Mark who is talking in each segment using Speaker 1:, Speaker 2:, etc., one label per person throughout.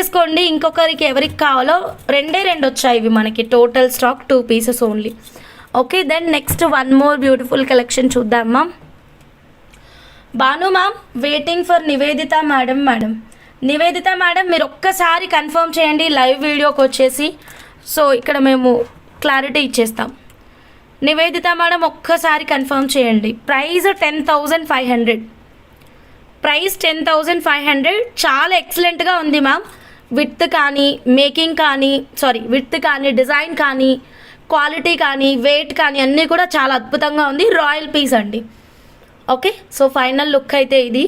Speaker 1: చేసుకోండి. ఇంకొకరికి ఎవరికి కావాలో రెండు వచ్చాయి ఇవి మనకి. Total stock 2 pieces only. Okay, then next one more beautiful collection చూద్దాం ma'am. Bhanu ma'am waiting for Nivedita madam. Nivedita madam మీరు ఒక్కసారి కన్ఫర్మ్ చేయండి లైవ్ వీడియోకి వచ్చేసి. సో ఇక్కడ మేము క్లారిటీ ఇచ్చేస్తాం. నివేదిత మేడం ఒక్కసారి కన్ఫర్మ్ చేయండి. ప్రైస్ 10,500. ప్రైస్ 10,500. చాలా ఎక్సలెంట్గా ఉంది మ్యామ్. విడ్త్ కానీ విడ్త్ కానీ డిజైన్ కానీ క్వాలిటీ కానీ వెయిట్ కానీ అన్నీ కూడా చాలా అద్భుతంగా ఉంది. రాయల్ పీస్ అండి. ఓకే, సో ఫైనల్ లుక్ అయితే ఇది.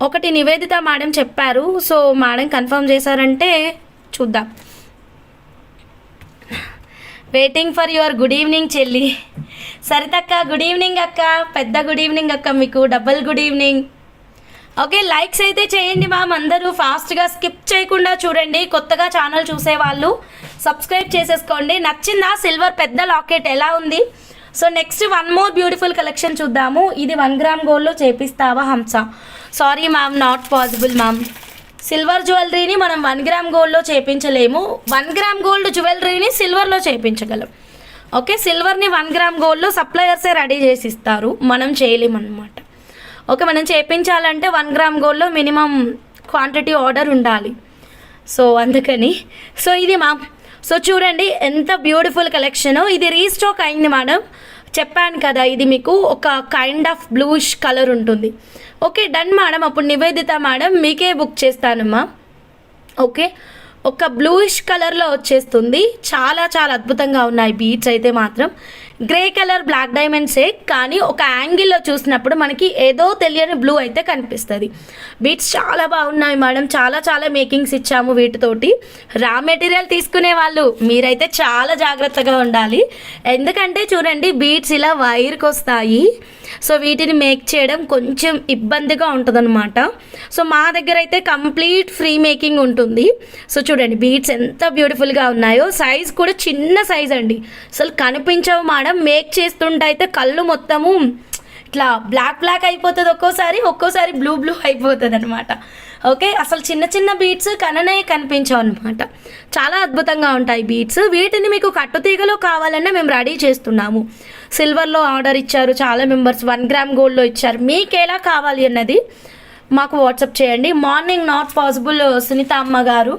Speaker 1: ఒకటి నివేదిత మేడం చెప్పారు. సో మేడం కన్ఫర్మ్ చేశారంటే చూద్దాం. Waiting for your good evening చెల్లి. సరితక్క గుడ్ ఈవినింగ్ అక్క. పెద్ద గుడ్ ఈవినింగ్ అక్క, మీకు double good evening. Okay, likes అయితే చేయండి మ్యామ్. అందరూ ఫాస్ట్గా స్కిప్ చేయకుండా చూడండి. కొత్తగా ఛానల్ చూసేవాళ్ళు సబ్స్క్రైబ్ చేసేసుకోండి. నచ్చిందా సిల్వర్ పెద్ద లాకెట్ ఎలా ఉంది? So next one more beautiful collection చూద్దాము. ఇది 1 గ్రామ్ గోల్డ్లో చేపిస్తావా Hamsa? Sorry ma'am, not possible ma'am. Silver జ్యువెలరీని మనం 1 గ్రామ్ గోల్డ్లో చేయించలేము. 1 గ్రామ్ గోల్డ్ జ్యువెలరీని సిల్వర్లో చేయించగలం. ఓకే, సిల్వర్ని 1 గ్రామ్ గోల్డ్లో సప్లయర్సే రెడీ చేసి ఇస్తారు, మనం చేయలేమన్నమాట. ఓకే, మనం చేయించాలంటే 1 గ్రామ్ గోల్డ్లో మినిమం క్వాంటిటీ ఆర్డర్ ఉండాలి. సో అందుకని సో ఇది మ్యామ్. సో చూడండి ఎంత బ్యూటిఫుల్ కలెక్షన్. ఇది రీస్టాక్ అయింది మేడం, చెప్పాను కదా. ఇది మీకు ఒక కైండ్ ఆఫ్ బ్లూయిష్ కలర్ ఉంటుంది. Okay done madam. అప్పుడు నివేదిత మేడం మీకే బుక్ చేస్తానమ్మా. ఓకే, ఒక బ్లూయిష్ కలర్లో వచ్చేస్తుంది. చాలా చాలా అద్భుతంగా ఉన్నాయి బీడ్స్ అయితే మాత్రం. గ్రే కలర్ బ్లాక్ డైమండ్సే, కానీ ఒక యాంగిల్లో చూసినప్పుడు మనకి ఏదో తెలియని బ్లూ అయితే కనిపిస్తుంది. బీడ్స్ చాలా బాగున్నాయి మేడం. చాలా చాలా మేకింగ్స్ ఇచ్చాము వీటితోటి. రా మెటీరియల్ తీసుకునే వాళ్ళు మీరైతే చాలా జాగ్రత్తగా ఉండాలి. ఎందుకంటే చూడండి బీడ్స్ ఇలా వైర్కి వస్తాయి. సో వీటిని మేక్ చేయడం కొంచెం ఇబ్బందిగా ఉంటుందన్నమాట. సో మా దగ్గర అయితే కంప్లీట్ ఫ్రీ మేకింగ్ ఉంటుంది. సో చూడండి బీడ్స్ ఎంత బ్యూటిఫుల్గా ఉన్నాయో. సైజ్ కూడా చిన్న సైజ్ అండి, అసలు కనిపించవు మేడం. మేక్ చేస్తుంటే అయితే కళ్ళు మొత్తము ఇట్లా బ్లాక్ అయిపోతుంది, ఒక్కోసారి బ్లూ అయిపోతుంది అనమాట. ఓకే, అసలు చిన్న చిన్న బీడ్స్ కనిపించవు అనమాట. చాలా అద్భుతంగా ఉంటాయి బీడ్స్. వీటిని మీకు కట్టుతీగలో కావాలన్నా మేము రెడీ చేస్తున్నాము. సిల్వర్లో ఆర్డర్ ఇచ్చారు చాలా మెంబర్స్, 1 గ్రామ్ గోల్డ్లో ఇచ్చారు. మీకు ఎలా కావాలి అన్నది మాకు వాట్సాప్ చేయండి. మార్నింగ్ నాట్ పాసిబుల్ సునీత అమ్మ గారు,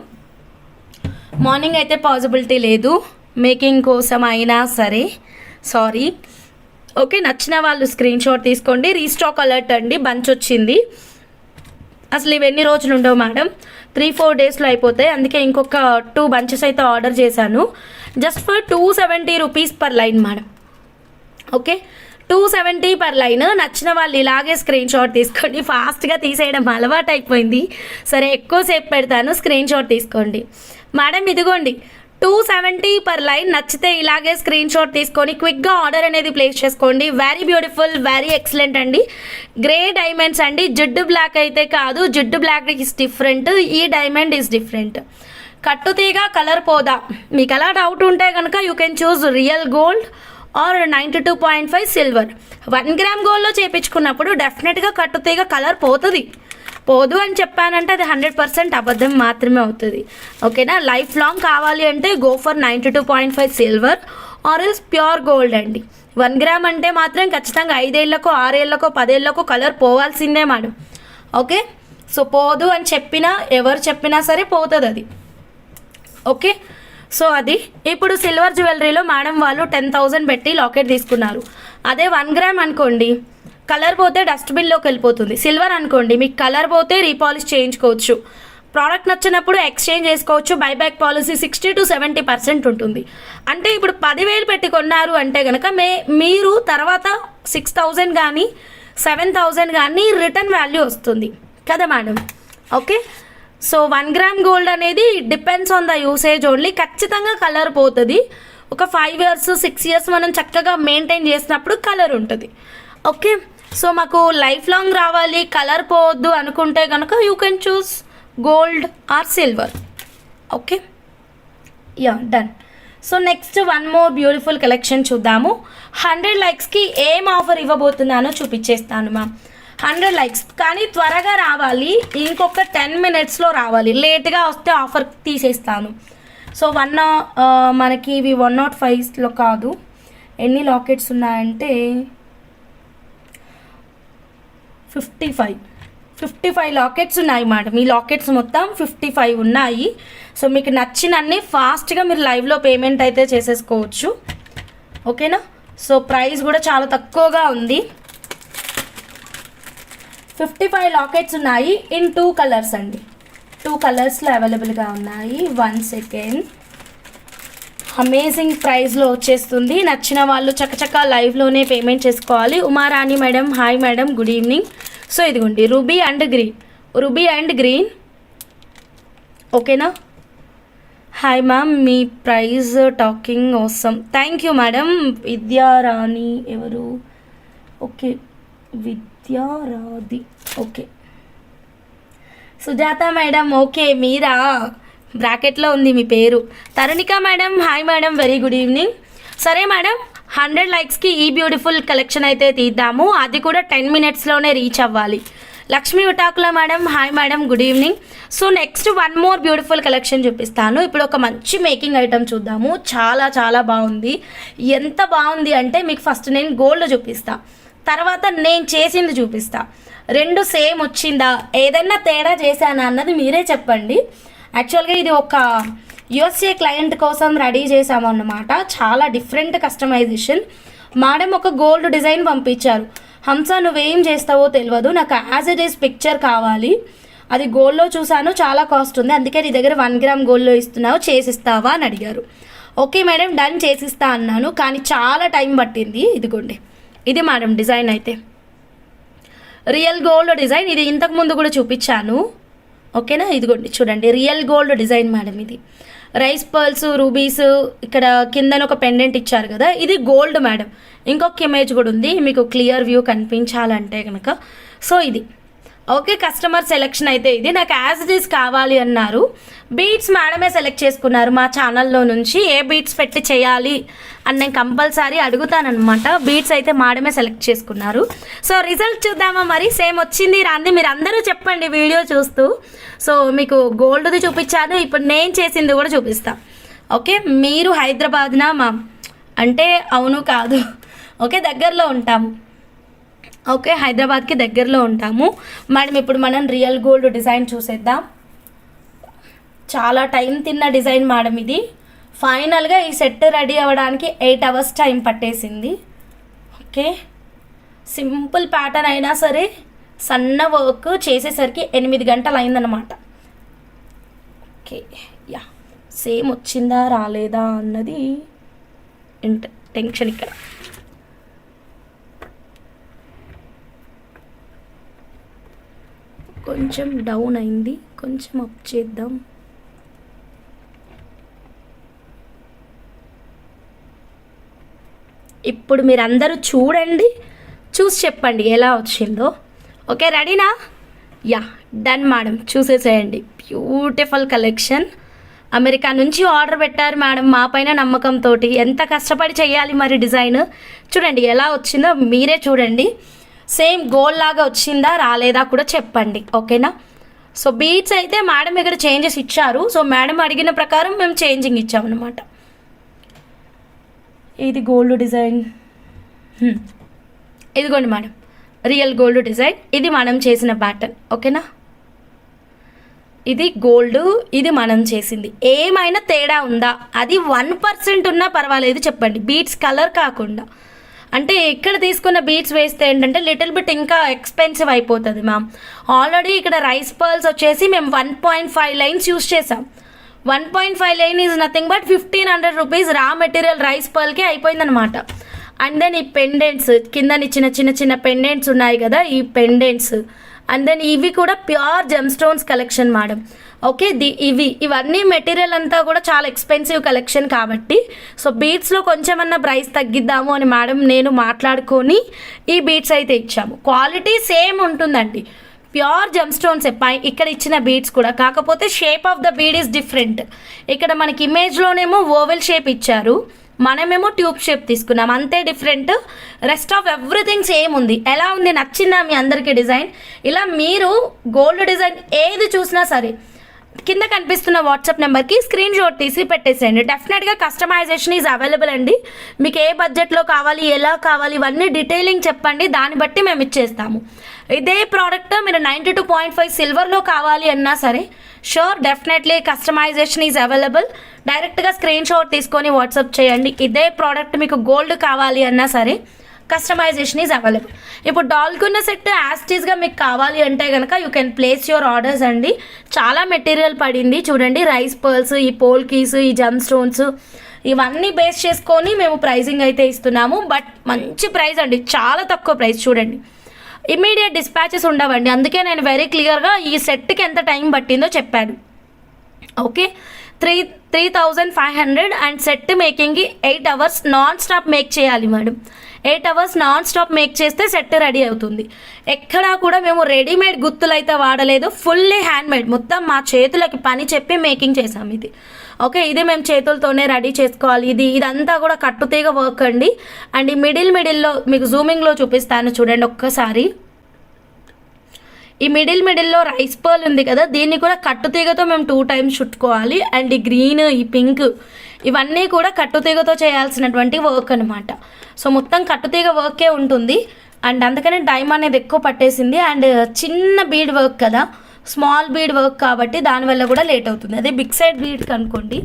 Speaker 1: మార్నింగ్ అయితే పాసిబిలిటీ లేదు మేకింగ్ కోసం అయినా సరే, సారీ. ఓకే, నచ్చిన వాళ్ళు స్క్రీన్ షాట్ తీసుకోండి. రీస్టాక్ అలర్ట్ అండి, బంచ్ వచ్చింది. అసలు ఇవి ఎన్ని రోజులు ఉండవు మేడం, 3-4 డేస్లో అయిపోతాయి. అందుకే ఇంకొక 2 బంచెస్ అయితే ఆర్డర్ చేశాను. Just for 270 rupees per line madam. Okay, 270 per line. నచ్చిన వాళ్ళు ఇలాగే స్క్రీన్ షాట్ తీసుకోండి. ఫాస్ట్గా తీసేయడం అలవాటు అయిపోయింది. సరే ఎక్కువసేపు పెడతాను, స్క్రీన్ షాట్ తీసుకోండి మేడం. ఇదిగోండి 270 పర్ లైన్. నచ్చితే ఇలాగే స్క్రీన్ షాట్ తీసుకొని క్విక్గా ఆర్డర్ అనేది ప్లేస్ చేసుకోండి. వెరీ బ్యూటిఫుల్, వెరీ ఎక్సలెంట్ అండి. గ్రే డైమండ్స్ అండి, జిడ్డు బ్లాక్ అయితే కాదు. జిడ్డు బ్లాక్ ఈస్ డిఫరెంట్, ఈ డైమండ్ ఈస్ డిఫరెంట్. కట్టుతీగా కలర్ పోదా, మీకు అలా డౌట్ ఉంటే కనుక you can choose real gold or 92.5 silver. 1 gram గోల్డ్లో చేయించుకున్నప్పుడు డెఫినెట్గా కట్టుతీగా కలర్ పోదు అని చెప్పానంటే అది 100% అబద్ధం మాత్రమే అవుతుంది. ఓకేనా, లైఫ్ లాంగ్ కావాలి అంటే go for 92.5 silver or else pure gold అండి. 1 గ్రామ్ అంటే మాత్రం ఖచ్చితంగా 5 ఏళ్ళకో 6 ఏళ్ళకో 10 ఏళ్ళకో కలర్ పోవాల్సిందే మేడం. ఓకే, సో పోదు అని ఎవరు చెప్పినా సరే పోతుంది అది. ఓకే, సో అది. ఇప్పుడు సిల్వర్ జ్యువెలరీలో మేడం వాళ్ళు 10,000 పెట్టి లాకెట్ తీసుకున్నారు. అదే 1 గ్రామ్ అనుకోండి, కలర్ పోతే డస్ట్బిన్లోకి వెళ్ళిపోతుంది. సిల్వర్ అనుకోండి, మీకు కలర్ పోతే రీపాలిష్ చేయించుకోవచ్చు. ప్రోడక్ట్ నచ్చినప్పుడు ఎక్స్చేంజ్ చేసుకోవచ్చు. బైబ్యాక్ పాలసీ 60 to 70% ఉంటుంది. అంటే ఇప్పుడు 10,000 పెట్టి కొన్నారు అంటే కనుక మీరు తర్వాత 6,000 కానీ 7,000 కానీ రిటర్న్ వాల్యూ వస్తుంది కదా madam. Okay, so 1 gram gold అనేది depends on the usage only. ఖచ్చితంగా కలర్ పోతుంది. ఒక 5 years 6 years మనం చక్కగా మెయింటైన్ చేసినప్పుడు కలర్ ఉంటుంది. ఓకే, సో మాకు లైఫ్ లాంగ్ రావాలి, కలర్ పోవద్దు అనుకుంటే కనుక you can choose gold or silver. Okay, yeah done. So next one more beautiful collection చూద్దాము. 100 likesకి ఏం ఆఫర్ ఇవ్వబోతున్నానో చూపించేస్తాను మ్యామ్. 100 లైక్స్. కానీ త్వరగా రావాలి, ఇంకొక 10 minutesలో రావాలి. లేట్గా వస్తే ఆఫర్ తీసేస్తాను. సో మనకి ఇవి 105లో కాదు. ఎన్ని లాకెట్స్ ఉన్నాయంటే 55 లాకెట్స్ ఉన్నాయి మేడం. ఈ లాకెట్స్ మొత్తం 55 ఉన్నాయి. సో మీకు నచ్చినన్ని ఫాస్ట్గా మీరు లైవ్లో పేమెంట్ అయితే చేసేసుకోవచ్చు. ఓకేనా? సో ప్రైస్ కూడా చాలా తక్కువగా ఉంది. 55 లాకెట్స్ ఉన్నాయి ఇన్ 2 కలర్స్ అండి. 2 కలర్స్లో అవైలబుల్గా ఉన్నాయి. 1 సెకండ్. అమేజింగ్ ప్రైస్లో వచ్చేస్తుంది. నచ్చిన వాళ్ళు చక్కచక్క లైవ్లోనే పేమెంట్ చేసుకోవాలి. Umarani madam, hi madam, good evening. So ఇదిగోండి రూబీ అండ్ గ్రీన్. ఓకేనా? హాయ్ మ్యామ్, మీ ప్రైజ్ టాకింగ్ అవసరం. Thank you madam. విద్యారాణి ఎవరు? Okay, Vidyaradhi. Okay, Sujatha madam. Okay, మీరా? బ్రాకెట్లో ఉంది మీ పేరు. Tarunika madam, hi madam, very good evening. సరే మేడం, 100 లైక్స్కి ఈ బ్యూటిఫుల్ కలెక్షన్ అయితే తీద్దాము. అది కూడా 10 minutesలోనే రీచ్ అవ్వాలి. Lakshmi Vitakula madam, hi madam, good evening. So next 1 more beautiful collection చూపిస్తాను. ఇప్పుడు ఒక మంచి మేకింగ్ ఐటమ్ చూద్దాము. చాలా చాలా బాగుంది. ఎంత బాగుంది అంటే మీకు ఫస్ట్ నేను గోల్డ్ చూపిస్తా, తర్వాత నేను చేసింది చూపిస్తా. 2 సేమ్ వచ్చిందా, ఏదైనా తేడా చేశానా అన్నది మీరే చెప్పండి. యాక్చువల్గా ఇది ఒక యుఎస్ఏ క్లయింట్ కోసం రెడీ చేసామన్నమాట. చాలా డిఫరెంట్ కస్టమైజేషన్. మేడం ఒక గోల్డ్ డిజైన్ పంపించారు. హంస నువ్వేం చేస్తావో తెలియదు, నాకు యాజ్ ఇట్ ఈస్ పిక్చర్ కావాలి. అది గోల్డ్లో చూసాను, చాలా కాస్ట్ ఉంది, అందుకే నీ దగ్గర 1 గ్రామ్ గోల్డ్లో ఇస్తున్నావు, చేసిస్తావా అని అడిగారు. ఓకే మేడం, డన్, చేసిస్తా అన్నాను. కానీ చాలా టైం పట్టింది. ఇదిగోండి, ఇది మేడం డిజైన్ అయితే రియల్ గోల్డ్ డిజైన్. ఇది ఇంతకుముందు కూడా చూపించాను. ఓకేనా? ఇదిగోండి చూడండి, రియల్ గోల్డ్ డిజైన్ మేడం. ఇది రైస్ పర్ల్స్, రూబీస్, ఇక్కడ కిందన ఒక పెండెంట్ ఇచ్చారు కదా, ఇది గోల్డ్ మేడం. ఇంకొక ఇమేజ్ కూడా ఉంది మీకు క్లియర్ వ్యూ కనిపించాలంటే కనుక. సో ఇది ఓకే, కస్టమర్ సెలెక్షన్ అయితే ఇది. నాకు యాజ్ ఇట్ ఈస్ కావాలి అన్నారు. బీట్స్ మేడమే సెలెక్ట్ చేసుకున్నారు మా ఛానల్లో నుంచి. ఏ బీట్స్ పెట్టి చేయాలి అని నేను కంపల్సరీ అడుగుతానమాట. బీట్స్ అయితే మేడమే సెలెక్ట్ చేసుకున్నారు. సో రిజల్ట్ చూద్దామా మరి? సేమ్ వచ్చింది రాంది మీరు అందరూ చెప్పండి వీడియో చూస్తూ. సో మీకు గోల్డ్ది చూపించాను, ఇప్పుడు నేను చేసింది కూడా చూపిస్తా. ఓకే, మీరు హైదరాబాద్నా మా అంటే అవును కాదు. ఓకే, దగ్గరలో ఉంటాము. ఓకే, హైదరాబాద్కి దగ్గరలో ఉంటాము మేడం. ఇప్పుడు మనం రియల్ గోల్డ్ డిజైన్ చూసేద్దాం. చాలా టైం తిన్న డిజైన్ మేడం ఇది. ఫైనల్గా ఈ సెట్ రెడీ అవ్వడానికి 8 hours టైం పట్టేసింది. ఓకే, సింపుల్ ప్యాటర్న్ అయినా సరే సన్న వర్క్ చేసేసరికి 8 గంటలు అయిందనమాట. ఓకే, యా, సేమ్ వచ్చిందా రాలేదా అన్నది టెన్షన్ ఇక్కడ. కొంచెం డౌన్ అయింది, కొంచెం అప్ చేద్దాం. ఇప్పుడు మీరు అందరూ చూడండి, చూసి చెప్పండి ఎలా వచ్చిందో. ఓకే, రెడీనా? యా, డన్ మేడం, చూసేసేయండి. Beautiful collection. అమెరికా నుంచి ఆర్డర్ పెట్టారు మేడం మా పైన నమ్మకంతో. ఎంత కష్టపడి చేయాలి మరి డిజైన్. చూడండి ఎలా వచ్చిందో మీరే చూడండి. సేమ్ గోల్డ్ లాగా వచ్చిందా రాలేదా కూడా చెప్పండి. ఓకేనా? సో బీట్స్ అయితే మేడం ఇక్కడ చేంజెస్ ఇచ్చారు. సో మేడం అడిగిన ప్రకారం మేము చేంజింగ్ ఇచ్చామన్నమాట. ఇది గోల్డ్ డిజైన్. ఇదిగోండి మేడం, రియల్ గోల్డ్ డిజైన్. ఇది మనం చేసిన ప్యాటర్న్. ఓకేనా? ఇది గోల్డ్, ఇది మనం చేసింది. ఏమైనా తేడా ఉందా? అది 1% ఉన్నా పర్వాలేదు చెప్పండి, బీట్స్ కలర్ కాకుండా. అంటే ఇక్కడ తీసుకున్న బీట్స్ వేస్తే ఏంటంటే లిటిల్ బిట్ ఇంకా ఎక్స్పెన్సివ్ అయిపోతుంది మ్యామ్. ఆల్రెడీ ఇక్కడ రైస్ పర్ల్స్ వచ్చేసి మేము 1.5 లైన్స్ యూస్ చేసాం. 1.5 line is nothing but 1500 rupees raw material rice పర్ల్కే అయిపోయిందనమాట. అండ్ దెన్ ఈ పెండెంట్స్ కింద చిన్న చిన్న పెండెంట్స్ ఉన్నాయి కదా, ఈ పెండెంట్స్. అండ్ దెన్ ఇవి కూడా pure gem stones collection madam. Okay, ఇవన్నీ మెటీరియల్ అంతా కూడా చాలా ఎక్స్పెన్సివ్ కలెక్షన్ కాబట్టి సో బీట్స్లో కొంచెమన్నా ప్రైస్ తగ్గిద్దాము అని మేడం నేను మాట్లాడుకొని ఈ బీట్స్ అయితే ఇచ్చాము. క్వాలిటీ సేమ్ ఉంటుందండి, ప్యూర్ జెమ్ స్టోన్స్. ఇక్కడ ఇచ్చిన బీట్స్ కూడా, కాకపోతే shape of the bead is different. ఇక్కడ మనకి ఇమేజ్లోనేమో ఓవెల్ షేప్ ఇచ్చారు, మనమేమో ట్యూబ్ షేప్ తీసుకున్నాం, అంతే different. Rest of everything same ఉంది. ఎలా ఉంది, నచ్చిందా మీ అందరికీ డిజైన్? ఇలా మీరు గోల్డ్ డిజైన్ ఏది చూసినా సరే కింద కనిపిస్తున్న వాట్సాప్ నెంబర్కి స్క్రీన్ షాట్ తీసి పెట్టేసేయండి. డెఫినెట్గా కస్టమైజేషన్ ఈజ్ అవైలబుల్ అండి. మీకు ఏ బడ్జెట్లో కావాలి, ఎలా కావాలి, ఇవన్నీ డీటెయిలింగ్ చెప్పండి, దాన్ని బట్టి మేము ఇచ్చేస్తాము. ఇదే ప్రోడక్ట్ మీరు 92.5 సిల్వర్లో కావాలి అన్నా సరే sure definitely customization is available. డైరెక్ట్గా స్క్రీన్ షాట్ తీసుకొని వాట్సాప్ చేయండి. ఇదే ప్రోడక్ట్ మీకు గోల్డ్ కావాలి అన్నా సరే కస్టమైజేషన్ ఈజ్ అవైలబుల్. ఇప్పుడు డాల్కున్న సెట్ యాస్టీస్గా మీకు కావాలి అంటే కనుక you can place your orders అండి. చాలా మెటీరియల్ పడింది చూడండి, రైస్ పర్ల్స్, ఈ పోల్కీస్, ఈ జమ్ స్టోన్స్, ఇవన్నీ బేస్ చేసుకొని మేము ప్రైజింగ్ అయితే ఇస్తున్నాము. బట్ మంచి ప్రైస్ అండి, చాలా తక్కువ ప్రైస్. చూడండి, ఇమీడియట్ డిస్పాచెస్ ఉండవండి, అందుకే నేను వెరీ క్లియర్గా ఈ సెట్కి ఎంత టైం పట్టిందో చెప్పాను. ఓకే, 3,500 అండ్ సెట్ మేకింగ్కి 8 hours నాన్ స్టాప్ మేక్ చేయాలి madam. 8 hours non stop make చేస్తే సెట్ రెడీ అవుతుంది. ఎక్కడా కూడా మేము రెడీమేడ్ గుత్తులు అయితే వాడలేదు, ఫుల్లీ హ్యాండ్మేడ్, మొత్తం మా చేతులకి పని చెప్పి మేకింగ్ చేసాం ఇది. ఓకే, ఇది మేము చేతులతోనే రెడీ చేసుకోవాలి. ఇదంతా కూడా కట్టుతీగ వర్క్ అండి. అండ్ ఈ మిడిల్లో మీకు జూమింగ్లో చూపిస్తాను చూడండి ఒక్కసారి. ఈ మిడిల్లో రైస్ పర్ల్ ఉంది కదా, దీన్ని కూడా కట్టుతీగతో మేము 2 times చుట్టుకోవాలి. అండ్ ఈ గ్రీన్, ఈ పింక్, ఇవన్నీ కూడా కట్టుతీగతో చేయాల్సినటువంటి వర్క్ అనమాట. సో మొత్తం కట్టుతీగ వర్కే ఉంటుంది. అండ్ అందుకనే టైం అనేది ఎక్కువ పట్టేసింది. అండ్ చిన్న బీడ్ వర్క్ కదా, స్మాల్ బీడ్ వర్క్ కాబట్టి దానివల్ల కూడా లేట్ అవుతుంది. అదే బిగ్ సైడ్ బీడ్ కనుకోండి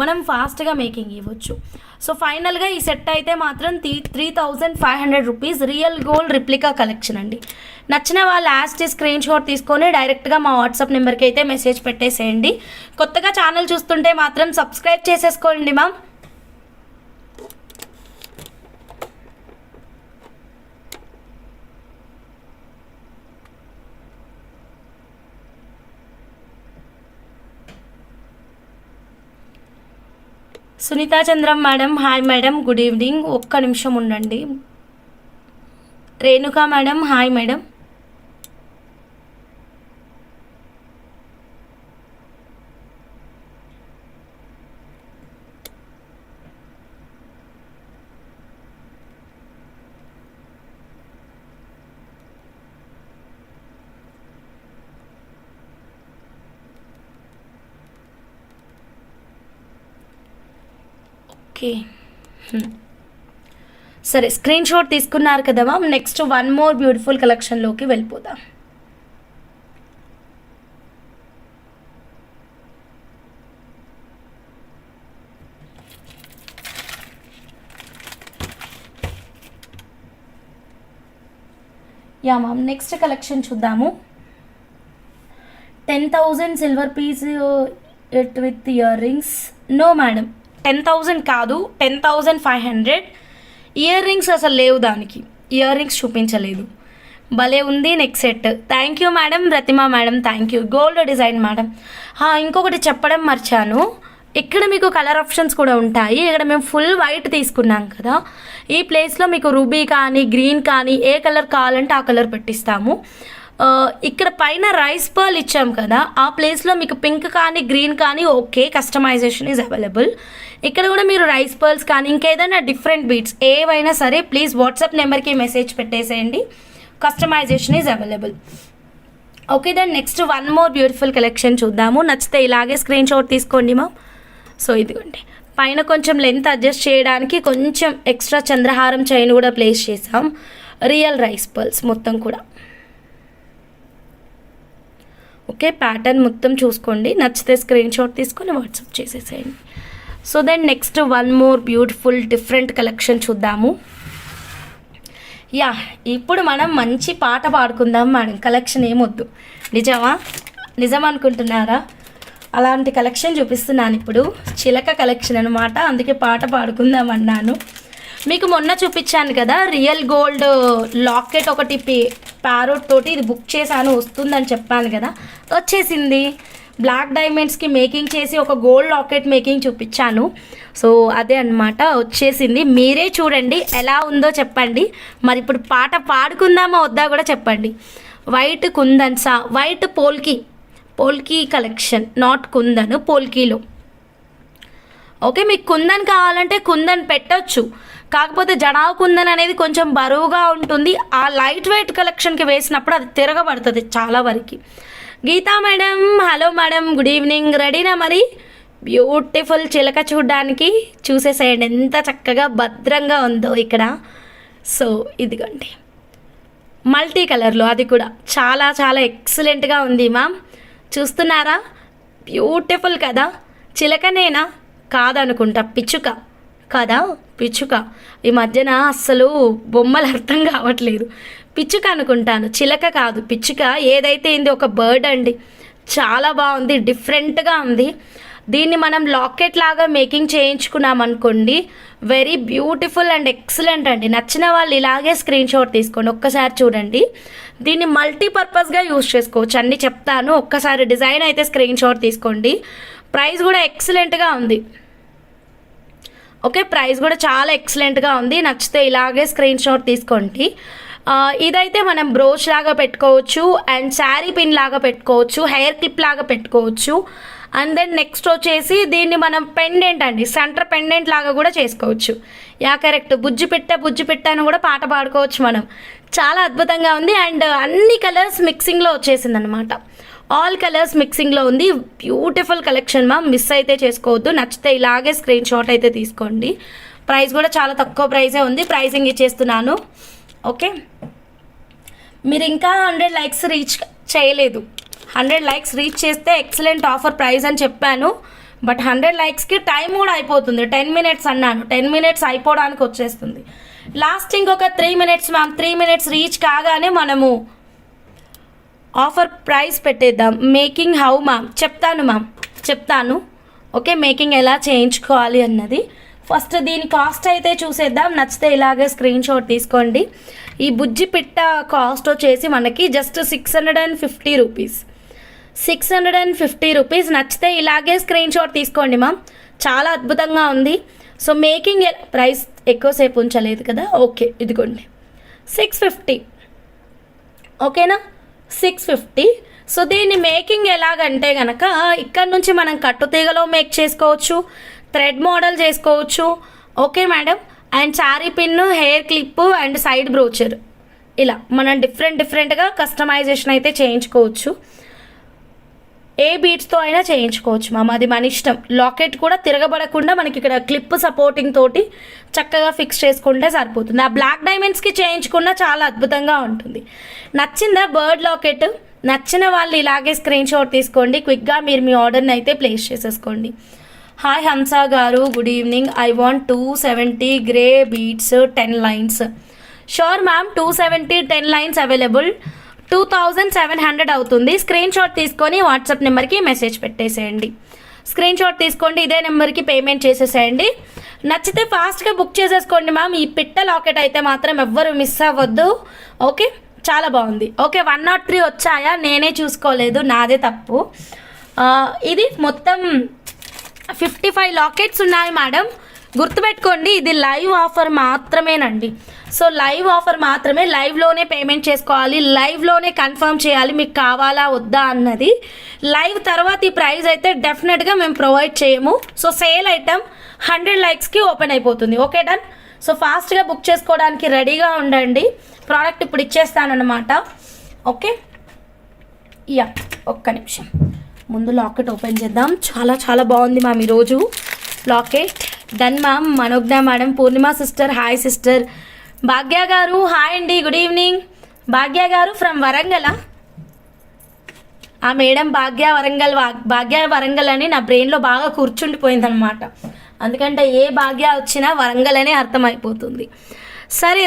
Speaker 1: మనం ఫాస్ట్గా మేకింగ్ ఇవ్వచ్చు. సో ఫైనల్గా ఈ సెట్ అయితే మాత్రం 3,500 rupees real gold replica collection అండి. నచ్చిన వాళ్ళు యాస్ట్ స్క్రీన్ షాట్ తీసుకొని డైరెక్ట్గా మా వాట్సాప్ నెంబర్కి అయితే మెసేజ్ పెట్టేసేయండి. కొత్తగా ఛానల్ చూస్తుంటే మాత్రం సబ్స్క్రైబ్ చేసేసుకోండి ma'am. Sunitha Chandram madam, hi madam, good evening. ఒక్క నిమిషం ఉండండి. Renuka madam, hi madam. Okay, సరే స్క్రీన్ షాట్ తీసుకున్నారు కదా ma'am. Next one more beautiful కలెక్షన్లోకి వెళ్ళిపోదాం. యా మ్యామ్, నెక్స్ట్ కలెక్షన్ చూద్దాము. 10,000 silver piece it with earrings. No madam, 10,000 కాదు, 10,500. ఇయర్ రింగ్స్ అసలు లేవు, దానికి ఇయర్ రింగ్స్ చూపించలేదు. భలే ఉంది neck set. Thank you madam, Pratima madam, thank you. Gold design madam. ఇంకొకటి చెప్పడం మర్చాను, ఇక్కడ మీకు కలర్ ఆప్షన్స్ కూడా ఉంటాయి. ఇక్కడ మేము ఫుల్ వైట్ తీసుకున్నాం కదా, ఈ ప్లేస్లో మీకు రూబీ కానీ గ్రీన్ కానీ ఏ కలర్ కావాలంటే ఆ కలర్ పెట్టిస్తాము. ఇక్కడ పైన రైస్ పర్ల్ ఇచ్చాం కదా, ఆ ప్లేస్లో మీకు పింక్ కానీ గ్రీన్ కానీ ఓకే, కస్టమైజేషన్ ఈజ్ అవైలబుల్. ఇక్కడ కూడా మీరు రైస్ పర్ల్స్ కానీ ఇంకేదైనా డిఫరెంట్ బీట్స్ ఏవైనా సరే ప్లీజ్ వాట్సాప్ నెంబర్కి మెసేజ్ పెట్టేసేయండి, customization is available. Okay, then next one more beautiful collection చూద్దాము. నచ్చితే ఇలాగే స్క్రీన్ షాట్ తీసుకోండి మా. సో ఇదిగోండి, పైన కొంచెం లెంత్ అడ్జస్ట్ చేయడానికి కొంచెం ఎక్స్ట్రా చంద్రహారం చైన్ కూడా ప్లేస్ చేసాం. రియల్ రైస్ పర్ల్స్ మొత్తం కూడా. ఓకే, ప్యాటర్న్ మొత్తం చూసుకోండి, నచ్చితే స్క్రీన్ షాట్ తీసుకొని వాట్సాప్ చేసేసేయండి. So then next one more beautiful different collection చూద్దాము. యా, ఇప్పుడు మనం మంచి పాట పాడుకుందాం మేడం. కలెక్షన్ ఏమొద్దు, నిజం అనుకుంటున్నారా? అలాంటి కలెక్షన్ చూపిస్తున్నాను ఇప్పుడు. చిలక కలెక్షన్ అనమాట, అందుకే పాట పాడుకుందాం అన్నాను. మీకు మొన్న చూపించాను కదా రియల్ గోల్డ్ లాకెట్ ఒకటి ప్యారోట్ తోటి, ఇది బుక్ చేశాను వస్తుందని చెప్పాను కదా, వచ్చేసింది. బ్లాక్ డైమండ్స్కి మేకింగ్ చేసి ఒక గోల్డ్ లాకెట్ మేకింగ్ చూపించాను. సో అదే అనమాట, వచ్చేసింది. మీరే చూడండి ఎలా ఉందో చెప్పండి. మరి ఇప్పుడు పాట పాడుకుందామా వద్దా కూడా చెప్పండి. వైట్ కుందన్సా, white polki collection, not kundan, పోల్కీలో. ఓకే, మీకు కుందన్ కావాలంటే కుందన్ పెట్టొచ్చు, కాకపోతే జడావు కుందన్ అనేది కొంచెం బరువుగా ఉంటుంది. ఆ లైట్ వెయిట్ కలెక్షన్కి వేసినప్పుడు అది తిరగబడుతుంది చాలా వరకు. Geetha madam, hello madam, good evening. రెడీనా మరి? బ్యూటిఫుల్ చిలక చూడడానికి చూసేసేయండి ఎంత చక్కగా భద్రంగా ఉందో ఇక్కడ. సో ఇదిగోండి మల్టీ కలర్లో, అది కూడా చాలా చాలా ఎక్సలెంట్గా ఉంది మ్యామ్. చూస్తున్నారా? బ్యూటిఫుల్ కదా. చిలకనేనా? కాదనుకుంటా, పిచ్చుక కదా, పిచ్చుక. ఈ మధ్యన అస్సలు బొమ్మలు అర్థం కావట్లేదు. పిచ్చుక అనుకుంటాను, చిలక కాదు, పిచ్చుక. ఏదైతే ఇది ఒక బర్డ్ అండి, చాలా బాగుంది, డిఫరెంట్గా ఉంది. దీన్ని మనం లాకెట్ లాగా మేకింగ్ చేయించుకున్నాం అనుకోండి, వెరీ బ్యూటిఫుల్ అండ్ ఎక్సలెంట్ అండి. నచ్చిన వాళ్ళు ఇలాగే స్క్రీన్ షాట్ తీసుకోండి, ఒక్కసారి చూడండి. దీన్ని మల్టీపర్పస్గా యూజ్ చేసుకోవచ్చు, అన్నీ చెప్తాను. ఒక్కసారి డిజైన్ అయితే స్క్రీన్ షాట్ తీసుకోండి. ప్రైస్ కూడా ఎక్సలెంట్గా ఉంది. ఓకే, ప్రైస్ కూడా చాలా ఎక్సలెంట్గా ఉంది. నచ్చితే ఇలాగే స్క్రీన్ షాట్ తీసుకోండి. ఇదైతే మనం బ్రోచ్ లాగా పెట్టుకోవచ్చు, అండ్ శారీ పిన్ లాగా పెట్టుకోవచ్చు, హెయిర్ క్లిప్ లాగా పెట్టుకోవచ్చు. అండ్ దెన్ నెక్స్ట్ వచ్చేసి దీన్ని మనం పెండెంట్ అండి, సెంటర్ పెండెంట్ లాగా కూడా చేసుకోవచ్చు. యా కరెక్ట్, బుజ్జి పెట్ట అని కూడా పాట పాడుకోవచ్చు మనం. చాలా అద్భుతంగా ఉంది. అండ్ అన్ని కలర్స్ మిక్సింగ్లో వచ్చేసింది అనమాట, ఆల్ కలర్స్ మిక్సింగ్లో ఉంది. బ్యూటిఫుల్ కలెక్షన్ మ్యామ్, మిస్ అయితే చేసుకోవద్దు. నచ్చితే ఇలాగే స్క్రీన్ షాట్ అయితే తీసుకోండి. ప్రైస్ కూడా చాలా తక్కువ ప్రైజే ఉంది, ప్రైసింగ్ ఇచ్చేస్తున్నాను. ఓకే, మీరు ఇంకా 100 లైక్స్ రీచ్ చేయలేదు. 100 లైక్స్ రీచ్ చేస్తే ఎక్సలెంట్ ఆఫర్ ప్రైస్ అని చెప్పాను, బట్ 100 లైక్స్కి టైం కూడా అయిపోతుంది. 10 మినిట్స్ అన్నాను, 10 మినిట్స్ అయిపోవడానికి వచ్చేస్తుంది. లాస్ట్ ఇంకొక 3 మినిట్స్ మ్యామ్. 3 మినిట్స్ రీచ్ కాగానే మనము ఆఫర్ ప్రైస్ పెట్టేద్దాం. Making how ma'am? చెప్తాను. ఓకే, మేకింగ్ ఎలా చేయించుకోవాలి అన్నది. ఫస్ట్ దీని కాస్ట్ అయితే చూసేద్దాం. నచ్చితే ఇలాగే స్క్రీన్ షాట్ తీసుకోండి. ఈ బుజ్జి పిట్ట కాస్ట్ వచ్చేసి మనకి జస్ట్ 650 రూపీస్. 650 రూపీస్. నచ్చితే ఇలాగే స్క్రీన్ షాట్ తీసుకోండి మ్యామ్, చాలా అద్భుతంగా ఉంది. సో మేకింగ్ ప్రైస్ ఎక్కువసేపు ఉంచలేదు కదా. ఓకే, ఇదిగోండి 650. ఓకేనా, 650. సో దీన్ని మేకింగ్ ఎలాగంటే కనుక ఇక్కడ నుంచి మనం కట్టుతీగలో మేక్ చేసుకోవచ్చు, థ్రెడ్ మోడల్ చేసుకోవచ్చు. Okay madam, and sari pin, hair clip and side brochure, ఇలా మనం డిఫరెంట్గా కస్టమైజేషన్ అయితే చేయించుకోవచ్చు. ఏ బీట్స్తో అయినా చేయించుకోవచ్చు మ్యామ్, అది మన ఇష్టం. లాకెట్ కూడా తిరగబడకుండా మనకి ఇక్కడ క్లిప్ సపోర్టింగ్ తోటి చక్కగా ఫిక్స్ చేసుకుంటే సరిపోతుంది. ఆ బ్లాక్ డైమండ్స్కి చేయించుకున్నా చాలా అద్భుతంగా ఉంటుంది. నచ్చిందా బర్డ్ లాకెట్? నచ్చిన వాళ్ళు ఇలాగే స్క్రీన్ షాట్ తీసుకోండి. క్విక్గా మీరు మీ ఆర్డర్ని అయితే ప్లేస్ చేసేసుకోండి. హాయ్ హంసా గారు, good evening. I want 270 grey beats 10 lines. Sure ma'am, 270 10 lines available. 2700 అవుతుంది. స్క్రీన్ షాట్ తీసుకొని వాట్సాప్ నెంబర్కి మెసేజ్ పెట్టేసేయండి. స్క్రీన్ షాట్ తీసుకోండి, ఇదే నెంబర్కి పేమెంట్ చేసేసేయండి. నచ్చితే ఫాస్ట్గా బుక్ చేసేసుకోండి మ్యామ్. ఈ పిట్ట లాకెట్ అయితే మాత్రం ఎవ్వరు మిస్ అవ్వద్దు. ఓకే, చాలా బాగుంది. ఓకే, 103 వచ్చాయా? నేనే చూసుకోలేదు, నాదే తప్పు. ఇది మొత్తం 55 లాకెట్స్ ఉన్నాయి మేడం. గుర్తుపెట్టుకోండి, ఇది లైవ్ ఆఫర్ మాత్రమేనండి. సో లైవ్ ఆఫర్ మాత్రమే, లైవ్లోనే పేమెంట్ చేసుకోవాలి, లైవ్లోనే కన్ఫర్మ్ చేయాలి మీకు కావాలా వద్దా అన్నది. లైవ్ తర్వాత ఈ ప్రైస్ అయితే డెఫినెట్గా మేము ప్రొవైడ్ చేయము. సో సేల్ ఐటమ్ 100 లైక్స్కి ఓపెన్ అయిపోతుంది. Okay done. సో ఫాస్ట్గా బుక్ చేసుకోవడానికి రెడీగా ఉండండి. ప్రోడక్ట్ ఇప్పుడు ఇచ్చేస్తానన్నమాట. ఓకే, యా ఒక్క నిమిషం, ముందు లాకెట్ ఓపెన్ చేద్దాం. చాలా చాలా బాగుంది మ్యామ్ ఈరోజు locket. Done ma'am. Manojna madam, Purnima sister, hi sister. Bhagya garu, hi అండి, గుడ్ ఈవినింగ్. భాగ్య గారు ఫ్రమ్ వరంగల్. ఆ మేడం భాగ్య వరంగల్ అని నా బ్రెయిన్లో బాగా కూర్చుండిపోయిందనమాట. ఎందుకంటే ఏ భాగ్య వచ్చినా వరంగల్ అనే అర్థమైపోతుంది. సరే,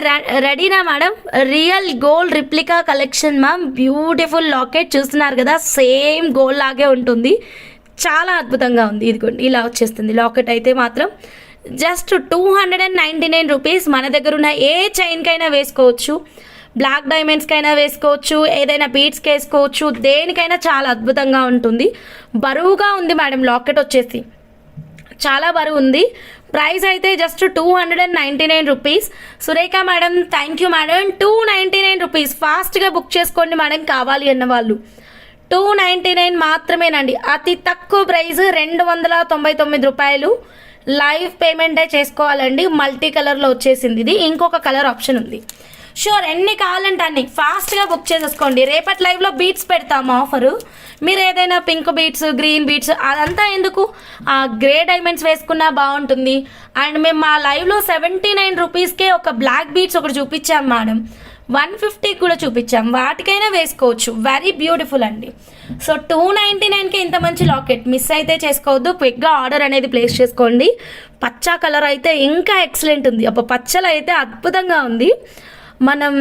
Speaker 1: రెడీనా madam? Real gold replica collection ma'am. Beautiful locket చూస్తున్నారు కదా, సేమ్ గోల్డ్ లాగే ఉంటుంది, చాలా అద్భుతంగా ఉంది. ఇదిగోండి ఇలా వచ్చేస్తుంది లాకెట్ అయితే మాత్రం జస్ట్ 299 రూపీస్. మన దగ్గర ఉన్న ఏ చైన్కైనా వేసుకోవచ్చు, బ్లాక్ డైమండ్స్కైనా వేసుకోవచ్చు, ఏదైనా బీడ్స్కి వేసుకోవచ్చు, దేనికైనా చాలా అద్భుతంగా ఉంటుంది. బరువుగా ఉంది మేడం లాకెట్ వచ్చేసి, చాలా బరువు ఉంది. ప్రైస్ అయితే just 299 rupees. Surekha madam, thank you madam. 299 rupees. ఫాస్ట్గా బుక్ చేసుకోండి మేడం కావాలి అన్న వాళ్ళు. 299 మాత్రమేనండి. అతి తక్కువ ప్రైస్ 299 రూపాయలు. లైవ్ పేమెంటే చేసుకోవాలండి. మల్టీ కలర్లో వచ్చేసింది ఇది. ఇంకొక కలర్ ఆప్షన్ ఉంది. షూర్, ఎన్ని కావాలంటే అన్ని ఫాస్ట్గా బుక్ చేసేసుకోండి. రేపటి లైవ్లో బీట్స్ పెడతాము ఆఫరు. మీరు ఏదైనా పింక్ బీట్స్, గ్రీన్ బీట్స్ అదంతా ఎందుకు, గ్రే డైమండ్స్ వేసుకున్నా బాగుంటుంది. అండ్ మేము మా లైవ్లో 79 రూపీస్కే ఒక బ్లాక్ బీట్స్ ఒకటి చూపించాం మేడం. 150 కూడా చూపించాం. వాటికైనా వేసుకోవచ్చు. వెరీ బ్యూటిఫుల్ అండి. సో 299కి ఇంత మంచి లాకెట్ మిస్ అయితే చేసుకోవద్దు. క్విక్గా ఆర్డర్ అనేది ప్లేస్ చేసుకోండి. పచ్చా కలర్ అయితే ఇంకా ఎక్సలెంట్ ఉంది. అప్పుడు పచ్చలు అయితే అద్భుతంగా ఉంది. మనం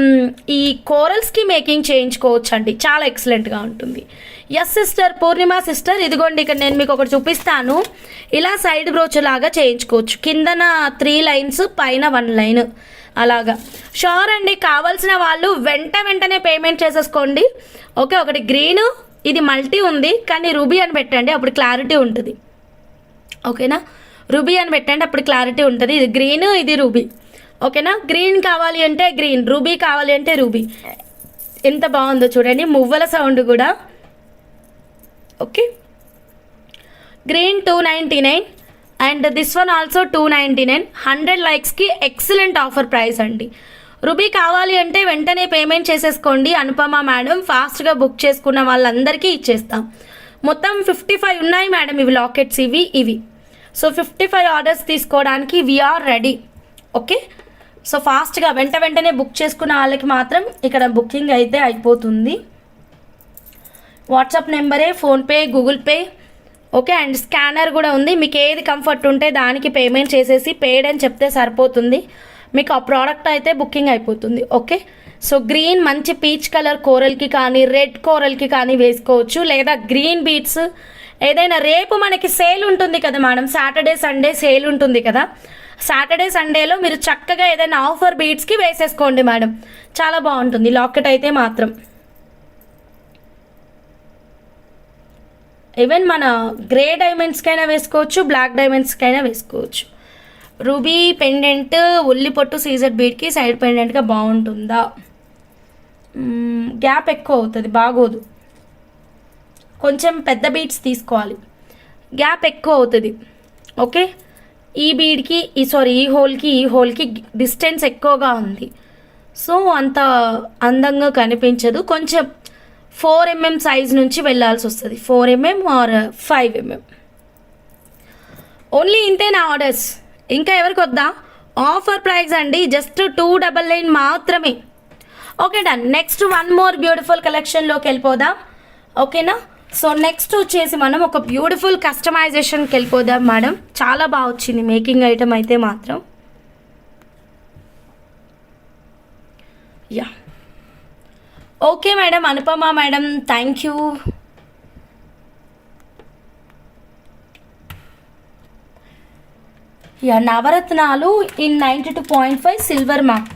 Speaker 1: ఈ కోరల్స్కి మేకింగ్ చేయించుకోవచ్చు అండి. చాలా ఎక్సలెంట్గా ఉంటుంది. ఎస్ సిస్టర్, పూర్ణిమ సిస్టర్, ఇదిగోండి ఇక్కడ నేను మీకు ఒకటి చూపిస్తాను. ఇలా సైడ్ బ్రోచ్ లాగా చేయించుకోవచ్చు. కిందన 3 లైన్స్, పైన 1 లైన్ అలాగా. షూర్ అండి, కావాల్సిన వాళ్ళు వెంటనే పేమెంట్ చేసేసుకోండి. ఓకే, ఒకటి గ్రీన్, ఇది మల్టీ ఉంది కానీ రూబీ అని పెట్టండి, అప్పుడు క్లారిటీ ఉంటుంది. ఓకేనా, రూబీ అని పెట్టండి, అప్పుడు క్లారిటీ ఉంటుంది. ఇది గ్రీన్, ఇది రూబీ. ఓకేనా, గ్రీన్ కావాలి అంటే గ్రీన్, రూబీ కావాలి అంటే రూబీ. ఎంత బాగుందో చూడండి, మువ్వల సౌండ్ కూడా. Okay, green 299 and this one also 299. 100 లైక్స్కి ఎక్సలెంట్ ఆఫర్ ప్రైస్ అండి. రూబీ కావాలి అంటే వెంటనే పేమెంట్ చేసేసుకోండి. అనుపమ మేడం, ఫాస్ట్గా బుక్ చేసుకున్న వాళ్ళందరికీ ఇచ్చేస్తాం. మొత్తం 55 ఉన్నాయి మేడం ఇవి లాకెట్స్, ఇవి. సో 55 ఆర్డర్స్ తీసుకోవడానికి వీఆర్ రెడీ. ఓకే, సో ఫాస్ట్గా వెంటనే బుక్ చేసుకున్న వాళ్ళకి మాత్రం ఇక్కడ బుకింగ్ అయితే అయిపోతుంది. వాట్సాప్ నెంబరే, PhonePe, Google Pay. Okay, and scanner కూడా ఉంది. మీకు ఏది కంఫర్ట్ ఉంటే దానికి పేమెంట్ చేసేసి పేడ్ అని చెప్తే సరిపోతుంది. మీకు ఆ ప్రోడక్ట్ అయితే బుకింగ్ అయిపోతుంది. ఓకే, సో గ్రీన్ మంచి పీచ్ కలర్ కోరల్కి కానీ రెడ్ కోరల్కి కానీ వేసుకోవచ్చు. లేదా గ్రీన్ బీట్స్ ఏదైనా. రేపు మనకి సేల్ ఉంటుంది కదా మేడం, సాటర్డే సండే సేల్ ఉంటుంది కదా. సాటర్డే సండేలో మీరు చక్కగా ఏదైనా ఆఫర్ బీట్స్కి వేసేసుకోండి మేడం, చాలా బాగుంటుంది లాకెట్ అయితే మాత్రం. ఈవెన్ మన గ్రే డైమండ్స్కైనా వేసుకోవచ్చు, బ్లాక్ డైమండ్స్కైనా వేసుకోవచ్చు. రూబీ పెండెంట్ ఉల్లి పొట్టు సీజర్ బీడ్కి సైడ్ పెండెంట్గా బాగుంటుందా? గ్యాప్ ఎక్కువ అవుతుంది, బాగోదు. కొంచెం పెద్ద బీడ్స్ తీసుకోవాలి, గ్యాప్ ఎక్కువ అవుతుంది. ఓకే, ఈ బీడ్కి ఈ హోల్కి డిస్టెన్స్ ఎక్కువగా ఉంది. సో అంత అందంగా కనిపించదు. కొంచెం 4 mm సైజ్ నుంచి వెళ్ళాల్సి వస్తుంది. 4 mm ఆర్ 5 mm. ఓన్లీ ఇంతేనా ఆర్డర్స్? ఇంకా ఎవరికి వద్దా? ఆఫర్ ప్రైస్ అండి, జస్ట్ 299 మాత్రమే. Okay done. Next 1 more beautiful కలెక్షన్లోకి వెళ్ళిపోదాం. ఓకేనా, సో నెక్స్ట్ వచ్చేసి మనం ఒక బ్యూటిఫుల్ కస్టమైజేషన్కి వెళ్ళిపోదాం మేడం. చాలా బాగా వచ్చింది మేకింగ్ ఐటమ్ అయితే మాత్రం. Yeah, okay madam, Anupama madam, thank you. Yeah, Navaratnalu in 92.5 silver mark.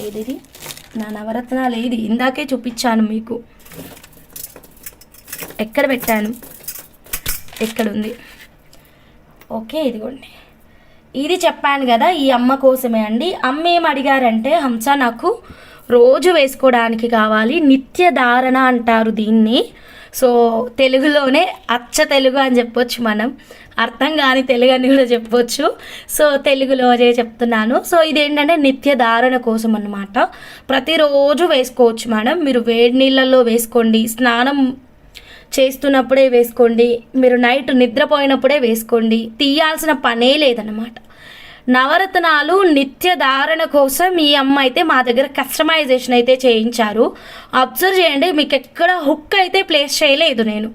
Speaker 1: ఏది నా నవరత్నాలు? ఏది ఇందాకే చూపించాను మీకు. ఎక్కడ పెట్టాను, ఎక్కడుంది? ఓకే, ఇదిగోండి. ఇది చెప్పాను కదా, ఈ అమ్మ కోసమే అండి. అమ్మ ఏం అడిగారంటే, హంస నాకు రోజు వేసుకోవడానికి కావాలి, నిత్య ధారణ అంటారు దీన్ని. సో తెలుగులోనే అచ్చ తెలుగు అని చెప్పొచ్చు మనం, అర్థం కాని తెలుగు అని కూడా చెప్పొచ్చు. సో తెలుగులోనే చెప్తున్నాను. సో ఇదేంటంటే నిత్య ధారణ కోసం అన్నమాట. ప్రతిరోజు వేసుకోవచ్చు మేడం. మీరు వేడి నీళ్ళల్లో వేసుకోండి, స్నానం చేస్తున్నప్పుడే వేసుకోండి, మీరు నైట్ నిద్రపోయినప్పుడే వేసుకోండి, తీయాల్సిన పనే లేదన్నమాట. నవరత్నాలు నిత్య ధారణ కోసం ఈ అమ్మ అయితే మా దగ్గర కస్టమైజేషన్ అయితే చేయించారు. అబ్జర్వ్ చేయండి, మీకు ఎక్కడ హుక్ అయితే ప్లేస్ చేయలేదు నేను.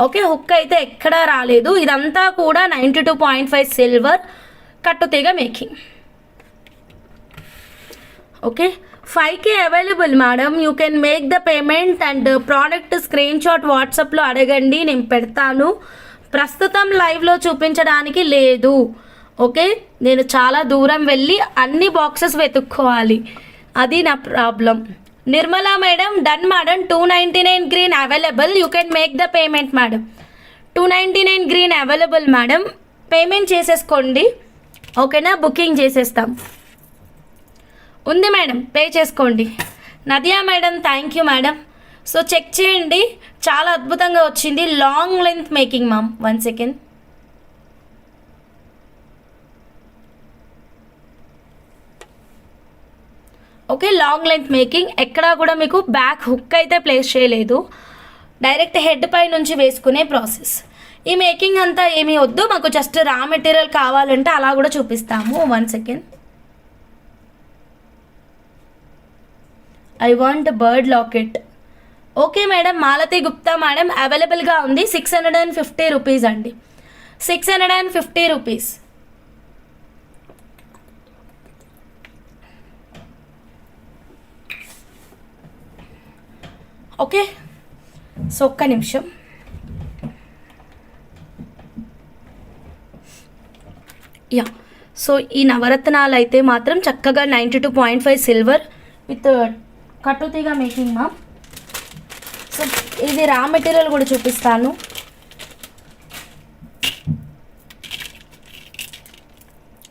Speaker 1: ఓకే, హుక్ అయితే ఎక్కడా రాలేదు. ఇదంతా కూడా 92.5 సిల్వర్ కట్టుతీగ making. Okay, 5K available madam. You can make the payment and product screen shot వాట్సాప్లో అడగండి, నేను పెడతాను. ప్రస్తుతం లైవ్లో చూపించడానికి లేదు. ఓకే, నేను చాలా దూరం వెళ్ళి అన్ని బాక్సెస్ వెతుక్కోవాలి, అది నా problem. Nirmala madam, done madam. 299 green available, you can make the payment madam. 299 green available madam, payment చేసేసుకోండి. ఓకేనా, బుకింగ్ చేసేస్తాం. ఉంది మేడం, పే చేసుకోండి. Nadia madam, thank you madam. So check చేయండి, చాలా అద్భుతంగా వచ్చింది. Long length making ma'am. 1 second. Okay, long length making. ఎక్కడా కూడా మీకు బ్యాక్ హుక్ అయితే ప్లేస్ చేయలేదు, డైరెక్ట్ హెడ్ పై నుంచి వేసుకునే ప్రాసెస్. ఈ మేకింగ్ అంతా ఏమీ వద్దు, మాకు జస్ట్ రా మెటీరియల్ కావాలంటే అలా కూడా చూపిస్తాము. 1 second. I want bird locket. Okay madam, Malathi Gupta madam అవైలబుల్గా ఉంది. 650 రూపీస్ అండి, 650 రూపీస్. ఓకే, సో ఒక్క నిమిషం. యా, సో ఈ నవరత్నాలు అయితే మాత్రం చక్కగా 92.5 సిల్వర్ విత్ కట్టుతీగా మేకింగ్ మ్యామ్. సో ఇది రా మెటీరియల్ కూడా చూపిస్తాను.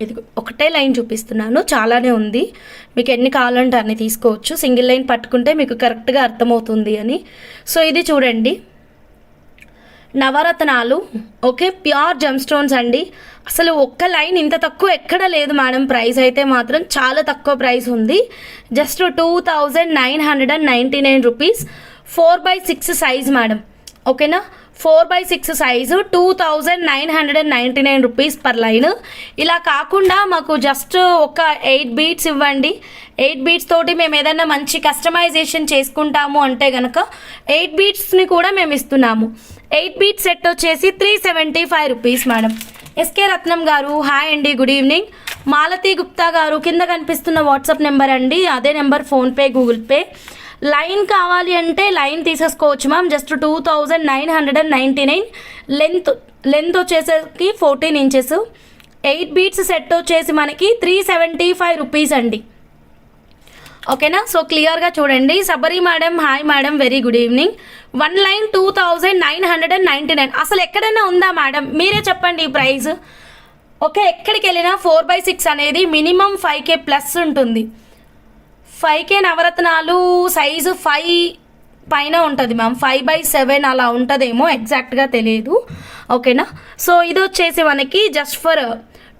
Speaker 1: ఇది ఒకటే లైన్ చూపిస్తున్నాను, చాలానే ఉంది, మీకు ఎన్ని కావాలంటే అన్ని తీసుకోవచ్చు. సింగిల్ లైన్ పట్టుకుంటే మీకు కరెక్ట్గా అర్థమవుతుంది అని. సో ఇది చూడండి, నవరత్నాలు. ఓకే, ప్యూర్ జెమ్ స్టోన్స్ అండి. అసలు ఒక్క లైన్ ఇంత తక్కువ ఎక్కడ లేదు మేడం. ప్రైస్ అయితే మాత్రం చాలా తక్కువ ప్రైస్ ఉంది, జస్ట్ 2999 రూపీస్. 4/6 size madam. ఓకేనా, 4/6 సైజు 2999 రూపీస్ పర్ లైన్. ఇలా కాకుండా మాకు జస్ట్ ఒక 8 బీట్స్ ఇవ్వండి, 8 బీట్స్ తోటి మేము ఏదైనా మంచి కస్టమైజేషన్ చేసుకుంటాము అంటే కనుక 8 బీట్స్ని కూడా మేము ఇస్తున్నాము. 8 బీట్స్ సెట్ వచ్చేసి 375 రూపీస్ మేడం. ఎస్కే రత్నం గారు హాయ్ అండి, గుడ్ ఈవినింగ్. మాలతి గుప్తా గారు కింద కనిపిస్తున్న వాట్సాప్ నెంబర్ అండి, అదే number PhonePe Google pay. Line కావాలి అంటే లైన్ తీసేసుకోవచ్చు మ్యామ్, జస్ట్ 2999. లెంత్ వచ్చేసరికి 14 ఇంచెస్. 8 బీట్స్ సెట్ వచ్చేసి మనకి 375 రూపీస్ అండి. ఓకేనా, సో క్లియర్గా చూడండి. Sabari madam hi madam, very good evening. 1 line 2999. అసలు ఎక్కడైనా ఉందా మేడం, మీరే చెప్పండి ఈ ప్రైస్. ఓకే, ఎక్కడికి వెళ్ళినా 4/6 అనేది మినిమం 5K ప్లస్ ఉంటుంది. 5K నవరత్నాలు సైజు 5 పైన ఉంటుంది మ్యామ్, 5/7 అలా ఉంటుందేమో, ఎగ్జాక్ట్గా తెలియదు. ఓకేనా, సో ఇది వచ్చేసి మనకి just for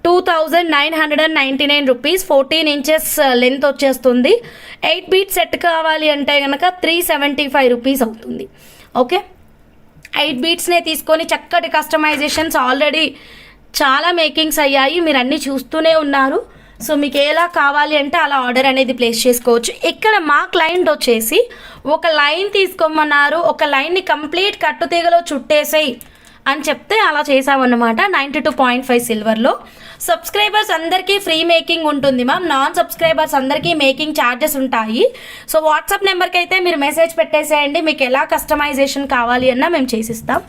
Speaker 1: 2999 rupees. 14 inches length వచ్చేస్తుంది. 8 బీట్ సెట్ కావాలి అంటే కనుక 375 రూపీస్ అవుతుంది. ఓకే, 8 బీట్స్నే తీసుకొని చక్కటి కస్టమైజేషన్స్ ఆల్రెడీ చాలా మేకింగ్స్ అయ్యాయి, మీరు అన్నీ చూస్తూనే ఉన్నారు. సో మీకు ఎలా కావాలి అంటే అలా ఆర్డర్ అనేది ప్లేస్ చేసుకోవచ్చు. ఇక్కడ మా క్లయింట్ వచ్చేసి ఒక లైన్ తీసుకోమన్నారు, ఒక లైన్ని కంప్లీట్ కట్టుతీగలో చుట్టేసేయి అని చెప్తే అలా చేసామన్నమాట. 92.5 సిల్వర్లో. సబ్స్క్రైబర్స్ అందరికీ ఫ్రీ మేకింగ్ ఉంటుంది మ్యామ్, నాన్ సబ్స్క్రైబర్స్ అందరికీ మేకింగ్ ఛార్జెస్ ఉంటాయి. సో వాట్సాప్ నెంబర్కి అయితే మీరు మెసేజ్ పెట్టేసేయండి, మీకు ఎలా కస్టమైజేషన్ కావాలి అన్నా మేము చేసిస్తాం.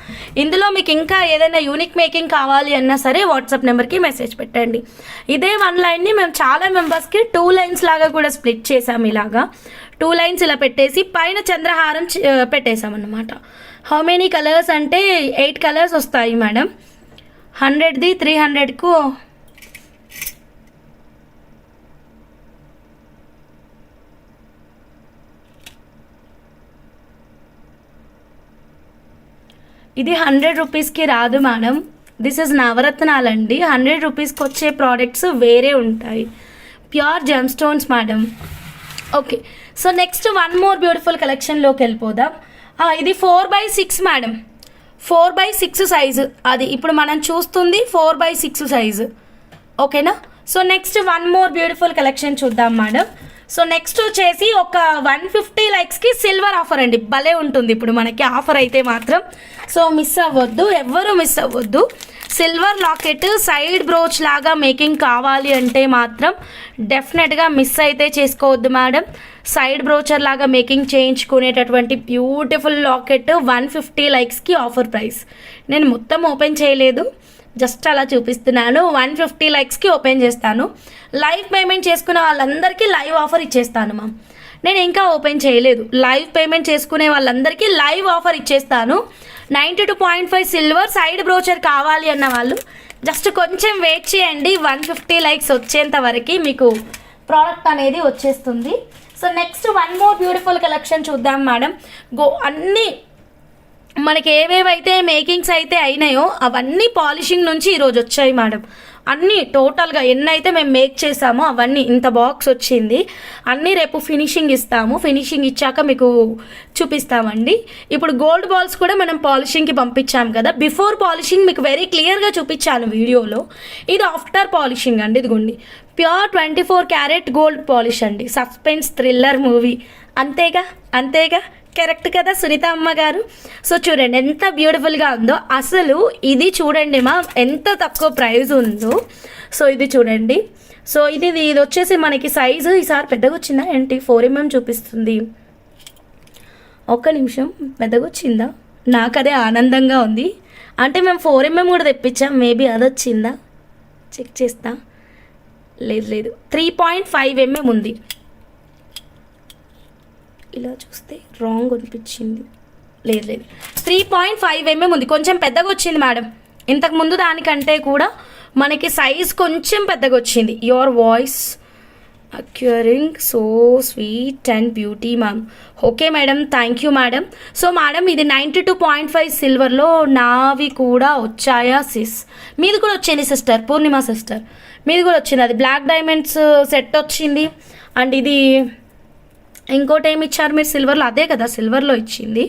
Speaker 1: ఇందులో మీకు ఇంకా ఏదైనా యూనిక్ మేకింగ్ కావాలి అన్నా సరే వాట్సాప్ నెంబర్కి మెసేజ్ పెట్టండి. ఇదే 1 లైన్ని మేము చాలా మెంబర్స్కి 2 లైన్స్ లాగా కూడా స్ప్లిట్ చేసాం. ఇలాగా 2 లైన్స్ ఇలా పెట్టేసి పైన చంద్రహారం పెట్టేసామన్నమాట. హౌ మెనీ కలర్స్ అంటే 8 కలర్స్ వస్తాయి మేడం. 100ది 300కు ఇది 100 రూపీస్కి రాదు మేడం, దిస్ ఇస్ నవరత్నాలండి. 100 రూపీస్కి వచ్చే ప్రోడక్ట్స్ వేరే ఉంటాయి, pure gem stones madam. Okay, so next 1 more beautiful కలెక్షన్లోకి వెళ్ళిపోదాం. ఇది 4/6 మేడం, 4/6 సైజు. అది ఇప్పుడు మనం చూస్తుంది 4/6 సైజు. ఓకేనా, so next 1 more beautiful collection చూద్దాం మేడం. సో నెక్స్ట్ వచ్చేసి ఒక 150 లైక్స్కి సిల్వర్ ఆఫర్ అండి, భలే ఉంటుంది ఇప్పుడు మనకి ఆఫర్ అయితే మాత్రం. సో మిస్ అవ్వద్దు, ఎవ్వరూ మిస్ అవ్వద్దు. సిల్వర్ లాకెట్ సైడ్ బ్రోచ్ లాగా మేకింగ్ కావాలి అంటే మాత్రం డెఫినెట్గా మిస్ అయితే చేసుకోవద్దు మేడం. సైడ్ బ్రోచర్ లాగా మేకింగ్ చేయించుకునేటటువంటి బ్యూటిఫుల్ లాకెట్ 150 లైక్స్కి ఆఫర్ ప్రైస్. నేను మొత్తం ఓపెన్ చేయలేదు, జస్ట్ అలా చూపిస్తున్నాను. 150 లైక్స్కి ఓపెన్ చేస్తాను. లైవ్ పేమెంట్ చేసుకునే వాళ్ళందరికీ లైవ్ ఆఫర్ ఇచ్చేస్తాను మ్యామ్. నేను ఇంకా ఓపెన్ చేయలేదు, లైవ్ పేమెంట్ చేసుకునే వాళ్ళందరికీ లైవ్ ఆఫర్ ఇచ్చేస్తాను. 92.5 సిల్వర్ సైడ్ బ్రోచర్ కావాలి అన్న వాళ్ళు జస్ట్ కొంచెం వెయిట్ చేయండి, 150 లైక్స్ వచ్చేంత వరకు మీకు ప్రోడక్ట్ అనేది వచ్చేస్తుంది. So next one more beautiful collection చూద్దాం మేడం. అన్నీ మనకి ఏవేవైతే మేకింగ్స్ అయితే అయినాయో అవన్నీ పాలిషింగ్ నుంచి ఈరోజు వచ్చాయి మేడం. అన్నీ టోటల్గా ఎన్నైతే మేము మేక్ చేసామో అవన్నీ ఇంత బాక్స్ వచ్చింది. అన్నీ రేపు ఫినిషింగ్ ఇస్తాము. ఫినిషింగ్ ఇచ్చాక మీకు చూపిస్తామండి. ఇప్పుడు గోల్డ్ బాల్స్ కూడా మనం పాలిషింగ్కి పంపించాం కదా. బిఫోర్ పాలిషింగ్ మీకు వెరీ క్లియర్గా చూపించాను వీడియోలో. ఇది ఆఫ్టర్ పాలిషింగ్ అండి. ఇదిగోండి ప్యూర్ 24 క్యారెట్ గోల్డ్ పాలిష్ అండి. Suspense thriller movie. అంతేగా కరెక్ట్ కదా సునీత అమ్మ గారు. సో చూడండి ఎంత బ్యూటిఫుల్గా ఉందో. అసలు ఇది చూడండి మా ఎంత తక్కువ ప్రైస్ ఉందో. సో ఇది చూడండి. సో ఇది వచ్చేసి మనకి సైజు ఈసారి పెద్దగా వచ్చిందా ఏంటి? 4mm చూపిస్తుంది. ఒక్క నిమిషం, పెద్దగా వచ్చిందా? నాకు అదే ఆనందంగా ఉంది. అంటే మేము 4mm కూడా తెప్పించాం. మేబీ అది వచ్చిందా చెక్ చేస్తా. లేదు 3.5mm ఉంది. ఇలా చూస్తే రాంగ్ అనిపించింది. లేదు 3.5mm ఉంది. కొంచెం పెద్దగా వచ్చింది మేడం. ఇంతకు ముందు దానికంటే కూడా మనకి సైజ్ కొంచెం పెద్దగా వచ్చింది. Your voice occurring so sweet and beauty ma'am. Okay madam, thank you madam. So madam ఇది 92.5 సిల్వర్లో నావి కూడా వచ్చాయా సిస్? మీది కూడా వచ్చింది సిస్టర్, పూర్ణిమ సిస్టర్. మీది కూడా వచ్చింది. అది బ్లాక్ డైమండ్స్ సెట్ వచ్చింది. అండ్ ఇది ఇంకోటి ఏమి ఇచ్చారు మీరు సిల్వర్లో? అదే కదా సిల్వర్లో ఇచ్చింది.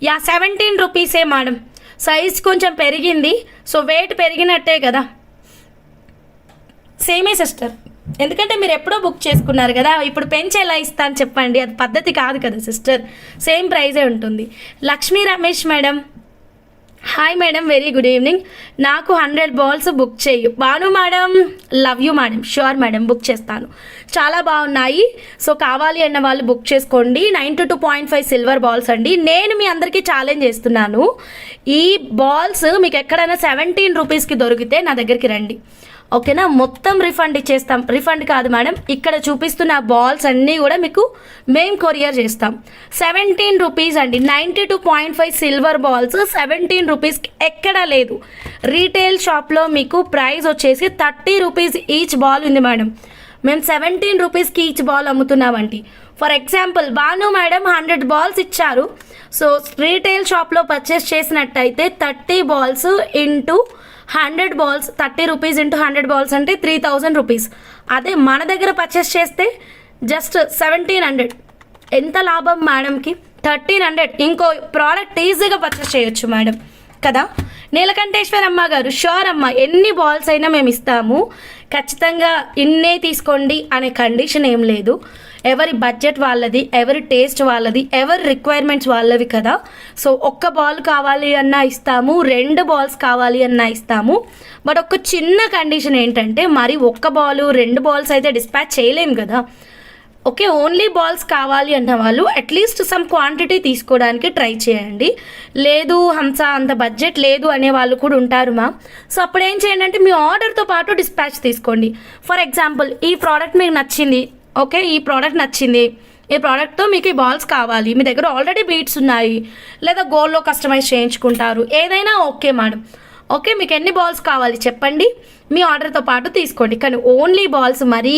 Speaker 1: 17 రూపీసే మేడం. సైజ్ కొంచెం పెరిగింది. సో వెయిట్ పెరిగినట్టే కదా. సేమే సిస్టర్, ఎందుకంటే మీరు ఎప్పుడో బుక్ చేసుకున్నారు కదా. ఇప్పుడు పెంచి ఎలా ఇస్తాను చెప్పండి? అది పద్ధతి కాదు కదా సిస్టర్. సేమ్ ప్రైజే ఉంటుంది. Lakshmi Ramesh madam, hi madam, very good evening. నాకు 100 బాల్స్ బుక్ చేయు. Bhanu madam, love you madam. Sure madam, book చేస్తాను. చాలా బాగున్నాయి. సో కావాలి అన్న వాళ్ళు బుక్ చేసుకోండి. 92.5 సిల్వర్ బాల్స్ అండి. నేను మీ అందరికీ ఛాలెంజ్ చేస్తున్నాను. ఈ బాల్స్ మీకు ఎక్కడైనా 17 రూపీస్కి దొరికితే నా దగ్గరికి రండి, ఓకేనా? మొత్తం రిఫండ్ ఇచ్చేస్తాం. రిఫండ్ కాదు మేడం, ఇక్కడ చూపిస్తున్న బాల్స్ అన్నీ కూడా మీకు మేము కొరియర్ చేస్తాం. 17 రూపీస్ అండి. 92.5 సిల్వర్ బాల్స్ 17 రూపీస్కి ఎక్కడా లేదు. రీటైల్ షాప్లో మీకు ప్రైస్ వచ్చేసి 30 రూపీస్ ఈచ్ బాల్ ఉంది మేడం. మేము 17 రూపీస్కి ఈచ్ బాల్ అమ్ముతున్నామండి. For example Bhanu madam 100 balls ఇచ్చారు. సో రీటైల్ షాప్లో పర్చేస్ చేసినట్టయితే 30 balls into 100 balls, 30 rupees into 100 balls అంటే 3000 రూపీస్. అదే మన దగ్గర పర్చేస్ చేస్తే జస్ట్ 1700. ఎంత లాభం మేడంకి? 1300. ఇంకో ప్రోడక్ట్ ఈజీగా పర్చేస్ చేయొచ్చు మేడం కదా. నీలకంఠేశ్వర అమ్మ గారు, షూర్ అమ్మ, ఎన్ని బాల్స్ అయినా మేము ఇస్తాము. ఖచ్చితంగా ఇన్నే తీసుకోండి అనే కండిషన్ ఏం లేదు. ఎవరి బడ్జెట్ వాళ్ళది, ఎవరి టేస్ట్ వాళ్ళది, ఎవరి రిక్వైర్మెంట్స్ వాళ్ళవి కదా. సో ఒక్క బాల్ కావాలి అన్నా ఇస్తాము, 2 బాల్స్ కావాలి అన్నా ఇస్తాము. బట్ ఒక చిన్న కండిషన్ ఏంటంటే మరి ఒక్క బాల్ 2 బాల్స్ అయితే డిస్పాచ్ చేయలేము కదా. ఓకే, ఓన్లీ బాల్స్ కావాలి అన్న వాళ్ళు అట్లీస్ట్ సమ్ క్వాంటిటీ తీసుకోవడానికి ట్రై చేయండి. లేదు హంస అంత బడ్జెట్ లేదు అనే వాళ్ళు కూడా ఉంటారు మా. సో అప్పుడు ఏం చేయండి అంటే మీ ఆర్డర్తో పాటు డిస్పాచ్ తీసుకోండి. ఫర్ ఎగ్జాంపుల్ ఈ ప్రోడక్ట్ మీకు నచ్చింది, ఓకే, ఈ ప్రోడక్ట్ నచ్చింది, ఈ ప్రోడక్ట్తో మీకు ఈ బాల్స్ కావాలి, మీ దగ్గర ఆల్రెడీ బీట్స్ ఉన్నాయి, లేదా గోల్డ్లో కస్టమైజ్ చేయించుకుంటారు, ఏదైనా ఓకే మేడం. ఓకే, మీకు ఎన్ని బాల్స్ కావాలి చెప్పండి, మీ ఆర్డర్తో పాటు తీసుకోండి. కానీ ఓన్లీ బాల్స్ మరీ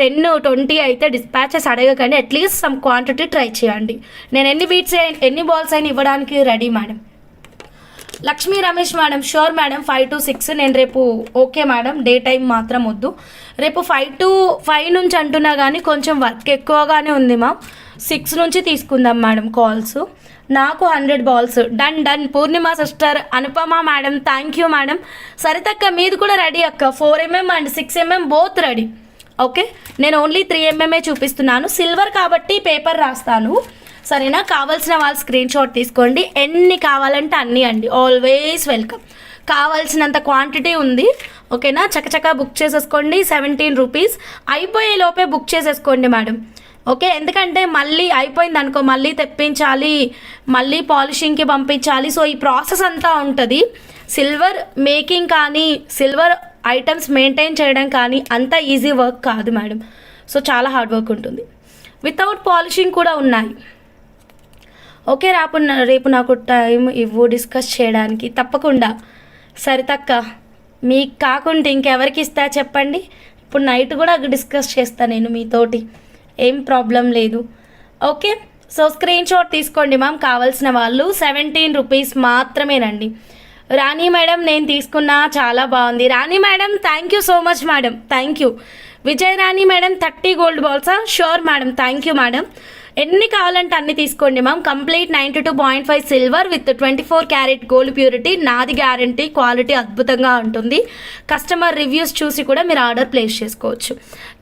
Speaker 1: 10-20 అయితే డిస్పాచెస్ అడగకండి. అట్లీస్ట్ సమ్ క్వాంటిటీ ట్రై చేయండి. నేను ఎన్ని బాల్స్ అయినా ఇవ్వడానికి ready madam. Lakshmi Ramesh madam, sure madam, 5 to 6 నేను రేపు. ఓకే మేడం, డే టైం మాత్రం వద్దు. రేపు 5 to 5 నుంచి అంటున్నా కానీ కొంచెం వర్క్ ఎక్కువగానే ఉంది మా. 6 నుంచి తీసుకుందాం మేడం కాల్స్. నాకు 100 balls done. Purnima sister, Anupama madam, thank you madam. సరితక్క మీది కూడా రెడీ అక్క. 4mm and 6mm both ready. Okay, నేను ఓన్లీ 3mm చూపిస్తున్నాను. సిల్వర్ కాబట్టి పేపర్ రాస్తాను, సరేనా? కావాల్సిన వాళ్ళు స్క్రీన్ షాట్ తీసుకోండి. ఎన్ని కావాలంటే అన్నీ అండి, ఆల్వేస్ వెల్కమ్. కావాల్సినంత క్వాంటిటీ ఉంది, ఓకేనా? చకచకా బుక్ చేసేసుకోండి. 17 రూపీస్. అయిపోయే లోపే బుక్ చేసేసుకోండి మేడం, ఓకే? ఎందుకంటే మళ్ళీ అయిపోయింది అనుకో, మళ్ళీ తెప్పించాలి, మళ్ళీ పాలిషింగ్కి పంపించాలి. సో ఈ ప్రాసెస్ అంతా ఉంటుంది. సిల్వర్ మేకింగ్ కానీ సిల్వర్ ఐటమ్స్ మెయింటైన్ చేయడం కానీ అంత ఈజీ వర్క్ కాదు మేడం. సో చాలా హార్డ్ వర్క్ ఉంటుంది. వితౌట్ పాలిషింగ్ కూడా ఉన్నాయి. ఓకే, రేపు నాకు టైం ఇవ్వు డిస్కస్ చేయడానికి. తప్పకుండా సరితక్క, మీకు కాకుండా ఇంకెవరికి ఇస్తా చెప్పండి. ఇప్పుడు నైట్ కూడా డిస్కస్ చేస్తాను నేను మీతోటి. ఏం ప్రాబ్లం లేదు. ఓకే, సో స్క్రీన్ షాట్ తీసుకోండి మ్యామ్ కావాల్సిన వాళ్ళు. 17 రూపీస్ మాత్రమేనండి. రాణి మేడం నేను తీసుకున్నా, చాలా బాగుంది. Rani madam thank you so much madam, thank you. Vijay Rani madam 30 gold బాల్సా? Sure madam, thank you madam. ఎన్ని కావాలంటే అన్ని తీసుకోండి ma'am. Complete 92.5 silver with 24 carat gold purity. నాది గ్యారంటీ, క్వాలిటీ అద్భుతంగా ఉంటుంది. కస్టమర్ రివ్యూస్ చూసి కూడా మీరు ఆర్డర్ ప్లేస్ చేసుకోవచ్చు.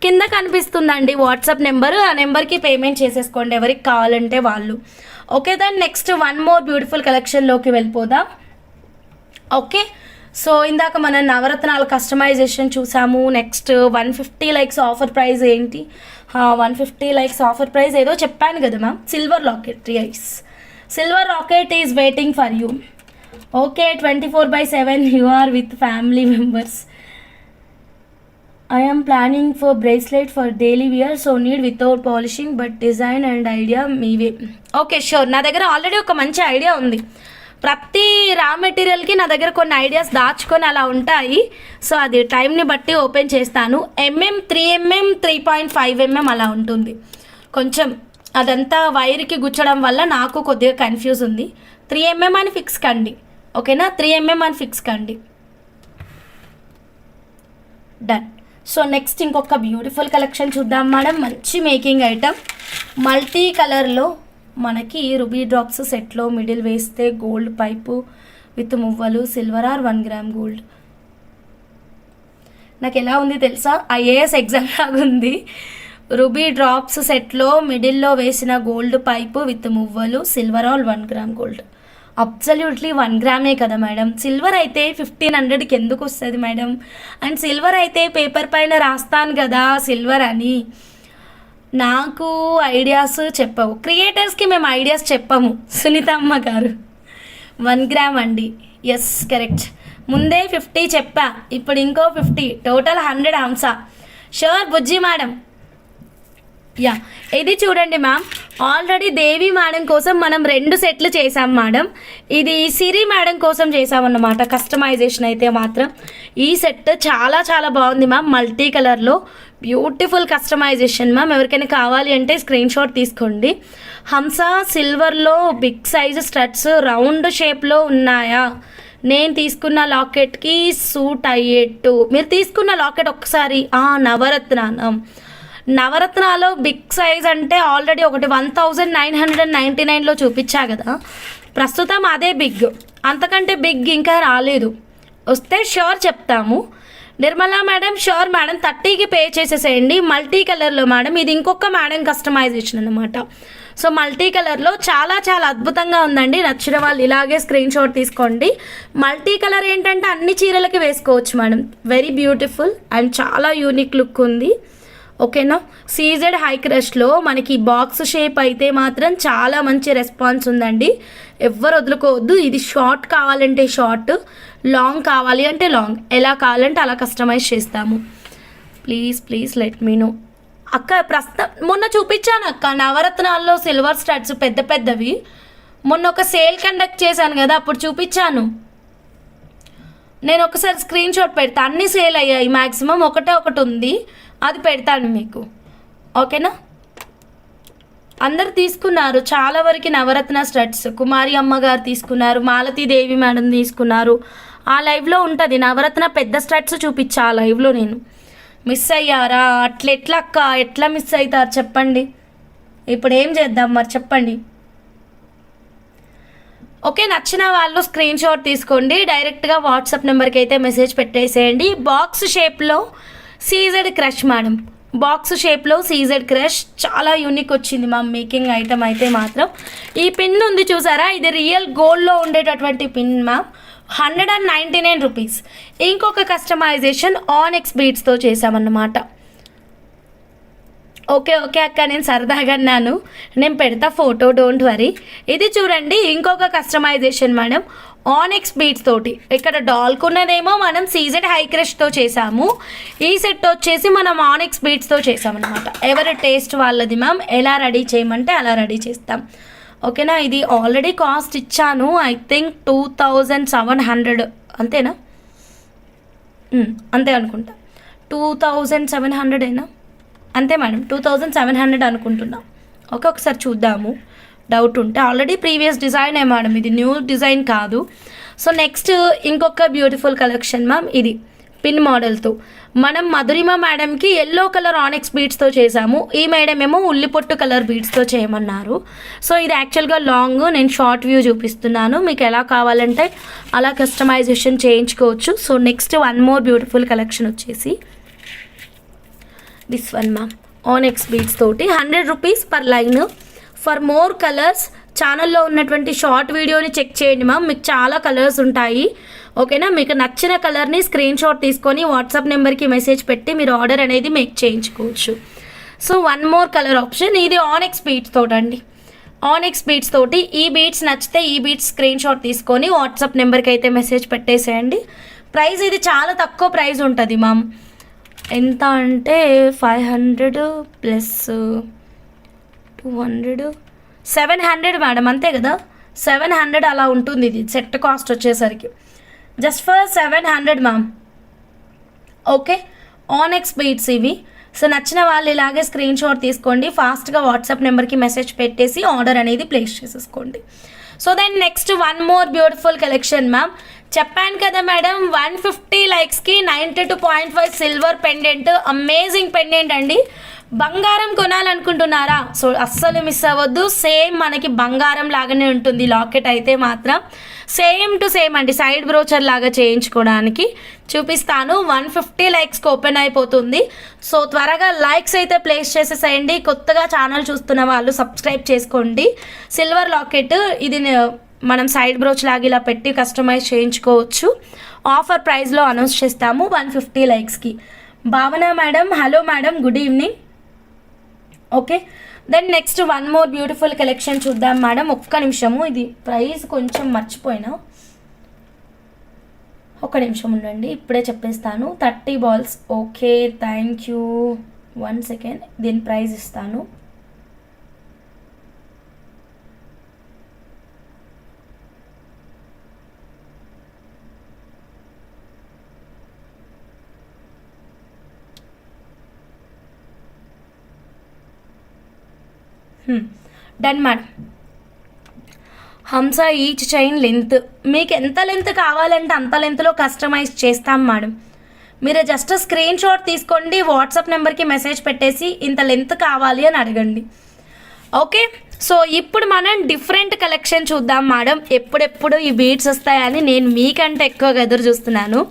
Speaker 1: కింద కనిపిస్తుందండి వాట్సాప్ నెంబరు, ఆ నెంబర్కి పేమెంట్ చేసేసుకోండి ఎవరికి కావాలంటే వాళ్ళు. ఓకే దాన్ని నెక్స్ట్ వన్ మోర్ బ్యూటిఫుల్ కలెక్షన్లోకి వెళ్ళిపోదాం. ఓకే, సో ఇందాక మనం నవరత్నాల కస్టమైజేషన్ చూసాము. నెక్స్ట్ 150 లైక్స్ ఆఫర్ ప్రైస్ ఏంటి? 150 లైక్స్ ఆఫర్ ప్రైస్ ఏదో చెప్పాను కదా ma'am. Silver locket, rice silver locket is waiting for you. Okay, 24/7 you are with family members. I am planning for bracelet for daily wear, so need without polishing but design and idea మీవే. Okay sure, నా దగ్గర already ఒక మంచి idea ఉంది. ప్రతి రా మెటీరియల్కి నా దగ్గర కొన్ని ఐడియాస్ దాచుకొని అలా ఉంటాయి. సో అది టైంని బట్టి ఓపెన్ చేస్తాను. 3mm 3.5mm అలా ఉంటుంది. కొంచెం అదంతా వైర్కి గుచ్చడం వల్ల నాకు కొద్దిగా కన్ఫ్యూజ్ ఉంది. 3mm అని ఫిక్స్ కండి, ఓకేనా? 3mm అని ఫిక్స్ కండి. డన్. సో నెక్స్ట్ ఇంకొక బ్యూటిఫుల్ కలెక్షన్ చూద్దాం మేడం. మంచి మేకింగ్ ఐటమ్, మల్టీ కలర్లో మనకి రూబీ డ్రాప్స్ సెట్లో మిడిల్ వేస్తే గోల్డ్ పైపు విత్ మువ్వలు, సిల్వర్ ఆర్ 1 గ్రామ్ గోల్డ్. నాకు ఎలా ఉంది తెలుసా, ఐఏఎస్ ఎగ్జామ్ లాగా ఉంది. రూబీ డ్రాప్స్ సెట్లో మిడిల్లో వేసిన గోల్డ్ పైపు విత్ మువ్వలు, silver or 1 gram gold. Absolutely 1 గ్రామే కదా మేడం. సిల్వర్ అయితే 1500కి ఎందుకు వస్తుంది మేడం? అండ్ సిల్వర్ అయితే పేపర్ పైన రాస్తాను కదా సిల్వర్ అని. నాకు ఐడియాస్ చెప్పవు, క్రియేటర్స్కి మేము ఐడియాస్ చెప్పము. సునీతమ్మ గారు 1 గ్రామ్ అండి. Yes correct. ముందే 50 చెప్పా, ఇప్పుడు ఇంకో 50, టోటల్ 100 హంస. షూర్ బుజ్జి మేడం. యా, ఇది చూడండి మ్యామ్, ఆల్రెడీ దేవి మేడం కోసం మనం 2 సెట్లు చేసాం మేడం. ఇది సిరి మేడం కోసం చేసామన్నమాట కస్టమైజేషన్. అయితే మాత్రం ఈ సెట్ చాలా చాలా బాగుంది మ్యామ్. మల్టీ కలర్లో బ్యూటిఫుల్ కస్టమైజేషన్ మ్యామ్. ఎవరికైనా కావాలి అంటే స్క్రీన్ షాట్ తీసుకోండి. హంస సిల్వర్లో బిగ్ సైజు స్టడ్స్ రౌండ్ షేప్లో ఉన్నాయా? నేను తీసుకున్న లాకెట్కి సూట్ అయ్యేట్టు. మీరు తీసుకున్న లాకెట్ ఒకసారి నవరత్నాలో బిగ్ సైజ్ అంటే ఆల్రెడీ ఒకటి 1999లో చూపించా కదా, ప్రస్తుతం అదే బిగ్. అంతకంటే బిగ్ ఇంకా రాలేదు. వస్తే షూర్ చెప్తాము. నిర్మలా మేడం షూర్ మేడం, 30కి పే చేసేసేయండి. మల్టీ కలర్లో మేడం, ఇది ఇంకొక మేడం కస్టమైజేషన్ అనమాట. సో మల్టీ కలర్లో చాలా చాలా అద్భుతంగా ఉందండి. నచ్చిన వాళ్ళు ఇలాగే స్క్రీన్ షాట్ తీసుకోండి. మల్టీ కలర్ ఏంటంటే అన్ని చీరలకి వేసుకోవచ్చు మేడం. వెరీ బ్యూటిఫుల్ అండ్ చాలా యూనిక్ లుక్ ఉంది. ఓకేనా? సీజెడ్ హై క్రష్లో మనకి బాక్స్ షేప్ అయితే మాత్రం చాలా మంచి రెస్పాన్స్ ఉందండి. ఎవ్వరు వదులుకోవద్దు. ఇది షార్ట్ కావాలంటే షార్ట్, లాంగ్ కావాలి అంటే లాంగ్, ఎలా కావాలంటే అలా కస్టమైజ్ చేస్తాము. Please please let me know. అక్క ప్రస్తుతం మొన్న చూపించాను అక్క నవరత్నాల్లో సిల్వర్ స్టడ్స్ పెద్ద పెద్దవి. మొన్న ఒక సేల్ కండక్ట్ చేశాను కదా, అప్పుడు చూపించాను. నేను ఒకసారి స్క్రీన్ షాట్ పెడతా. అన్నీ సేల్ అయ్యాయి మ్యాక్సిమం, ఒకటి ఉంది, అది పెడతాను మీకు. ఓకేనా? అందరు తీసుకున్నారు చాలా వరకు నవరత్న స్టడ్స్. కుమారి అమ్మగారు తీసుకున్నారు, మాలతీదేవి మేడం తీసుకున్నారు. ఆ లైవ్లో ఉంటుంది. నవరత్న పెద్ద స్టడ్స్ చూపించా ఆ లైవ్లో. నేను మిస్ అయ్యారా? ఎట్లా అక్క, ఎట్లా మిస్ అవుతారు చెప్పండి? ఇప్పుడు ఏం చేద్దాం మరి చెప్పండి. ఓకే, నచ్చిన వాళ్ళు స్క్రీన్ షాట్ తీసుకోండి. డైరెక్ట్గా వాట్సాప్ నెంబర్కి అయితే మెసేజ్ పెట్టేసేయండి. బాక్స్ షేప్లో సీజెడ్ క్రష్ మేడం, బాక్స్ షేప్లో సీజెడ్ క్రష్ చాలా యూనిక్ వచ్చింది మా మేకింగ్ ఐటమ్ అయితే మాత్రం. ఈ పిన్ ఉంది చూసారా, ఇది రియల్ గోల్డ్లో ఉండేటటువంటి పిన్ మ్యామ్. 199 రూపీస్. ఇంకొక కస్టమైజేషన్ ఆనెక్స్ బీడ్స్తో చేసామన్నమాట. ఓకే ఓకే అక్క, నేను సరదాగా అన్నాను, నేను పెడతా ఫోటో, డోంట్ వరీ. ఇది చూడండి ఇంకొక కస్టమైజేషన్ మేడం, ఆనెక్స్ బీడ్స్ తోటి. ఇక్కడ డాల్కున్నదేమో మనం సీజెడ్ హై క్రష్తో చేసాము. ఈ సెట్ వచ్చేసి మనం ఆనెక్స్ బీడ్స్తో చేసామన్నమాట. ఎవరి టేస్ట్ వాళ్ళది మ్యామ్, ఎలా రెడీ చేయమంటే అలా రెడీ చేస్తాం. ఓకేనా? ఇది ఆల్రెడీ కాస్ట్ ఇచ్చాను, ఐ థింక్ 2700 అంతేనా? అంతే అనుకుంటా, 2700 అయినా. అంతే మేడం, 2700 అనుకుంటున్నాం. ఓకే, ఒకసారి చూద్దాము డౌట్ ఉంటే. ఆల్రెడీ ప్రీవియస్ డిజైనే మేడం, ఇది న్యూ డిజైన్ కాదు. సో నెక్స్ట్ ఇంకొక బ్యూటిఫుల్ కలెక్షన్ మ్యామ్, ఇది పిన్ మోడల్తో. మనం మధురిమ మేడంకి ఎల్లో కలర్ ఆనెక్స్ బీడ్స్తో చేసాము, ఈ మేడం ఏమో ఉల్లిపొట్టు కలర్ బీడ్స్తో చేయమన్నారు. సో ఇది యాక్చువల్గా లాంగ్, నేను షార్ట్ వ్యూ చూపిస్తున్నాను, మీకు ఎలా కావాలంటే అలా కస్టమైజేషన్ చేయించుకోవచ్చు. So next one more beautiful collection వచ్చేసి this one ma'am, onyx beads తోటి 100 rupees per line. For more colours ఛానల్లో ఉన్నటువంటి షార్ట్ వీడియోని చెక్ చేయండి మ్యామ్, మీకు చాలా కలర్స్ ఉంటాయి. ఓకేనా, మీకు నచ్చిన కలర్ని స్క్రీన్ షాట్ తీసుకొని వాట్సాప్ నెంబర్కి మెసేజ్ పెట్టి మీరు ఆర్డర్ అనేది మేక్ చేయించుకోవచ్చు. So one more colour option, ఇది ఆనెక్స్ బీడ్స్ తోటి అండి, ఆనెక్స్ బీడ్స్ తోటి. ఈ బీడ్స్ నచ్చితే ఈ బీడ్స్ స్క్రీన్ షాట్ తీసుకొని వాట్సాప్ నెంబర్కి అయితే మెసేజ్ పెట్టేసేయండి. ప్రైస్ ఇది చాలా తక్కువ ప్రైస్ ఉంటుంది మ్యామ్, ఎంత అంటే 500 ప్లస్ 200 700 మేడం, అంతే కదా, 700 అలా ఉంటుంది. ఇది సెట్ కాస్ట్ వచ్చేసరికి just for 700 ma'am. Okay, ఆనెక్స్ beads ఇవి. సో నచ్చిన వాళ్ళు ఇలాగే స్క్రీన్ షాట్ తీసుకోండి, ఫాస్ట్గా వాట్సాప్ నెంబర్కి మెసేజ్ పెట్టేసి ఆర్డర్ అనేది ప్లేస్ చేసేసుకోండి. So then next one more beautiful collection ma'am. చెప్పాను కదా మేడం, 150 లైక్స్కి 92.5 సిల్వర్ పెండెంట్, అమేజింగ్ పెండెంట్ అండి. బంగారం కొనాలనుకుంటున్నారా? సో అస్సలు మిస్ అవ్వద్దు, సేమ్ మనకి బంగారం లాగానే ఉంటుంది లాకెట్ అయితే మాత్రం, సేమ్ టు సేమ్ అండి. సైడ్ బ్రోచర్ లాగా చేయించుకోవడానికి చూపిస్తాను. 150 లైక్స్కి ఓపెన్ అయిపోతుంది. సో త్వరగా లైక్స్ అయితే ప్లేస్ చేసేసేయండి. కొత్తగా ఛానల్ చూస్తున్న వాళ్ళు సబ్స్క్రైబ్ చేసుకోండి. సిల్వర్ లాకెట్, ఇది మనం సైడ్ బ్రోచ్ లాగా ఇలా పెట్టి కస్టమైజ్ చేయించుకోవచ్చు. ఆఫర్ ప్రైస్లో అనౌన్స్ చేస్తాము 150 లైక్స్కి. Bhavana madam, hello madam, good evening. Okay, then next one more beautiful collection చూద్దాం మేడం. ఒక్క నిమిషము, ఇది ప్రైస్ కొంచెం మర్చిపోయినా, ఒక్క నిమిషం ఉండండి, ఇప్పుడే చెప్పేస్తాను. 30 balls. Okay, thank you. 1 second, దీని ప్రైస్ ఇస్తాను. Done madam. హంస ఈచ్ చైన్ లెంత్, మీకు ఎంత లెంత్ కావాలంటే అంత లెంత్లో కస్టమైజ్ చేస్తాం మేడం. మీరు జస్ట్ స్క్రీన్ షాట్ తీసుకోండి, వాట్సాప్ నెంబర్కి మెసేజ్ పెట్టేసి ఇంత లెంత్ కావాలి అని అడగండి. ఓకే, సో ఇప్పుడు మనం డిఫరెంట్ కలెక్షన్ చూద్దాం మేడం. ఎప్పుడెప్పుడు ఈ బీడ్స్ వస్తాయని నేను మీకంటే ఎక్కువగా ఎదురు చూస్తున్నాను.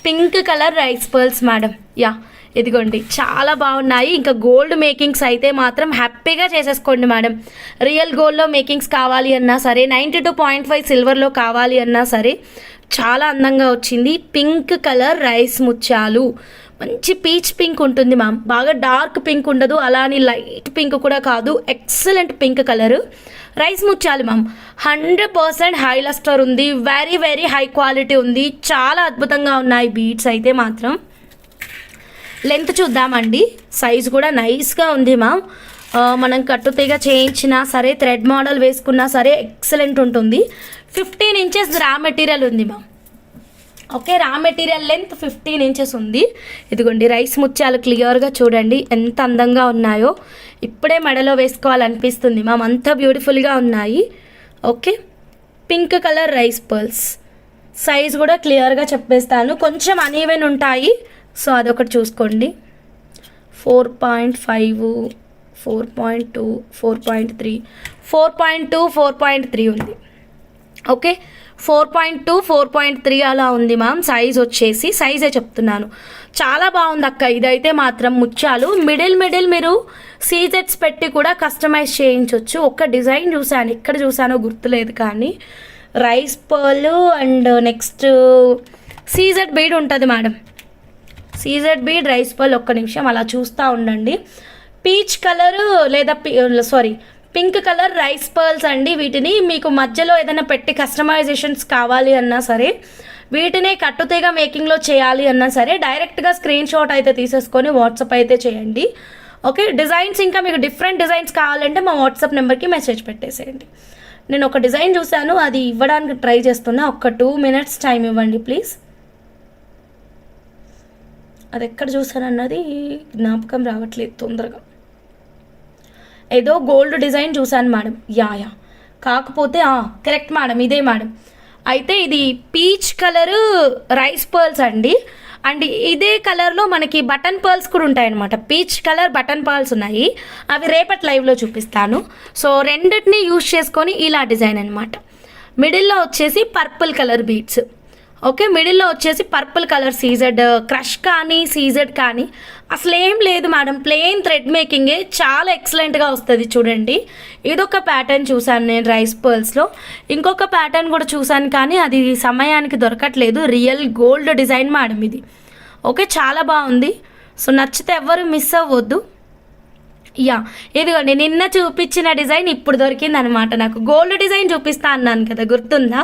Speaker 1: Pink colour rice pearls madam, yeah ఇదిగోండి, చాలా బాగున్నాయి. ఇంకా గోల్డ్ మేకింగ్స్ అయితే మాత్రం హ్యాపీగా చేసేసుకోండి మేడం. రియల్ గోల్డ్లో మేకింగ్స్ కావాలి అన్నా సరే, 92.5 సిల్వర్లో కావాలి అన్నా సరే, చాలా అందంగా వచ్చింది. పింక్ కలర్ రైస్ ముత్యాలు, మంచి పీచ్ పింక్ ఉంటుంది మ్యామ్, బాగా డార్క్ పింక్ ఉండదు, అలానే లైట్ పింక్ కూడా కాదు, ఎక్సలెంట్ పింక్ కలర్ రైస్ ముత్యాలు మ్యామ్. 100% హై లస్టర్ ఉంది, వెరీ వెరీ హై క్వాలిటీ ఉంది, చాలా అద్భుతంగా ఉన్నాయి బీడ్స్ అయితే మాత్రం. లెంత్ చూద్దామండి, సైజు కూడా నైస్గా ఉంది మ్యామ్. మనం కట్టుతీగ చేయించినా సరే, థ్రెడ్ మోడల్ వేసుకున్నా సరే ఎక్సలెంట్ ఉంటుంది. 15 ఇంచెస్ రా మెటీరియల్ ఉంది ma'am. Okay, raw material length 15 inches ఉంది. ఇదిగోండి, రైస్ ముత్యాలు క్లియర్గా చూడండి ఎంత అందంగా ఉన్నాయో. ఇప్పుడే మెడలో వేసుకోవాలనిపిస్తుంది మ్యామ్, అంత బ్యూటిఫుల్గా ఉన్నాయి. Okay, pink colour rice pearls, size కూడా క్లియర్గా చెప్పేస్తాను, కొంచెం అనీవెన్ ఉంటాయి. సో అదొకటి చూసుకోండి. 4.5, 4.2, 4.3, 4.2, 4.3 ఉంది. ఓకే, 4.2, 4.3 అలా ఉంది మ్యామ్. సైజ్ వచ్చేసి, సైజే చెప్తున్నాను, చాలా బాగుంది అక్క. ఇదైతే మాత్రం ముత్యాలు మిడిల్ మీరు సీజెట్స్ పెట్టి కూడా కస్టమైజ్ చేయించవచ్చు. ఒక డిజైన్ చూసాను, ఎక్కడ చూసానో గుర్తులేదు కానీ, rice pearl and next CZ bead ఉంటుంది madam. CZ bead, rice pearl. ఒక్క నిమిషం అలా చూస్తూ ఉండండి. పీచ్ కలర్ లేదా పింక్ కలర్ రైస్ పర్ల్స్ అండి. వీటిని మీకు మధ్యలో ఏదైనా పెట్టి కస్టమైజేషన్స్ కావాలి అన్నా సరే, వీటినే కట్టుతీగ మేకింగ్లో చేయాలి అన్నా సరే, డైరెక్ట్గా స్క్రీన్ షాట్ అయితే తీసేసుకొని వాట్సాప్ అయితే చేయండి. ఓకే, డిజైన్స్ ఇంకా మీకు డిఫరెంట్ డిజైన్స్ కావాలంటే మా వాట్సాప్ నెంబర్కి మెసేజ్ పెట్టేసేయండి. నేను ఒక డిజైన్ చూశాను, అది ఇవ్వడానికి ట్రై చేస్తున్నా. ఒక 2 minutes టైం ఇవ్వండి ప్లీజ్. అది ఎక్కడ చూసాను అన్నది జ్ఞాపకం రావట్లేదు తొందరగా. ఏదో గోల్డ్ డిజైన్ చూసాను మేడం. యా కాకపోతే కరెక్ట్ మేడం, ఇదే మేడం. అయితే ఇది పీచ్ కలరు రైస్ పర్ల్స్ అండి. అండ్ ఇదే కలర్లో మనకి బటన్ పర్ల్స్ కూడా ఉంటాయన్నమాట. పీచ్ కలర్ బటన్ పర్ల్స్ ఉన్నాయి, అవి రేపటి లైవ్లో చూపిస్తాను. సో రెండింటిని యూజ్ చేసుకొని ఇలా డిజైన్ అనమాట. మిడిల్లో వచ్చేసి పర్పుల్ కలర్ బీడ్స్. ఓకే, మిడిల్లో వచ్చేసి పర్పుల్ కలర్ సీజెడ్ క్రష్ కానీ సీజెడ్ కానీ అసలు ఏం లేదు మేడం, ప్లెయిన్ థ్రెడ్ మేకింగే చాలా ఎక్సలెంట్గా వస్తుంది. చూడండి, ఇదొక ప్యాటర్న్ చూసాను నేను రైస్ పర్ల్స్లో. ఇంకొక ప్యాటర్న్ కూడా చూసాను కానీ అది సమయానికి దొరకట్లేదు. రియల్ గోల్డ్ డిజైన్ మేడం ఇది. ఓకే, చాలా బాగుంది. సో నచ్చితే ఎవ్వరు మిస్ అవ్వద్దు. ఇదిగోండి, నిన్న చూపించిన డిజైన్ ఇప్పుడు దొరికింది అనమాట నాకు. గోల్డ్ డిజైన్ చూపిస్తా అన్నాను కదా, గుర్తుందా?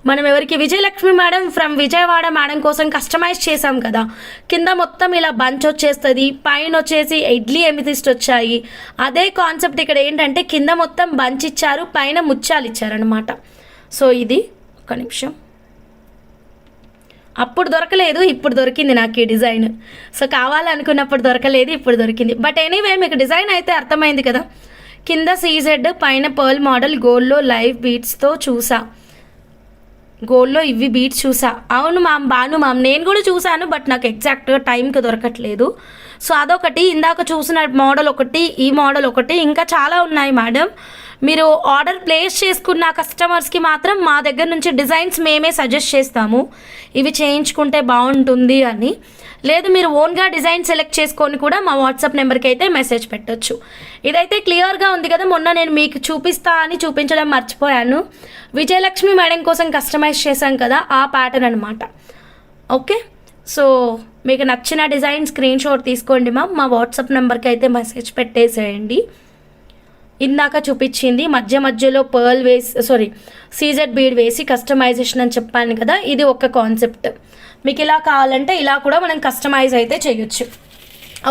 Speaker 1: మనం ఎవరికి Vijayalakshmi madam from Vijayawada madam కోసం కస్టమైజ్ చేసాం కదా. కింద మొత్తం ఇలా బంచ్ వచ్చేస్తుంది, పైన వచ్చేసి ఇడ్లీ ఎమితిస్ట్ వచ్చాయి. అదే కాన్సెప్ట్ ఇక్కడ ఏంటంటే కింద మొత్తం బంచ్ ఇచ్చారు, పైన ముత్యాలు ఇచ్చారనమాట. సో ఇది ఒక నిమిషం, అప్పుడు దొరకలేదు, ఇప్పుడు దొరికింది నాకు ఈ డిజైన్. సో కావాలనుకున్నప్పుడు దొరకలేదు, ఇప్పుడు దొరికింది. బట్ ఎనీవే మీకు డిజైన్ అయితే అర్థమైంది కదా. కింద సీజెడ్, పైన పర్ల్ మోడల్, గోల్డ్లో లైవ్ బీట్స్తో చూసా. గోల్డ్లో ఇవి బీట్స్ చూసా. అవును మ్యామ్, బాను మ్యామ్, నేను కూడా చూశాను, బట్ నాకు ఎగ్జాక్ట్గా టైంకి దొరకట్లేదు. సో అదొకటి, ఇందాక చూసిన మోడల్ ఒకటి, ఈ మోడల్ ఒకటి, ఇంకా చాలా ఉన్నాయి మేడం. మీరు ఆర్డర్ ప్లేస్ చేసుకున్న కస్టమర్స్కి మాత్రం మా దగ్గర నుంచి డిజైన్స్ మేమే సజెస్ట్ చేస్తాము, ఇవి చేయించుకుంటే బాగుంటుంది అని. లేదు మీరు ఓన్గా డిజైన్ సెలెక్ట్ చేసుకొని కూడా మా వాట్సాప్ నెంబర్కి అయితే మెసేజ్ పెట్టొచ్చు. ఇదైతే క్లియర్గా ఉంది కదా. మొన్న నేను మీకు చూపిస్తా అని చూపించడం మర్చిపోయాను. విజయలక్ష్మి మేడం కోసం కస్టమైజ్ చేశాం కదా, ఆ ప్యాటర్న్ అనమాట. ఓకే, సో మీకు నచ్చిన డిజైన్ స్క్రీన్ షాట్ తీసుకోండి మా వాట్సాప్ నెంబర్కి అయితే మెసేజ్ పెట్టేసేయండి. ఇందాక చూపించింది మధ్య మధ్యలో పర్ల్ వేసి సీజెడ్ బీడ్ వేసి కస్టమైజేషన్ అని చెప్పాను కదా, ఇది ఒక కాన్సెప్ట్. మీకు ఇలా కావాలంటే ఇలా కూడా మనం కస్టమైజ్ అయితే చేయొచ్చు.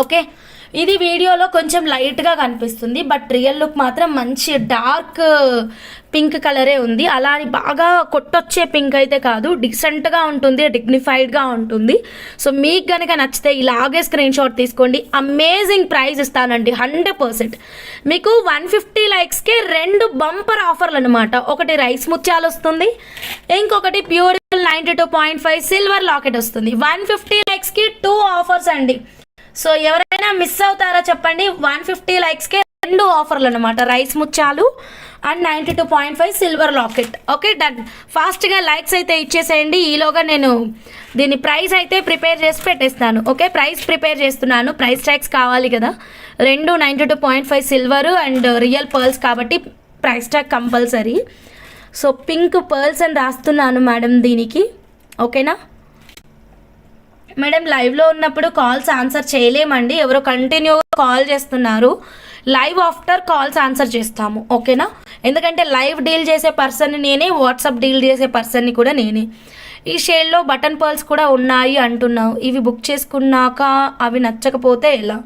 Speaker 1: ఓకే, ఇది వీడియోలో కొంచెం లైట్గా కనిపిస్తుంది, బట్ రియల్ లుక్ మాత్రం మంచి డార్క్ పింక్ కలరే ఉంది. అలా అని బాగా కొట్టొచ్చే పింక్ అయితే కాదు, డీసెంట్గా ఉంటుంది, డిగ్నిఫైడ్గా ఉంటుంది. సో మీకు కనుక నచ్చితే ఇలాగే స్క్రీన్ షాట్ తీసుకోండి. అమేజింగ్ ప్రైస్ ఇస్తానండి 100%. మీకు 150 లైక్స్కే 2 బంపర్ ఆఫర్లు అనమాట. ఒకటి రైస్ ముత్యాలు వస్తుంది, ఇంకొకటి ప్యూరిఫుల్ 92.5 సిల్వర్ లాకెట్ వస్తుంది. 150 లైక్స్కి 2 ఆఫర్స్ అండి. సో ఎవరైనా మిస్ అవుతారా చెప్పండి. 150 లైక్స్కే 2 ఆఫర్లు అనమాట, రైస్ ముత్యాలు and 92.5 silver locket. Okay done, ఫాస్ట్గా లైక్స్ అయితే ఇచ్చేసేయండి. ఈలోగా నేను దీని ప్రైస్ అయితే ప్రిపేర్ చేసి పెట్టేస్తాను. ఓకే, ప్రైస్ ప్రిపేర్ చేస్తున్నాను, ప్రైస్ ట్యాగ్స్ కావాలి కదా. 2 92.5 సిల్వర్ అండ్ రియల్ పర్ల్స్ కాబట్టి price tag compulsory. So pink pearls అని రాస్తున్నాను మేడం దీనికి. ఓకేనా మేడం, లైవ్లో ఉన్నప్పుడు కాల్స్ ఆన్సర్ చేయలేమండి, ఎవరో కంటిన్యూగా కాల్ చేస్తున్నారు. లైవ్ ఆఫ్టర్ కాల్స్ ఆన్సర్ చేస్తాము. ఓకేనా, ఎందుకంటే లైవ్ డీల్ చేసే పర్సన్ని నేనే, వాట్సాప్ డీల్ చేసే పర్సన్ని కూడా నేనే. ఈ షేడ్లో బటన్ పర్ల్స్ కూడా ఉన్నాయి అంటున్నావు, ఇవి బుక్ చేసుకున్నాక అవి నచ్చకపోతే ఎలా?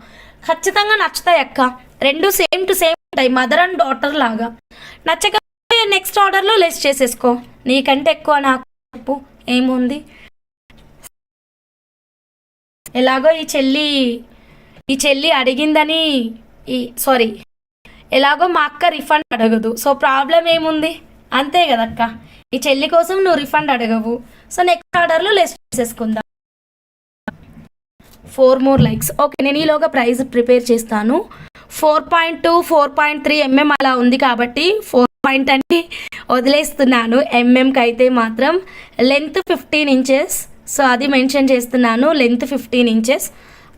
Speaker 1: ఖచ్చితంగా నచ్చుతాయి అక్క, 2 సేమ్ టు సేమ్ ఉంటాయి, మదర్ అండ్ డాటర్ లాగా. నచ్చకపోతే నెక్స్ట్ ఆర్డర్లో లెస్ చేసేసుకో, నీకంటే ఎక్కువ నాకు చెప్పు ఏముంది. ఎలాగో ఈ చెల్లి అడిగిందని ఎలాగో మా అక్క రిఫండ్ అడగదు, సో ప్రాబ్లం ఏముంది, అంతే కదక్క. ఈ చెల్లి కోసం నువ్వు రిఫండ్ అడగవు, సో నెక్స్ట్ ఆర్డర్లో లెస్ చేసేసుకుందాం. 4 మోర్ లైక్స్. ఓకే, నేను ఈలోగా ప్రైస్ ప్రిపేర్ చేస్తాను. 4.2 4.3 mm అలా ఉంది కాబట్టి 4 అని వదిలేస్తున్నాను. ఎంఎంకి అయితే మాత్రం లెంత్ 15 ఇంచెస్, సో అది మెన్షన్ చేస్తున్నాను, లెంత్ 15 ఇంచెస్.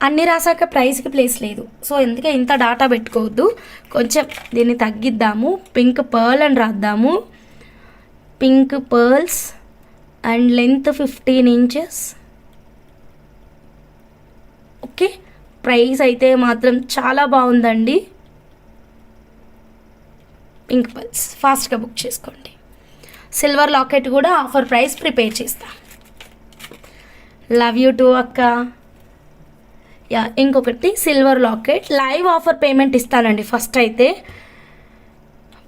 Speaker 1: అన్నీ రాసాక ప్రైస్కి ప్లేస్ లేదు, సో ఎందుకే ఇంత డాటా పెట్టుకోవద్దు, కొంచెం దీన్ని తగ్గిద్దాము. పింక్ పర్ల్ అని రాద్దాము, pink pearls and length 15 inches. Okay, price అయితే మాత్రం చాలా బాగుందండి. పింక్ పర్ల్స్ ఫాస్ట్గా బుక్ చేసుకోండి. సిల్వర్ లాకెట్ కూడా ఆఫర్ ప్రైస్ ప్రిపేర్ చేస్తా. లవ్ యూ టూ అక్క. ఇంకొకటి silver locket live offer payment ఇస్తానండి ఫస్ట్ అయితే,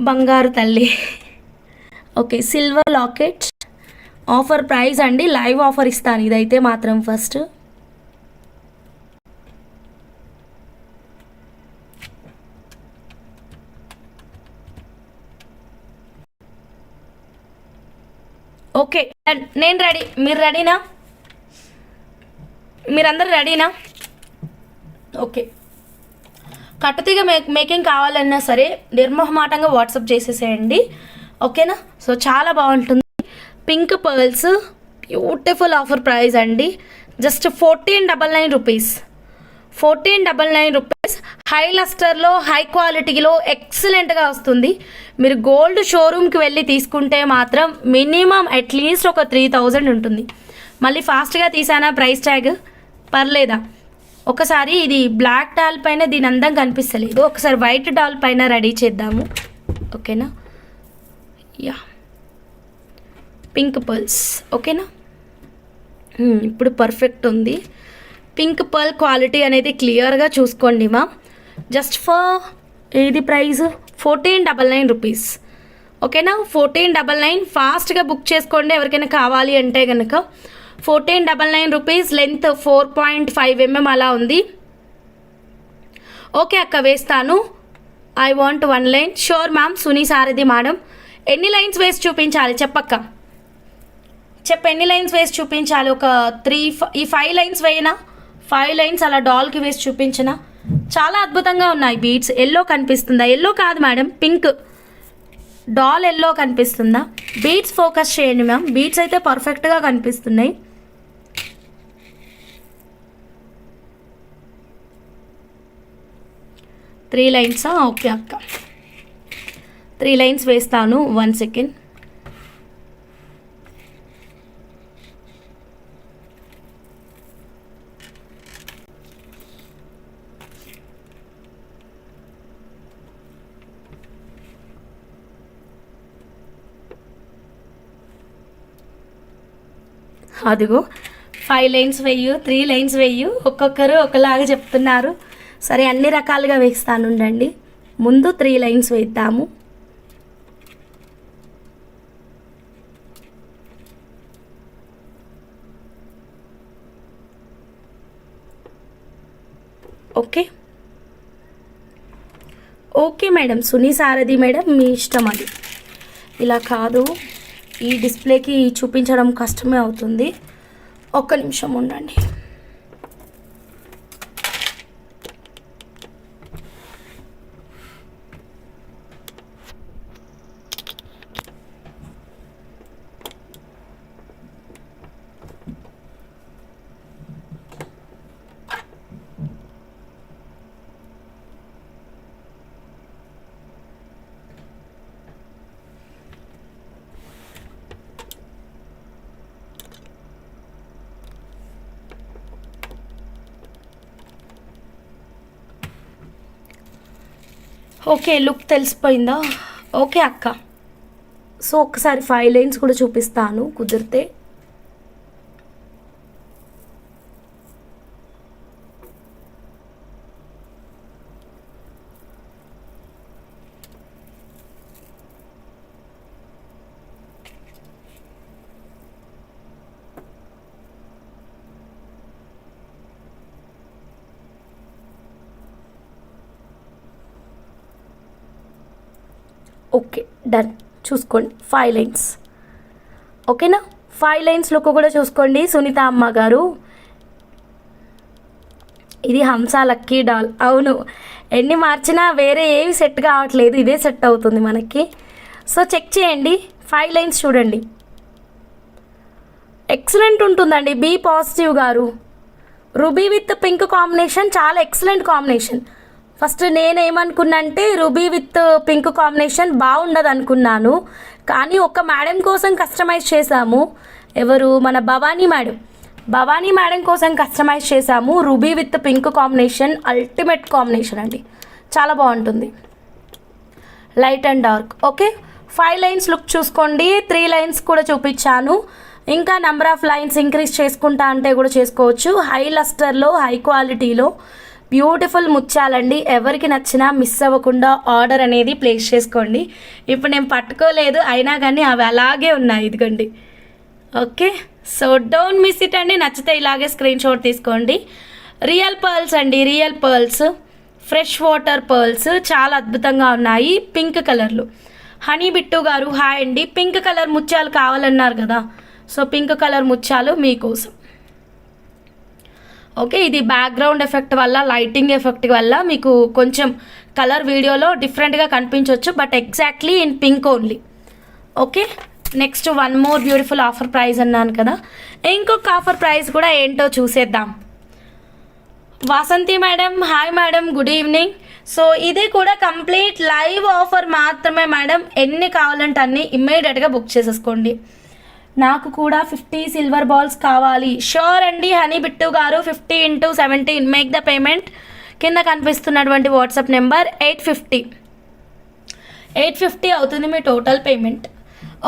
Speaker 1: బంగారు తల్లి. Okay, silver locket offer price అండి, లైవ్ ఆఫర్ ఇస్తాను ఇదైతే మాత్రం ఫస్ట్. ఓకే, నేను రెడీ. మీరు రెడీనా? మీరందరూ రెడీనా? ఓకే. కట్టుతీగ మేకింగ్ కావాలన్నా సరే నిర్మోహమాటంగా వాట్సాప్ చేసేసేయండి, ఓకేనా? సో చాలా బాగుంటుంది. Pink pearls beautiful offer price అండి, జస్ట్ 1499 రూపీస్. 1499 రూపీస్. హై లస్టర్లో హై క్వాలిటీలో ఎక్సలెంట్గా వస్తుంది. మీరు గోల్డ్ షోరూమ్కి వెళ్ళి తీసుకుంటే మాత్రం మినిమం అట్లీస్ట్ ఒక 3000 ఉంటుంది. మళ్ళీ ఫాస్ట్గా తీసానా ప్రైస్ ట్యాగ్ పర్లేదా? ఒకసారి ఇది బ్లాక్ డాల్ పైన దీని అందం కనిపిస్తలేదు, ఒకసారి వైట్ డాల్ పైన రెడీ చేద్దాము, ఓకేనా? యా, పింక్ పర్ల్స్, ఓకేనా? ఇప్పుడు పర్ఫెక్ట్ ఉంది. పింక్ పర్ల్ క్వాలిటీ అనేది క్లియర్గా చూసుకోండి మా. జస్ట్ ఫర్ ఏది ప్రైస్ 1499 రూపీస్, ఓకేనా? 1499. ఫాస్ట్గా బుక్ చేసుకోండి ఎవరికైనా కావాలి అంటే కనుక. 1499 రూపీస్. లెంత్ 4.5 mm అలా ఉంది. ఓకే అక్క, వేస్తాను. I want 1 line. Sure ma'am. Suni Sarathi madam. ఎన్ని లైన్స్ వేసి చూపించాలి చెప్పక్క? ఎన్ని లైన్స్ వేసి చూపించాలి? ఒక 5 లైన్స్ వేయనా? 5 లైన్స్ అలా డాల్కి వేసి చూపించిన. చాలా అద్భుతంగా ఉన్నాయి బీడ్స్. ఎల్లో కనిపిస్తుందా? ఎల్లో కాదు మేడం, పింక్. డాల్ ఎల్లో కనిపిస్తుందా? బీడ్స్ ఫోకస్ చేయండి మ్యామ్. బీడ్స్ అయితే పర్ఫెక్ట్గా కనిపిస్తున్నాయి. త్రీ లైన్సా? ఓకే అక్క, 3 లైన్స్ వేస్తాను. 1 సెకండ్. అదిగో 5 లైన్స్ వెయ్యు, 3 లైన్స్ వెయ్యు, ఒక్కొక్కరు ఒకలాగా చెప్తున్నారు. సరే, అన్ని రకాలుగా వేస్తాను ఉండండి. ముందు 3 లైన్స్ వేద్దాము. Okay okay madam. Suni Sarathi madam, మీ ఇష్టం అది. ఇలా కాదు, ఈ డిస్ప్లేకి చూపించడం కష్టమే అవుతుంది. ఒక్క నిమిషం ఉండండి. ఓకే, లుక్ తెలిసిపోయిందా? ఓకే అక్క. సో ఒకసారి 5 లైన్స్ కూడా చూపిస్తాను కుదిరితే. Okay, done. చూసుకోండి 5 లైన్స్, ఓకేనా? 5 లైన్స్ లుక్ కూడా చూసుకోండి సునీత అమ్మ గారు. ఇది హంస లక్కీ డాల్. అవును, ఎన్ని మార్చినా వేరే ఏవి సెట్ కావట్లేదు, ఇదే సెట్ అవుతుంది మనకి. సో చెక్ చేయండి. 5 లైన్స్ చూడండి, ఎక్సలెంట్ ఉంటుందండి. బీ పాజిటివ్ గారు. రూబీ విత్ పింక్ కాంబినేషన్ చాలా ఎక్సలెంట్ కాంబినేషన్. ఫస్ట్ నేనేమనుకున్నా అంటే రూబీ విత్ పింక్ కాంబినేషన్ బాగుండదు అనుకున్నాను, కానీ ఒక మేడం కోసం కస్టమైజ్ చేశాము. ఎవరు? మన భవానీ మేడం. భవానీ మేడం కోసం కస్టమైజ్ చేశాము. Ruby with pink combination ultimate combination అండి, చాలా బాగుంటుంది. Light and dark. Okay, 5 lines look చూసుకోండి. 3 లైన్స్ కూడా చూపించాను. ఇంకా నెంబర్ ఆఫ్ లైన్స్ ఇంక్రీజ్ చేసుకుంటా అంటే కూడా చేసుకోవచ్చు. హై లస్టర్లో హై క్వాలిటీలో బ్యూటిఫుల్ ముత్యాలండి. ఎవరికి నచ్చినా మిస్ అవ్వకుండా ఆర్డర్ అనేది ప్లేస్ చేసుకోండి. ఇప్పుడు నేను పట్టుకోలేదు, అయినా కానీ అవి అలాగే ఉన్నాయి, ఇదిగోండి. Okay, so don't miss it అండి. నచ్చితే ఇలాగే స్క్రీన్ షాట్ తీసుకోండి. రియల్ పర్ల్స్ అండి, real pearls, fresh water pearls చాలా అద్భుతంగా ఉన్నాయి. పింక్ కలర్లు హనీ బిట్టు గారు హాయ్ అండి. పింక్ కలర్ ముత్యాలు కావాలన్నారు కదా, సో పింక్ కలర్ ముత్యాలు మీకోసం. ఓకే, ఇది బ్యాక్గ్రౌండ్ ఎఫెక్ట్ వల్ల, లైటింగ్ ఎఫెక్ట్ వల్ల మీకు కొంచెం కలర్ వీడియోలో డిఫరెంట్గా కనిపించవచ్చు, but exactly in pink only. Okay, next one more beautiful offer price అన్నాను కదా, ఇంకొక ఆఫర్ ప్రైస్ కూడా ఏంటో చూసేద్దాం. Vasanthi madam hi madam, good evening. So ఇది కూడా కంప్లీట్ లైవ్ ఆఫర్ మాత్రమే మేడం. ఎన్ని కావాలంటే అన్ని ఇమ్మీడియట్గా బుక్ చేసేసుకోండి. నాకు కూడా 50 సిల్వర్ బాల్స్ కావాలి. షూర్ అండి హనీ బిట్టు గారు, 50 × 17 మేక్ ద పేమెంట్. కింద కనిపిస్తున్నటువంటి వాట్సాప్ నెంబర్ 850 అవుతుంది మీ total payment.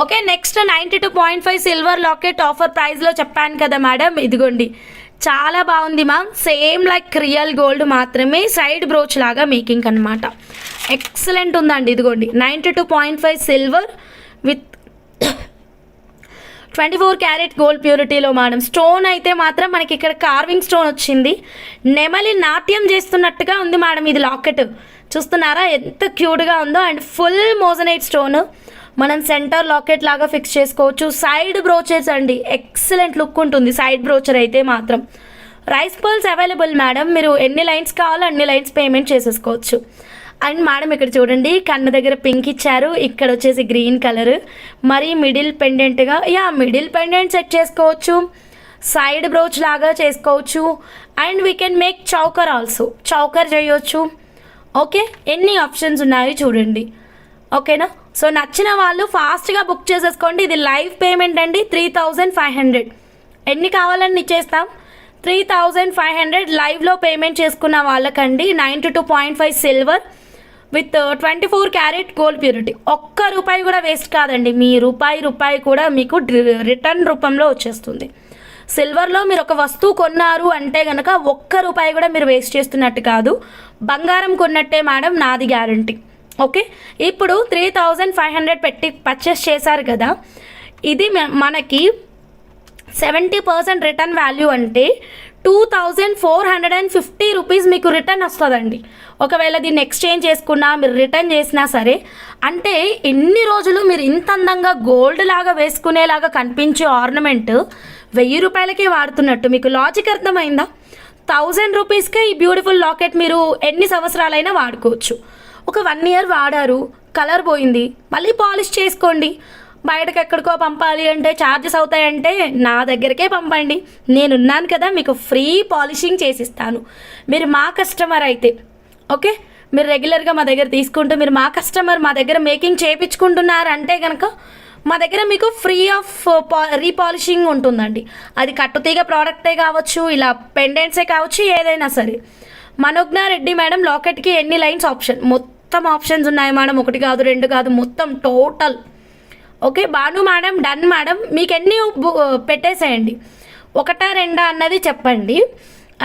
Speaker 1: Okay, next 92.5 silver locket offer ప్రైస్లో చెప్పాను కదా మేడం, ఇదిగోండి చాలా బాగుంది ma'am. Same like real gold మాత్రమే, సైడ్ బ్రోచ్ లాగా మేకింగ్ అనమాట. ఎక్సలెంట్ ఉందండి. ఇదిగోండి 92.5 సిల్వర్ విత్ 24 క్యారెట్ గోల్డ్ ప్యూరిటీలో మేడం. స్టోన్ అయితే మాత్రం మనకి ఇక్కడ కార్వింగ్ స్టోన్ వచ్చింది, నెమలి నాట్యం చేస్తున్నట్టుగా ఉంది మేడం. ఇది లాకెట్ చూస్తున్నారా ఎంత క్యూట్గా ఉందో, అండ్ ఫుల్ మోజనైట్ స్టోన్. మనం సెంటర్ లాకెట్ లాగా ఫిక్స్ చేసుకోవచ్చు. సైడ్ బ్రోచెస్ అండి, ఎక్సలెంట్ లుక్ ఉంటుంది సైడ్ బ్రోచర్ అయితే మాత్రం. రైస్ పర్ల్స్ అవైలబుల్ మేడం, మీరు ఎన్ని లైన్స్ కావాలో అన్ని లైన్స్ పేమెంట్ చేసేసుకోవచ్చు. అండ్ మేడం ఇక్కడ చూడండి, కన్ను దగ్గర పింక్ ఇచ్చారు, ఇక్కడ వచ్చేసి గ్రీన్ కలర్, మరి మిడిల్ పెండెంట్గా మిడిల్ పెండెంట్ సెట్ చేసుకోవచ్చు, సైడ్ బ్రోచ్ లాగా చేసుకోవచ్చు, and we can make choker also, choker చేయొచ్చు. ఓకే, ఎన్ని ఆప్షన్స్ ఉన్నాయో చూడండి. ఓకేనా, సో నచ్చిన వాళ్ళు ఫాస్ట్గా బుక్ చేసేసుకోండి. ఇది లైవ్ పేమెంట్ అండి, 3500. ఎన్ని కావాలని ఇచ్చేస్తాం, 3500 లైవ్లో పేమెంట్ చేసుకున్న వాళ్ళకండి. 92.5 silver with 24 carat gold purity. ఒక్క రూపాయి కూడా వేస్ట్ కాదండి, మీ రూపాయి కూడా మీకు రిటర్న్ రూపంలో వచ్చేస్తుంది. సిల్వర్లో మీరు ఒక వస్తువు కొన్నారు అంటే కనుక ఒక్క రూపాయి కూడా మీరు వేస్ట్ చేస్తున్నట్టు కాదు, బంగారం కొన్నట్టే మేడం, నాది గ్యారంటీ. ఓకే, ఇప్పుడు 3500 పెట్టి పర్చేస్ చేశారు కదా, ఇది మనకి 70% రిటర్న్ వాల్యూ అంటే 2450 రూపీస్ మీకు రిటర్న్ వస్తుందండి. ఒకవేళ దీన్ని ఎక్స్చేంజ్ చేసుకున్నా, మీరు రిటర్న్ చేసినా సరే, అంటే ఎన్ని రోజులు మీరు ఇంత అందంగా గోల్డ్ లాగా వేసుకునేలాగా కనిపించే ఆర్నమెంట్ 1000 రూపాయలకే వాడుతున్నట్టు. మీకు లాజిక్ అర్థమైందా? 1000 రూపీస్కే ఈ బ్యూటిఫుల్ లాకెట్ మీరు ఎన్ని సంవత్సరాలైనా వాడుకోవచ్చు. ఒక 1 ఇయర్ వాడారు, కలర్ పోయింది, మళ్ళీ పాలిష్ చేసుకోండి. బయటకు ఎక్కడికో పంపాలి అంటే ఛార్జెస్ అవుతాయంటే నా దగ్గరకే పంపండి, నేనున్నాను కదా, మీకు ఫ్రీ పాలిషింగ్ చేసిస్తాను. మీరు మా కస్టమర్ అయితే, ఓకే, మీరు రెగ్యులర్గా మా దగ్గర తీసుకుంటూ మీరు మా కస్టమర్, మా దగ్గర మేకింగ్ చేయించుకుంటున్నారు అంటే కనుక మా దగ్గర మీకు ఫ్రీ ఆఫ్ రీపాలిషింగ్ ఉంటుందండి. అది కట్టుతీగ ప్రోడక్టే కావచ్చు, ఇలా పెండెంట్సే కావచ్చు, ఏదైనా సరే. మనోజ్ఞ రెడ్డి మేడం, లాకెట్కి ఎన్ని లైన్స్ ఆప్షన్? మొత్తం ఆప్షన్స్ ఉన్నాయి మేడం, 1 కాదు 2 కాదు, మొత్తం total. Okay, Bhanu madam done madam, మీకు ఎన్ని పెట్టేసేయండి, 1, 2 అన్నది చెప్పండి.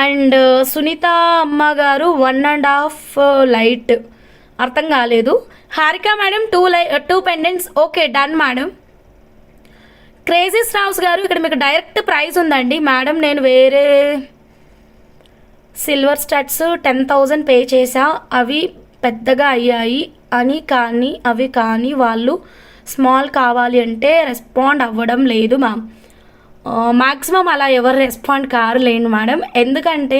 Speaker 1: అండ్ సునీత అమ్మ గారు 1.5 లైట్, అర్థం కాలేదు. Harika madam 2 pendants, okay done madam. Crazy straws garu, ఇక్కడ మీకు డైరెక్ట్ ప్రైస్ ఉందండి మేడం. నేను వేరే సిల్వర్ స్టడ్స్ 10,000 పే చేసా, అవి పెద్దగా అయ్యాయి అని, కానీ వాళ్ళు స్మాల్ కావాలి అంటే రెస్పాండ్ అవ్వడం లేదు మ్యామ్. మ్యాక్సిమం అలా ఎవరు రెస్పాండ్ కారులేండి మేడం, ఎందుకంటే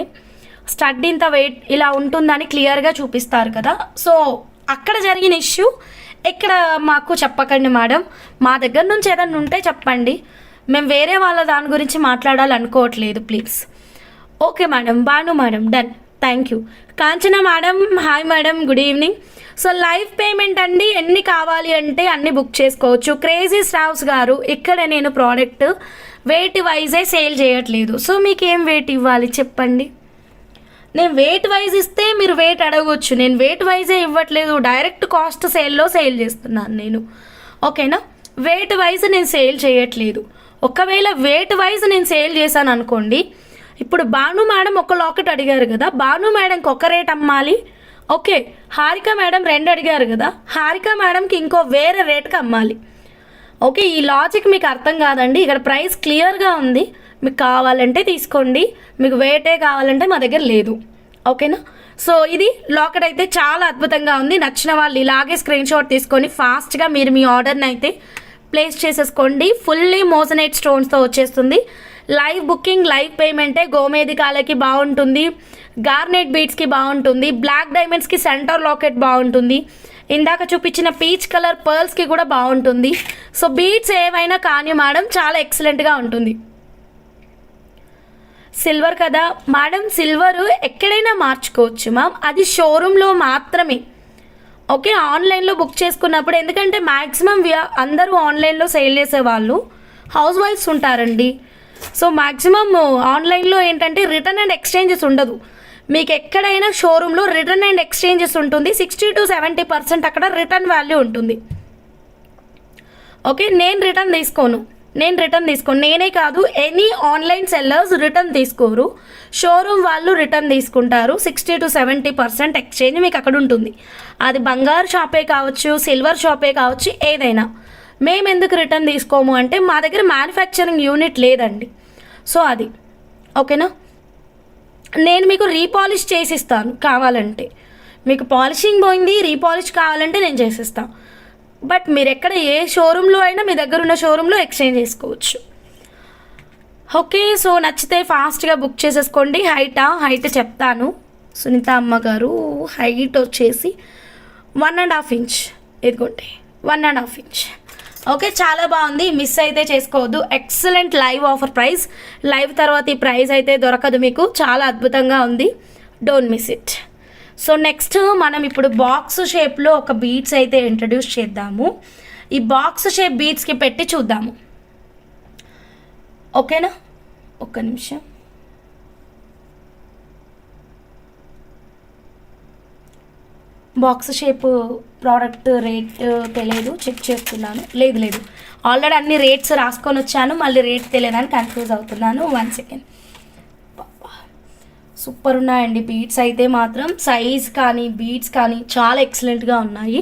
Speaker 1: స్టడ్ ఇంత వెయిట్ ఇలా ఉంటుందని క్లియర్గా చూపిస్తారు కదా. సో అక్కడ జరిగిన ఇష్యూ ఇక్కడ మాకు చెప్పకండి మేడం, మా దగ్గర నుంచి ఏదైనా ఉంటే చెప్పండి, మేము వేరే వాళ్ళ దాని గురించి మాట్లాడాలనుకోవట్లేదు please. Okay madam, Bhanu madam done, thank you. Kanchana madam hi madam, good evening. So live payment అండి, ఎన్ని కావాలి అంటే అన్ని బుక్ చేసుకోవచ్చు. క్రేజీ స్ట్రావ్స్ గారు, ఇక్కడ నేను ప్రోడక్ట్ వెయిట్ వైజే సేల్ చేయట్లేదు, సో మీకు ఏం వెయిట్ ఇవ్వాలి చెప్పండి. నేను వెయిట్ వైజ్ ఇస్తే మీరు వెయిట్ అడగవచ్చు, నేను వెయిట్ వైజే ఇవ్వట్లేదు, డైరెక్ట్ కాస్ట్ సేల్లో సేల్ చేస్తున్నాను నేను. ఓకేనా, వెయిట్ వైజ్ నేను సేల్ చేయట్లేదు. ఒకవేళ వెయిట్ వైజ్ నేను సేల్ చేశాను అనుకోండి, ఇప్పుడు భాను మేడం ఒక లాకెట్ అడిగారు కదా, భాను మేడంకి ఒక రేట్ అమ్మాలి. ఓకే, హారిక మేడం 2 అడిగారు కదా, హారిక మేడంకి ఇంకో వేరే రేట్కి అమ్మాలి. ఓకే, ఈ లాజిక్ మీకు అర్థం కాదండి, ఇక్కడ ప్రైస్ క్లియర్గా ఉంది, మీకు కావాలంటే తీసుకోండి, మీకు వెయిటే కావాలంటే మా దగ్గర లేదు. ఓకేనా, సో ఇది లాకెట్ అయితే చాలా అద్భుతంగా ఉంది. నచ్చిన వాళ్ళు ఇలాగే స్క్రీన్ షాట్ తీసుకొని ఫాస్ట్గా మీరు మీ ఆర్డర్ని అయితే ప్లేస్ చేసేసుకోండి. ఫుల్లీ మోజనైట్ స్టోన్స్తో వచ్చేస్తుంది. లైవ్ బుకింగ్, లైవ్ పేమెంటే. గోమేధికాలకి బాగుంటుంది, గార్నెట్ బీడ్స్కి బాగుంటుంది, బ్లాక్ డైమండ్స్కి సెంటర్ లాకెట్ బాగుంటుంది, ఇందాక చూపించిన పీచ్ కలర్ పర్ల్స్కి కూడా బాగుంటుంది. సో బీడ్స్ ఏవైనా కానీ మేడం చాలా ఎక్సలెంట్గా ఉంటుంది. సిల్వర్ కదా మేడం, సిల్వర్ ఎక్కడైనా మార్చుకోవచ్చు మ్యామ్, అది షోరూంలో మాత్రమే. ఓకే, ఆన్లైన్లో బుక్ చేసుకున్నప్పుడు, ఎందుకంటే మ్యాక్సిమం అందరూ ఆన్లైన్లో సేల్ చేసేవాళ్ళు హౌస్ వైఫ్స్ ఉంటారండి. సో మ్యాక్సిమం ఆన్లైన్లో ఏంటంటే రిటర్న్ అండ్ ఎక్స్చేంజెస్ ఉండదు. మీకు ఎక్కడైనా షోరూంలో రిటర్న్ అండ్ ఎక్స్చేంజెస్ ఉంటుంది. 60 to 70% అక్కడ రిటర్న్ వాల్యూ ఉంటుంది. ఓకే, నేను రిటర్న్ తీసుకోను. నేనే కాదు, ఎనీ ఆన్లైన్ సెల్లర్స్ రిటర్న్ తీసుకోరు. షోరూమ్ వాళ్ళు రిటర్న్ తీసుకుంటారు. 60 to 70% ఎక్స్చేంజ్ మీకు అక్కడ ఉంటుంది. అది బంగారు షాపే కావచ్చు, సిల్వర్ షాపే కావచ్చు, ఏదైనా. మేము ఎందుకు రిటర్న్ తీసుకోము అంటే మా దగ్గర మ్యానుఫ్యాక్చరింగ్ యూనిట్ లేదండి. సో అది ఓకేనా. నేను మీకు రీపాలిష్ చేసిస్తాను కావాలంటే. మీకు పాలిషింగ్ పోయింది, రీపాలిష్ కావాలంటే నేను చేసిస్తాను. బట్ మీరు ఎక్కడ ఏ షోరూంలో అయినా మీ దగ్గర ఉన్న షోరూంలో ఎక్స్చేంజ్ చేసుకోవచ్చు. ఓకే, సో నచ్చితే ఫాస్ట్గా బుక్ చేసేసుకోండి. హైట్ చెప్తాను. సునీత అమ్మగారు హైట్ వచ్చేసి 1.5 inch. ఇదిగోండి 1.5 inch. ఓకే, చాలా బాగుంది. మిస్ అయితే చేసుకోవద్దు. Excellent live offer price. Live తర్వాత ఈ ప్రైస్ అయితే దొరకదు మీకు. చాలా అద్భుతంగా ఉంది. Don't miss it. So next మనం ఇప్పుడు బాక్స్ షేప్లో ఒక బీడ్స్ అయితే ఇంట్రడ్యూస్ చేద్దాము. ఈ బాక్స్ షేప్ బీడ్స్కి పెట్టి చూద్దాము. ఓకేనా, ఒక్క నిమిషం. బాక్స్ షేప్ ప్రోడక్ట్ రేట్ తెలియదు, చెక్ చేస్తున్నాను. లేదు, ఆల్రెడీ అన్ని రేట్స్ రాసుకొని వచ్చాను. మళ్ళీ రేట్ తెలియదని కన్ఫ్యూజ్ అవుతున్నాను. 1 second. సూపర్ ఉన్నాయండి బీడ్స్ అయితే మాత్రం. సైజ్ కానీ బీడ్స్ కానీ చాలా ఎక్సలెంట్గా ఉన్నాయి.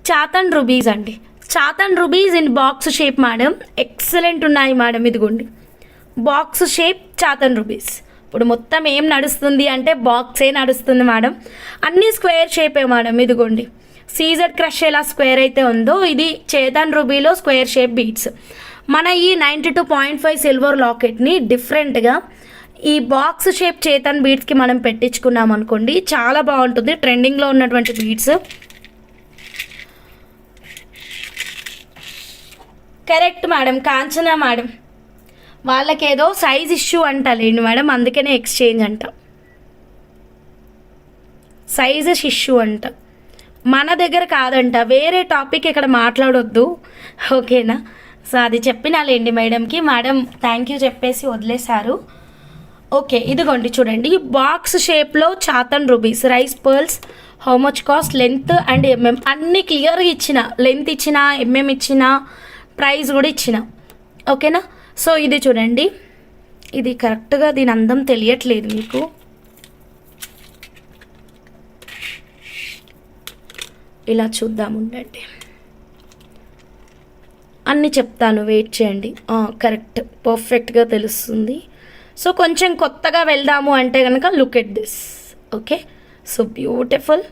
Speaker 1: చాతన్ రూబీస్ అండి, Chatham rubies in box shape madam. Excellent ఉన్నాయి మేడం. ఇదిగోండి బాక్స్ షేప్ చాతన్ రూబీస్. ఇప్పుడు మొత్తం ఏం నడుస్తుంది అంటే బాక్సే నడుస్తుంది మేడం. అన్నీ స్క్వేర్ షేపే మేడం. ఇదిగోండి సీజర్ క్రష్ ఎలా స్క్వేర్ అయితే ఉందో, ఇది చేతన్ రూబీలో స్క్వేర్ షేప్ బీడ్స్. మన ఈ 92.5 సిల్వర్ లాకెట్ని డిఫరెంట్గా ఈ బాక్స్ షేప్ చేతన్ బీడ్స్కి మనం పెట్టించుకున్నాం అనుకోండి, చాలా బాగుంటుంది. ట్రెండింగ్లో ఉన్నటువంటి beads. Correct madam, Kanchana madam. వాళ్ళకేదో సైజ్ ఇష్యూ అంటలేండి మేడం, అందుకనే ఎక్స్చేంజ్ అంట. సైజెస్ ఇష్యూ అంట, మన దగ్గర కాదంట. వేరే టాపిక్ ఇక్కడ మాట్లాడొద్దు, ఓకేనా. సో అది చెప్పినాలేండి మేడంకి. మేడం థ్యాంక్ యూ చెప్పేసి వదిలేశారు. ఓకే, ఇదిగోండి చూడండి బాక్స్ షేప్లో Chatham rubies, rice pearls. How much cost, length and mm అన్నీ క్లియర్గా ఇచ్చిన. లెంత్ ఇచ్చిన, ఎంఎం ఇచ్చిన, ప్రైస్ కూడా ఇచ్చిన. ఓకేనా. సో ఇది చూడండి, ఇది కరెక్ట్గా దీని అందం తెలియట్లేదు మీకు. ఇలా చూద్దాం ఉండండి, అన్నీ చెప్తాను, వెయిట్ చేయండి. కరెక్ట్, పర్ఫెక్ట్గా తెలుస్తుంది. సో కొంచెం కొత్తగా వెళ్దాము అంటే కనుక look at this. Okay, so beautiful.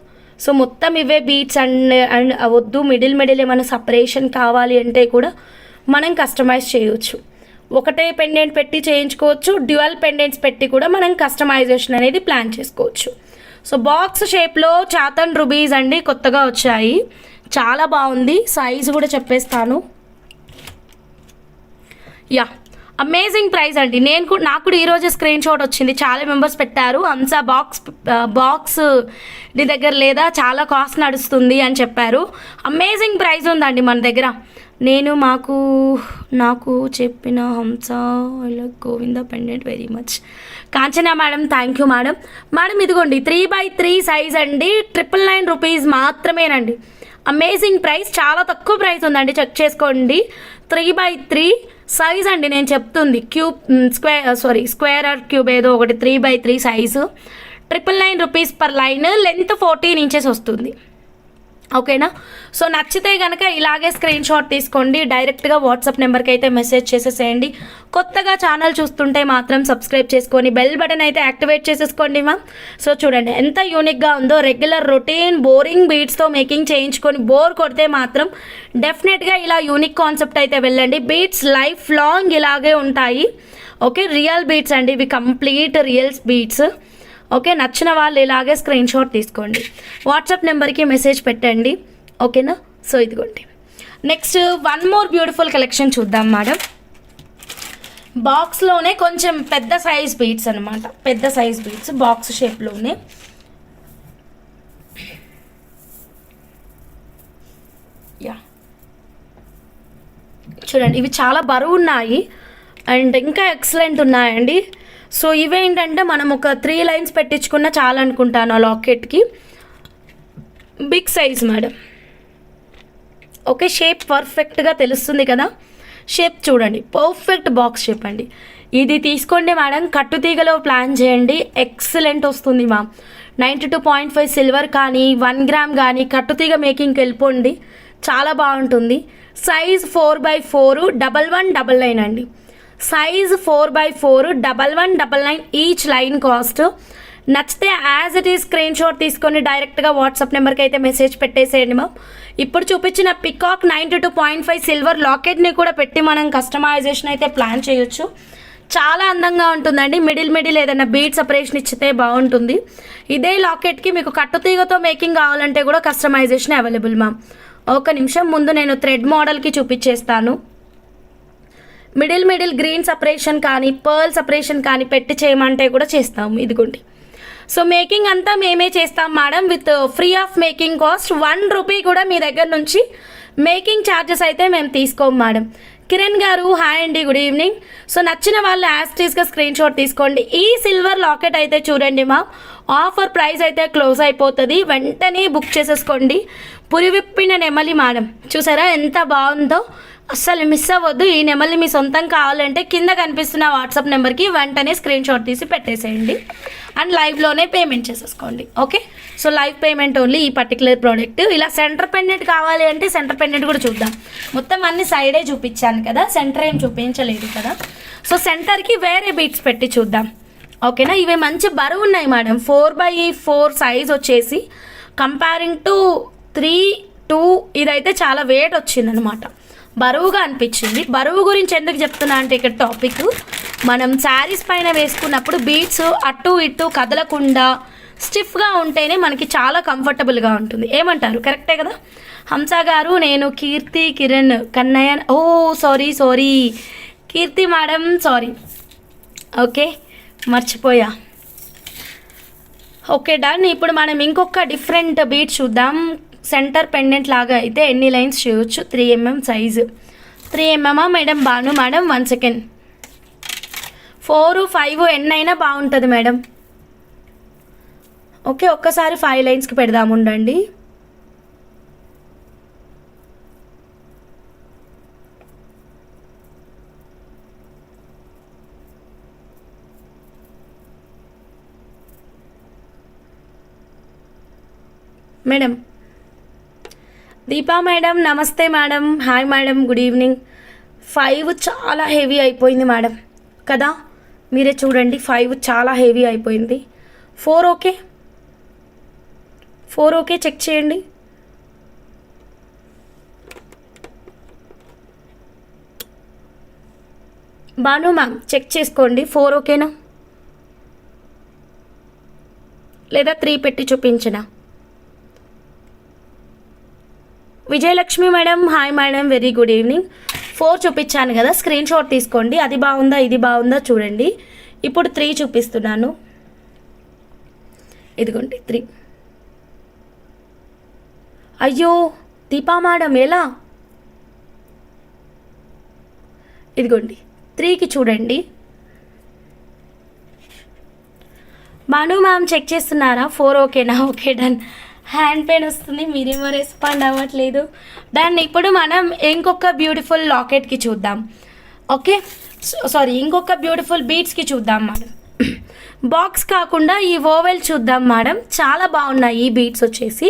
Speaker 1: So మొత్తం ఇవే బీట్స్ అండ్ వద్దు మిడిల్ ఏమైనా సపరేషన్ కావాలి అంటే కూడా మనం కస్టమైజ్ చేయవచ్చు. ఒకటే పెండెంట్ పెట్టి చేయించుకోవచ్చు, డ్యూయల్ పెండెంట్స్ పెట్టి కూడా మనం కస్టమైజేషన్ అనేది ప్లాన్ చేసుకోవచ్చు. సో బాక్స్ షేప్లో చాతన్ రూబీస్ అండి, కొత్తగా వచ్చాయి, చాలా బాగుంది. సైజు కూడా చెప్పేస్తాను. యా, అమేజింగ్ ప్రైస్ అండి. నాకు కూడా ఈరోజు స్క్రీన్ షాట్ వచ్చింది, చాలా మెంబర్స్ పెట్టారు. హంసా బాక్స్ నీ దగ్గర లేదా, చాలా కాస్ట్ నడుస్తుంది అని చెప్పారు. అమేజింగ్ ప్రైస్ ఉందండి మన దగ్గర. నాకు చెప్పిన హంస Govinda pendant very much. Kanchana madam thank you madam. ఇదిగోండి 3x3 సైజ్ అండి, 999 రూపీస్ మాత్రమేనండి. అమేజింగ్ ప్రైస్, చాలా తక్కువ ప్రైస్ ఉందండి, చెక్ చేసుకోండి. 3x3 సైజ్ అండి నేను చెప్తుంది. స్క్వేర్ ఆర్ క్యూబ్ ఏదో ఒకటి. 3x3 size, 999 rupees per line. Length 14 inches వస్తుంది. ఓకేనా. సో నచ్చితే కనుక ఇలాగే స్క్రీన్ షాట్ తీసుకోండి, డైరెక్ట్గా వాట్సాప్ నెంబర్కి అయితే మెసేజ్ చేసేసేయండి. కొత్తగా ఛానల్ చూస్తుంటే మాత్రం సబ్స్క్రైబ్ చేసుకొని బెల్ బటన్ అయితే యాక్టివేట్ చేసేసుకోండి మ్యామ్. సో చూడండి ఎంత యూనిక్గా ఉందో. రెగ్యులర్ రొటీన్ బోరింగ్ బీట్స్తో మేకింగ్ చేయించుకొని బోర్ కొడితే మాత్రం డెఫినెట్గా ఇలా యూనిక్ కాన్సెప్ట్ అయితే వెళ్ళండి. బీట్స్ లైఫ్ లాంగ్ ఇలాగే ఉంటాయి. ఓకే, రియల్ బీట్స్ అండి ఇవి, కంప్లీట్ రియల్ బీట్స్. ఓకే, నచ్చిన వాళ్ళు ఇలాగే స్క్రీన్ షాట్ తీసుకోండి, వాట్సాప్ నెంబర్కి మెసేజ్ పెట్టండి. ఓకేనా. సో ఇదిగోండి, next one more beautiful collection చూద్దాం మేడం. బాక్స్లోనే కొంచెం పెద్ద సైజ్ బీట్స్ అనమాట, పెద్ద సైజ్ బీట్స్ బాక్స్ షేప్లోనే. యా చూడండి, ఇవి చాలా బరువు ఉన్నాయి అండ్ ఇంకా ఎక్సలెంట్ ఉన్నాయండి. సో ఇవేంటంటే మనం ఒక 3 లైన్స్ పెట్టించుకున్న చాలా అనుకుంటాను ఆ లాకెట్కి. Big size madam. Okay, shape పర్ఫెక్ట్గా తెలుస్తుంది కదా, షేప్ చూడండి, పర్ఫెక్ట్ బాక్స్ షేప్ అండి. ఇది తీసుకోండి మేడం, కట్టుతీగలో ప్లాన్ చేయండి, ఎక్సలెంట్ వస్తుంది మా. 92.5 సిల్వర్ కానీ 1 గ్రామ్ కానీ కట్టుతీగ మేకింగ్కి వెళ్ళిపోండి, చాలా బాగుంటుంది. సైజ్ 4x4 1199 అండి. Size 4x4 1199 each line cost. నచ్చితే as it is screen shot తీసుకొని డైరెక్ట్గా వాట్సాప్ నెంబర్కి అయితే మెసేజ్ పెట్టేసేయండి మ్యామ్. ఇప్పుడు చూపించిన పికాక్ 92.5 సిల్వర్ లాకెట్ని కూడా పెట్టి మనం కస్టమైజేషన్ అయితే ప్లాన్ చేయొచ్చు, చాలా అందంగా ఉంటుందండి. మిడిల్ ఏదైనా బీట్ సపరేషన్ ఇచ్చితే బాగుంటుంది. ఇదే లాకెట్కి మీకు కట్టుతీగతో మేకింగ్ కావాలంటే కూడా కస్టమైజేషన్ అవైలబుల్ మ్యామ్. ఒక నిమిషం ముందు నేను థ్రెడ్ మోడల్కి చూపించేస్తాను. మిడిల్ గ్రీన్ సపరేషన్ కానీ పర్ల్ సపరేషన్ కానీ పెట్టి చేయమంటే కూడా చేస్తాము, ఇదిగోండి. సో మేకింగ్ అంతా మేమే చేస్తాం madam, with free of making cost. 1 rupee కూడా మీ దగ్గర నుంచి మేకింగ్ ఛార్జెస్ అయితే మేము తీసుకోము మేడం. కిరణ్ గారు హాయ్ అండి, గుడ్ ఈవినింగ్. సో నచ్చిన వాళ్ళు యాస్టీస్గా స్క్రీన్ షాట్ తీసుకోండి. ఈ సిల్వర్ లాకెట్ అయితే చూడండి మా, ఆఫర్ ప్రైస్ అయితే క్లోజ్ అయిపోతుంది, వెంటనే బుక్ చేసేసుకోండి. పురివిప్పిన నెమలి మేడం, చూసారా ఎంత బాగుందో, అస్సలు మిస్ అవ్వద్దు. ఈ నెమలి మీ సొంతం కావాలంటే కింద కనిపిస్తున్న వాట్సాప్ నెంబర్కి వెంటనే స్క్రీన్ షాట్ తీసి పెట్టేసేయండి అండ్ లైవ్లోనే పేమెంట్ చేసేసుకోండి. Okay, so live payment only ఈ పర్టికులర్ ప్రోడక్ట్. ఇలా సెంటర్ పెండెంట్ కావాలి అంటే సెంటర్ పెండెంట్ కూడా చూద్దాం. మొత్తం అన్ని సైడే చూపించాను కదా, సెంటర్ ఏం చూపించలేదు కదా. సో సెంటర్కి వేరే బీట్స్ పెట్టి చూద్దాం. ఓకేనా, ఇవి మంచి బరువు ఉన్నాయి మేడం. 4x4 సైజ్ వచ్చేసి కంపేరింగ్ టు 3-2 ఇదైతే చాలా వెయిట్ వచ్చిందనమాట, బరువుగా అనిపించింది. బరువు గురించి ఎందుకు చెప్తున్నా అంటే ఇక్కడ టాపిక్, మనం శారీస్ పైన వేసుకున్నప్పుడు బీట్స్ అటు ఇటు కదలకుండా స్టిఫ్గా ఉంటేనే మనకి చాలా కంఫర్టబుల్గా ఉంటుంది. ఏమంటారు, కరెక్టే కదా. హంస గారు నేను Keerthi Kiran Kannayya, oh sorry Keerthi madam, sorry. Okay, మర్చిపోయా. Okay done. ఇప్పుడు మనం ఇంకొక డిఫరెంట్ బీట్ చూద్దాం. సెంటర్ పెండెంట్ లాగా అయితే ఎన్ని లైన్స్ చేయొచ్చు, 3mm size. 3mm madam Banu madam, 1 second. 4, 5 ఎన్ని అయినా బాగుంటుంది మేడం. ఓకే, ఒక్కసారి 5 లైన్స్కి పెడదాము ఉండండి. మేడం దీపా మేడం నమస్తే madam, hi madam, good evening. 5 చాలా హెవీ అయిపోయింది మేడం కదా, మీరే చూడండి 5 చాలా హెవీ అయిపోయింది. 4 ఓకే, 4 ఓకే, చెక్ చేయండి. బాను మ్యామ్ చెక్ చేసుకోండి, 4 ఓకేనా లేదా 3 పెట్టి చూపించనా. Vijayalakshmi madam hi madam, very good evening. 4 చూపించాను కదా, స్క్రీన్ షాట్ తీసుకోండి. అది బాగుందా ఇది బాగుందా చూడండి. ఇప్పుడు 3 చూపిస్తున్నాను, ఇదిగోండి 3. అయ్యో దీపా మేడం ఎలా, ఇదిగోండి 3కి చూడండి. భాను మ్యామ్ చెక్ చేస్తున్నారా, 4 ఓకేనా. Okay done. హ్యాండ్ పెయిన్ వస్తుంది, మీరేమో రెస్పాండ్ అవ్వట్లేదు. దాన్ని ఇప్పుడు మనం ఇంకొక బ్యూటిఫుల్ లాకెట్కి చూద్దాం. ఓకే సారీ, ఇంకొక బ్యూటిఫుల్ బీట్స్కి చూద్దాం మనం. బాక్స్ కాకుండా ఈ ఓవెల్ చూద్దాం మేడం. చాలా బాగున్నాయి ఈ బీడ్స్ వచ్చేసి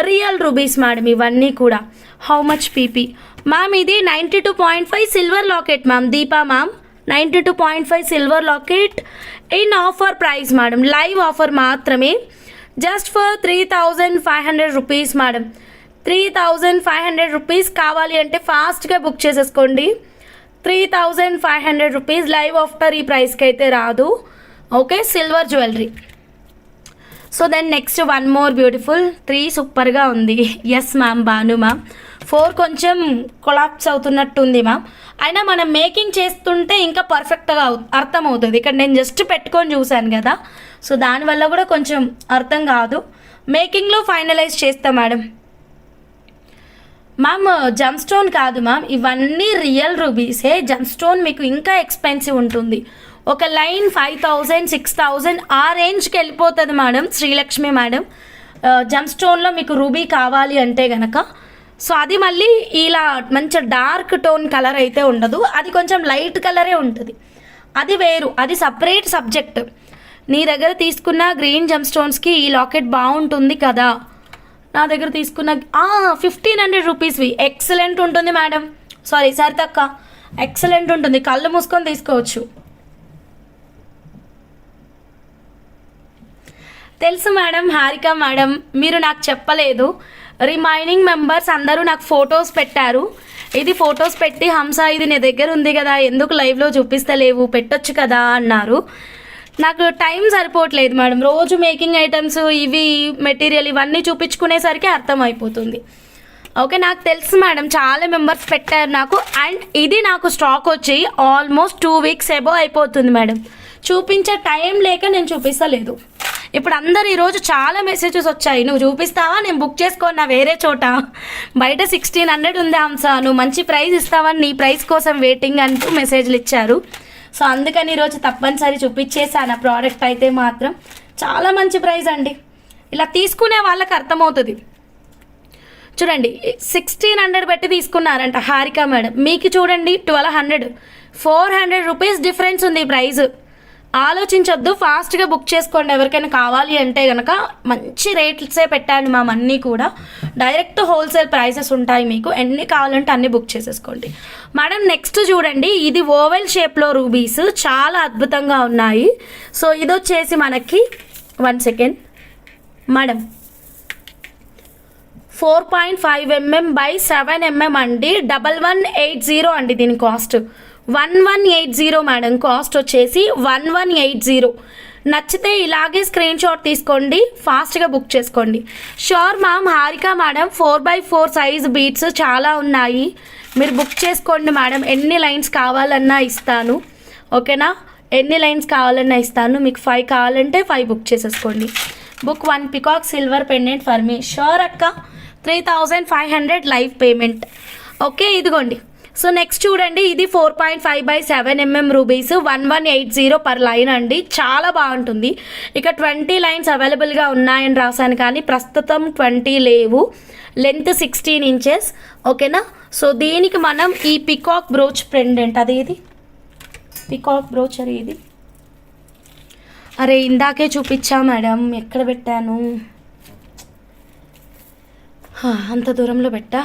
Speaker 1: రియల్ రూబీస్ మేడం ఇవన్నీ కూడా. హౌ మచ్ పీపీ మ్యామ్? ఇది 92.5 silver locket ma'am. Deepa ma'am 92.5 silver locket in offer price madam. Live offer మాత్రమే. Just for 3,500 rupees madam. 3,500 rupees. కావాలి అంటే ఫాస్ట్గా బుక్ చేసేసుకోండి. 3,500 రూపీస్. లైవ్ ఆఫర్ ఈ ప్రైస్కి అయితే రాదు. Okay, silver jewellery. So then next one more beautiful. 3 సూపర్గా ఉంది. Yes ma'am. భాను మ్యామ్ 4 కొంచెం కొలాప్స్ అవుతున్నట్టుంది మ్యామ్. అయినా మనం మేకింగ్ చేస్తుంటే ఇంకా పర్ఫెక్ట్గా అర్థమవుతుంది. ఇక్కడ నేను జస్ట్ పెట్టుకొని చూశాను కదా, సో దానివల్ల కూడా కొంచెం అర్థం కాదు. మేకింగ్లో ఫైనలైజ్ చేస్తాం మేడం. మ్యామ్ జమ్ స్టోన్ కాదు మ్యామ్, ఇవన్నీ రియల్ రూబీసే. జమ్ స్టోన్ మీకు ఇంకా ఎక్స్పెన్సివ్ ఉంటుంది. ఒక లైన్ 5,000 6,000 ఆ రేంజ్కి వెళ్ళిపోతుంది మేడం. శ్రీలక్ష్మి మేడం జమ్ స్టోన్లో మీకు రూబీ కావాలి అంటే గనక, సో అది మళ్ళీ ఇలా మంచి డార్క్ టోన్ కలర్ అయితే ఉండదు, అది కొంచెం లైట్ కలరే ఉంటుంది. అది వేరు, అది సపరేట్ సబ్జెక్ట్. నీ దగ్గర తీసుకున్న గ్రీన్ జమ్ స్టోన్స్కి ఈ లాకెట్ బాగుంటుంది కదా, నా దగ్గర తీసుకున్న 1,500 రూపీస్వి ఎక్సలెంట్ ఉంటుంది మేడం. సారీ సరితక్క, ఎక్సలెంట్ ఉంటుంది. కళ్ళు మూసుకొని తీసుకోవచ్చు. తెలుసు మేడం. హారిక మేడం మీరు నాకు చెప్పలేదు. రిమైనింగ్ మెంబర్స్ అందరూ నాకు ఫొటోస్ పెట్టారు. ఇది ఫొటోస్ పెట్టి హంస ఇది నీ దగ్గర ఉంది కదా, ఎందుకు లైవ్లో చూపిస్తలేవు, పెట్టొచ్చు కదా అన్నారు. నాకు టైం సరిపోవట్లేదు మేడం. రోజు మేకింగ్ ఐటమ్స్ ఇవి మెటీరియల్ ఇవన్నీ చూపించుకునేసరికి అర్థమైపోతుంది. ఓకే, నాకు తెలుసు మేడం. చాలా మెంబర్స్ పెట్టారు నాకు. అండ్ ఇది నాకు స్టాక్ వచ్చి ఆల్మోస్ట్ 2 వీక్స్ ఎబో అయిపోతుంది మేడం. చూపించే టైం లేక నేను చూపిస్తలేదు. ఇప్పుడు అందరు ఈరోజు చాలా మెసేజెస్ వచ్చాయి, నువ్వు చూపిస్తావా, నేను బుక్ చేసుకున్నా వేరే చోట, బయట 1,600 ఉంది హంస, నువ్వు మంచి ప్రైస్ ఇస్తావని నీ ప్రైస్ కోసం వెయిటింగ్ అంటూ మెసేజ్లు ఇచ్చారు. సో అందుకని ఈరోజు తప్పనిసరి చూపించేసాను. ఆ ప్రోడక్ట్ అయితే మాత్రం చాలా మంచి ప్రైస్ అండి. ఇలా తీసుకునే వాళ్ళకి అర్థమవుతుంది. చూడండి 1,600 పెట్టి తీసుకున్నారంట హారిక మేడం. మీకు చూడండి 1,200, 400 రూపీస్ డిఫరెన్స్ ఉంది ప్రైస్. ఆలోచించొద్దు, ఫాస్ట్గా బుక్ చేసుకోండి. ఎవరికైనా కావాలి అంటే కనుక మంచి రేట్సే పెట్టాను మ్యామ్. అన్నీ కూడా డైరెక్ట్ హోల్సేల్ ప్రైసెస్ ఉంటాయి. మీకు ఎన్ని కావాలంటే అన్నీ బుక్ చేసేసుకోండి మేడం. నెక్స్ట్ చూడండి, ఇది ఓవెల్ షేప్లో రూబీస్ చాలా అద్భుతంగా ఉన్నాయి. సో ఇది వచ్చేసి మనకి 1 second madam 4.5 mm by 7 mm అండి. 1180 అండి దీని కాస్ట్. 1180 మేడం. కాస్ట్ వచ్చేసి 1180. నచ్చితే ఇలాగే స్క్రీన్ షాట్ తీసుకోండి, ఫాస్ట్గా బుక్ చేసుకోండి. Sure ma'am. Harika madam 4x4 size beads చాలా ఉన్నాయి, మీరు బుక్ చేసుకోండి మేడం. ఎన్ని లైన్స్ కావాలన్నా ఇస్తాను. ఓకేనా, ఎన్ని లైన్స్ కావాలన్నా ఇస్తాను. మీకు 5 కావాలంటే 5 బుక్ చేసేసుకోండి. Book 1 peacock silver pendant for me. Sure అక్క. 3,500 లైవ్ పేమెంట్. ఓకే, ఇదిగోండి. సో నెక్స్ట్ చూడండి, ఇది 4.5 by 7 mm rubies 1180 per line అండి. చాలా బాగుంటుంది. ఇక 20 లైన్స్ అవైలబుల్గా ఉన్నాయని రాశాను, కానీ ప్రస్తుతం 20 లేవు. Length 16 inches. ఓకేనా. సో దీనికి మనం ఈ పికాక్ బ్రోచ్ పెండెంట్, అది ఇది పికాక్ బ్రోచ్, అరే ఇది అరే ఇందాకే చూపించా మేడం, ఎక్కడ పెట్టాను, అంత దూరంలో పెట్టా.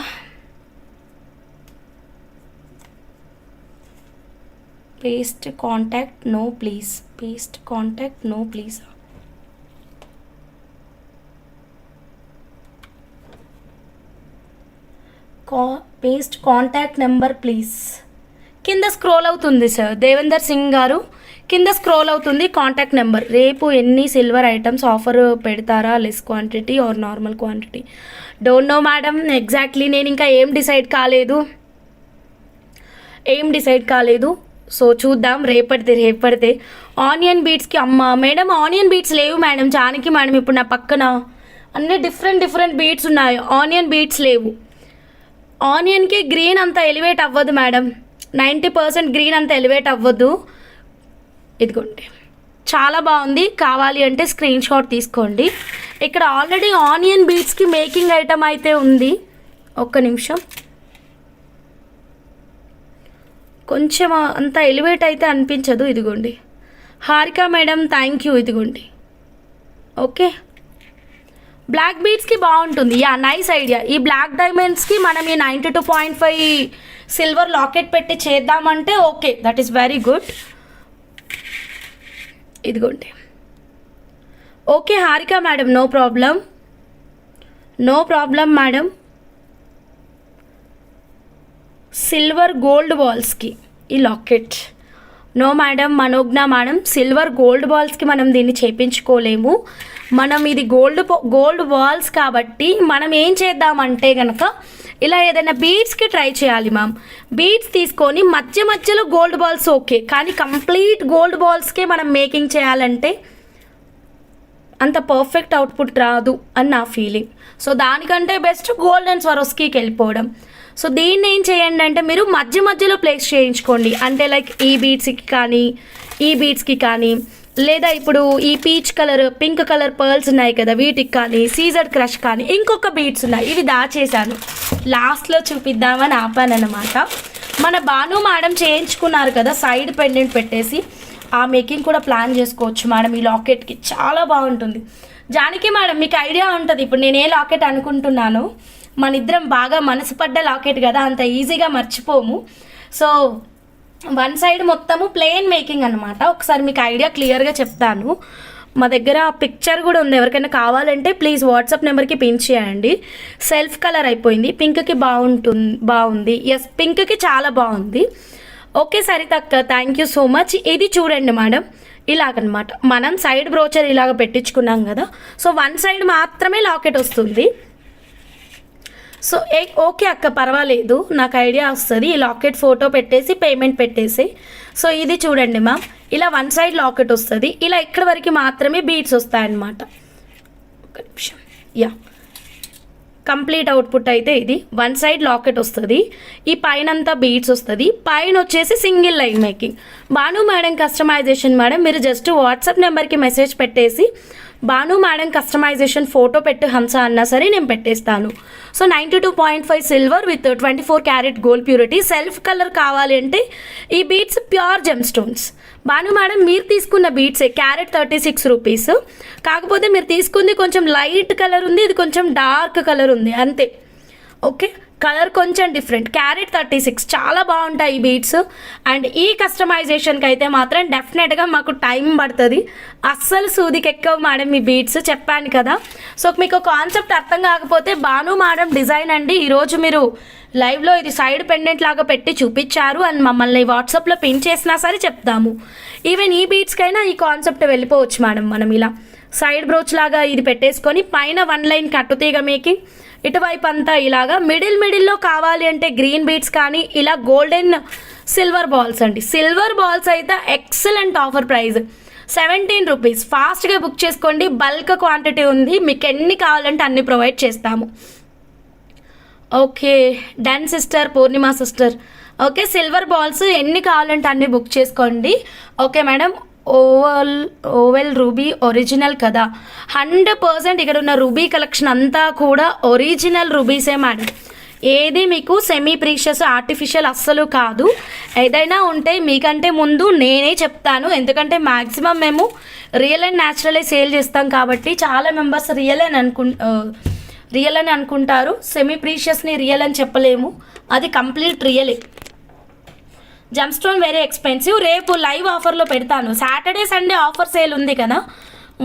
Speaker 1: Paste contact no please, paste contact no please. Paste contact number please. కింద స్క్రోల్ అవుతుంది సార్, దేవేందర్ సింగ్ గారు, కింద స్క్రోల్ అవుతుంది కాంటాక్ట్ నెంబర్. రేపు ఎన్ని సిల్వర్ ఐటమ్స్ ఆఫర్ పెడతారా, less quantity or normal quantity? Don't know madam, exactly నేను ఇంకా ఏం డిసైడ్ కాలేదు. సో చూద్దాం, రేపడితే. ఆనియన్ బీట్స్కి అమ్మ మేడం, ఆనియన్ బీట్స్ లేవు మేడం. జానకి మేడం ఇప్పుడు నా పక్కన అన్నీ డిఫరెంట్ బీట్స్ ఉన్నాయి. ఆనియన్ బీట్స్ లేవు. ఆనియన్కి గ్రీన్ అంత ఎలివేట్ అవ్వదు మేడం, 90% గ్రీన్ అంత ఎలివేట్ అవ్వదు. ఇదిగోండి, చాలా బాగుంది. కావాలి అంటే స్క్రీన్ షాట్ తీసుకోండి. ఇక్కడ ఆల్రెడీ ఆనియన్ బీట్స్కి మేకింగ్ ఐటమ్ అయితే ఉంది. ఒక్క నిమిషం, కొంచెం అంత ఎలివేట్ అయితే అనిపించదు. ఇదిగోండి, హారిక మేడం థ్యాంక్ యూ. ఇదిగోండి. ఓకే, బ్లాక్ బీడ్స్కి బాగుంటుంది. Yeah, nice idea. ఈ బ్లాక్ డైమండ్స్కి మనం ఈ 92.5 సిల్వర్ లాకెట్ పెట్టి చేద్దామంటే okay, that is very good. ఇదిగోండి. Okay Harika madam, no problem, no problem madam. Silver gold బాల్స్కి ఈ locket no madam. Manognya madam, silver gold బాల్స్కి మనం దీన్ని చేయించుకోలేము. మనం ఇది గోల్డ్ బాల్స్ కాబట్టి మనం ఏం చేద్దామంటే కనుక ఇలా ఏదైనా బీడ్స్కి ట్రై చేయాలి మ్యామ్. బీడ్స్ తీసుకొని మధ్యలో గోల్డ్ బాల్స్ ఓకే, కానీ కంప్లీట్ గోల్డ్ బాల్స్కే మనం మేకింగ్ చేయాలంటే అంత పర్ఫెక్ట్ అవుట్పుట్ రాదు అని నా ఫీలింగ్. సో దానికంటే బెస్ట్ గోల్డ్ అండ్ స్వరోస్కీకి వెళ్ళిపోవడం. సో దీన్ని ఏం చేయండి అంటే మీరు మధ్యలో ప్లేస్ చేయించుకోండి. అంటే లైక్ ఈ బీడ్స్కి కానీ ఈ బీడ్స్కి కానీ, లేదా ఇప్పుడు ఈ peach colour pink colour pearls ఉన్నాయి కదా, వీటికి కానీ సీజర్ క్రష్ కానీ ఇంకొక బీడ్స్ ఉన్నాయి. ఇవి దాచేసాను, లాస్ట్లో చూపిద్దామని ఆపానన్నమాట. మన భాను మేడం చేయించుకున్నారు కదా సైడ్ పెండెంట్ పెట్టేసి, ఆ మేకింగ్ కూడా ప్లాన్ చేసుకోవచ్చు మేడం. ఈ లాకెట్కి చాలా బాగుంటుంది. జానకి మేడం మీకు ఐడియా ఉంటుంది ఇప్పుడు నేను ఏ లాకెట్ అనుకుంటున్నాను. మన ఇద్దరం బాగా మనసు పడ్డ లాకెట్ కదా, అంత ఈజీగా మర్చిపోము. సో వన్ సైడ్ మొత్తము ప్లెయిన్ మేకింగ్ అనమాట. ఒకసారి మీకు ఐడియా క్లియర్గా చెప్తాను. మా దగ్గర పిక్చర్ కూడా ఉంది, ఎవరికైనా కావాలంటే ప్లీజ్ వాట్సాప్ నెంబర్కి పిన్ చేయండి. సెల్ఫ్ కలర్ అయిపోయింది, పింక్కి బాగుంది. ఎస్, పింక్కి చాలా బాగుంది. ఓకే సరితక్క, థ్యాంక్ యూ సో మచ్. ఇది చూడండి మేడం, ఇలాగనమాట. మనం సైడ్ బ్రోచర్ ఇలాగ పెట్టించుకున్నాం కదా, సో వన్ సైడ్ మాత్రమే లాకెట్ వస్తుంది. సో ఓకే అక్క, పర్వాలేదు, నాకు ఐడియా వస్తుంది. ఈ లాకెట్ ఫోటో పెట్టేసి పేమెంట్ పెట్టేసి. సో ఇది చూడండి మ్యామ్, ఇలా వన్ సైడ్ లాకెట్ వస్తుంది, ఇలా ఇక్కడ వరకు మాత్రమే బీడ్స్ వస్తాయన్నమాట. ఒక నిమిషం. యా, కంప్లీట్ అవుట్పుట్ అయితే ఇది. వన్ సైడ్ లాకెట్ వస్తుంది, ఈ పైన అంతా బీడ్స్ వస్తుంది, పైన వచ్చేసి single line making. Bhanu madam customization madam, మీరు జస్ట్ వాట్సాప్ నెంబర్కి మెసేజ్ పెట్టేసి భాను మేడం కస్టమైజేషన్ ఫోటో పెట్టు హంస అన్నా సరే నేను పెట్టేస్తాను. So 92.5 silver with 24 carat gold purity. Self colour కావాలి అంటే ఈ beads pure gem stones. Bhanu madam మీరు తీసుకున్న బీడ్సే, క్యారెట్ 36 రూపీస్. కాకపోతే మీరు తీసుకుంది కొంచెం లైట్ కలర్ ఉంది, ఇది కొంచెం డార్క్ కలర్ ఉంది అంతే. ఓకే, కలర్ కొంచెం డిఫరెంట్. క్యారెట్ 36 చాలా బాగుంటాయి ఈ బీడ్స్. అండ్ ఈ కస్టమైజేషన్కి అయితే మాత్రం డెఫినెట్గా మాకు టైం పడుతుంది, అస్సలు సూదికి ఎక్కవు మేడం ఈ బీడ్స్, చెప్పాను కదా. సో మీకు కాన్సెప్ట్ అర్థం కాకపోతే భాను మేడం డిజైన్ అండి, ఈరోజు మీరు లైవ్లో ఇది సైడ్ పెండెంట్ లాగా పెట్టి చూపించారు అని మమ్మల్ని వాట్సాప్లో పిన్ చేసినా సరే చెప్తాము. ఈవెన్ ఈ బీడ్స్కైనా ఈ కాన్సెప్ట్ వెళ్ళిపోవచ్చు మేడం. మనం ఇలా సైడ్ బ్రోచ్ లాగా ఇది పెట్టేసుకొని పైన వన్ లైన్ కట్టుతీగ మేకింగ్, ఇటువైపు అంతా ఇలాగా మిడిల్లో కావాలి అంటే గ్రీన్ బీడ్స్ కానీ ఇలా గోల్డెన్ సిల్వర్ బాల్స్ అండి. సిల్వర్ బాల్స్ అయితే ఎక్సలెంట్ ఆఫర్ ప్రైస్ 17 రూపీస్. ఫాస్ట్గా బుక్ చేసుకోండి, బల్క్ క్వాంటిటీ ఉంది, మీకు ఎన్ని కావాలంటే అన్ని ప్రొవైడ్ చేస్తాము. Okay done sister, Purnima sister. Okay, silver balls ఎన్ని కావాలంటే అన్ని బుక్ చేసుకోండి. Okay madam. Oval ruby original కదా, 100%. ఇక్కడ ఉన్న రూబీ కలెక్షన్ అంతా కూడా ఒరిజినల్ రూబీసే మేడం. ఏది మీకు సెమీ ప్రీషియస్ ఆర్టిఫిషియల్ అస్సలు కాదు. ఏదైనా ఉంటే మీకంటే ముందు నేనే చెప్తాను, ఎందుకంటే మ్యాక్సిమం మేము రియల్ అండ్ న్యాచురలే సేల్ చేస్తాం కాబట్టి చాలా మెంబర్స్ రియల్ అని అనుకుంటారు. సెమీ ప్రీషియస్ని రియల్ అని చెప్పలేము, అది కంప్లీట్ రియలే. జమ్ స్టోన్ వెరీ ఎక్స్పెన్సివ్. రేపు లైవ్ ఆఫర్లో పెడతాను. సాటర్డే సండే ఆఫర్ సేల్ ఉంది కదా,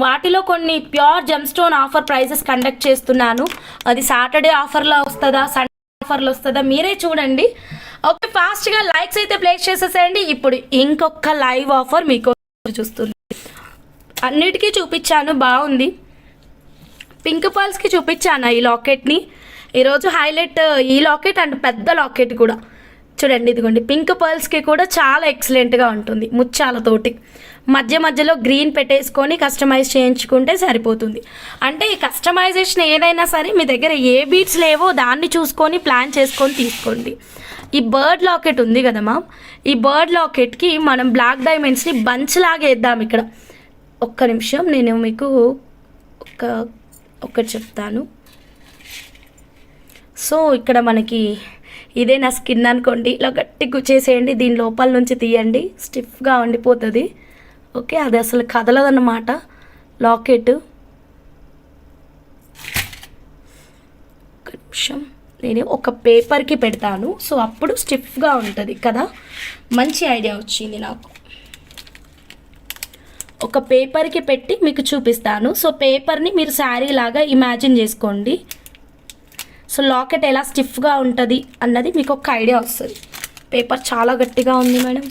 Speaker 1: వాటిలో కొన్ని ప్యూర్ జమ్ స్టోన్ ఆఫర్ ప్రైజెస్ కండక్ట్ చేస్తున్నాను. అది సాటర్డే ఆఫర్లో వస్తుందా సండే ఆఫర్లో వస్తుందా మీరే చూడండి. ఓకే, ఫాస్ట్గా లైక్స్ అయితే ప్లేస్ చేసేసేయండి. ఇప్పుడు ఇంకొక లైవ్ ఆఫర్ మీకు చూస్తుంది. అన్నిటికీ చూపించాను, బాగుంది. పింక్ పర్ల్స్కి చూపించాను ఈ లాకెట్ని. ఈరోజు హైలైట్ ఈ లాకెట్ అండ్ పెద్ద లాకెట్ కూడా చూడండి. ఇదిగోండి, పింక్ పర్ల్స్కి కూడా చాలా ఎక్సలెంట్గా ఉంటుంది, ముత్యాలతోటి. మధ్యలో గ్రీన్ పెట్టేసుకొని కస్టమైజ్ చేయించుకుంటే సరిపోతుంది. అంటే ఈ కస్టమైజేషన్ ఏదైనా సరే మీ దగ్గర ఏ బీట్స్ లేవో దాన్ని చూసుకొని ప్లాన్ చేసుకొని తీసుకోండి. ఈ బర్డ్ లాకెట్ ఉంది కదా మ్యామ్, ఈ బర్డ్ లాకెట్కి మనం బ్లాక్ డైమండ్స్ని బంచ్ లాగా వేద్దాం. ఇక్కడ ఒక్క నిమిషం, నేను మీకు ఒకటి చెప్తాను. సో ఇక్కడ మనకి ఇదే నా స్కిన్ అనుకోండి, ఇలా గట్టి గుచ్చేసేయండి, దీని లోపల నుంచి తీయండి, స్టిఫ్గా ఉండిపోతుంది. ఓకే, అది అసలు కదలదన్నమాట లాకెట్. ఒక నిమిషం, నేను ఒక పేపర్కి పెడతాను, సో అప్పుడు స్టిఫ్గా ఉంటుంది కదా. మంచి ఐడియా వచ్చింది నాకు. ఒక పేపర్కి పెట్టి మీకు చూపిస్తాను. సో పేపర్ని మీరు శారీ లాగా ఇమాజిన్ చేసుకోండి. సో లాకెట్ ఎలా స్టిఫ్గా ఉంటుంది అన్నది మీకు ఒక ఐడియా వస్తుంది. పేపర్ చాలా గట్టిగా ఉంది మేడం.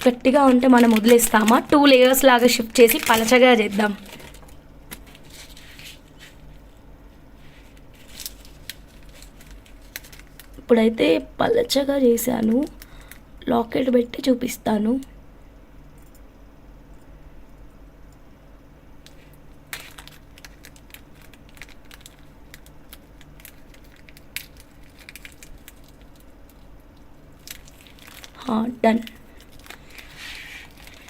Speaker 1: గట్టిగా ఉంటే మనం వదిలేస్తామా? 2 లేయర్స్ లాగా షిఫ్ట్ చేసి పలచగా చేద్దాం. ఇప్పుడైతే పలచగా చేశాను. లాకెట్ పెట్టి చూపిస్తాను. డన్.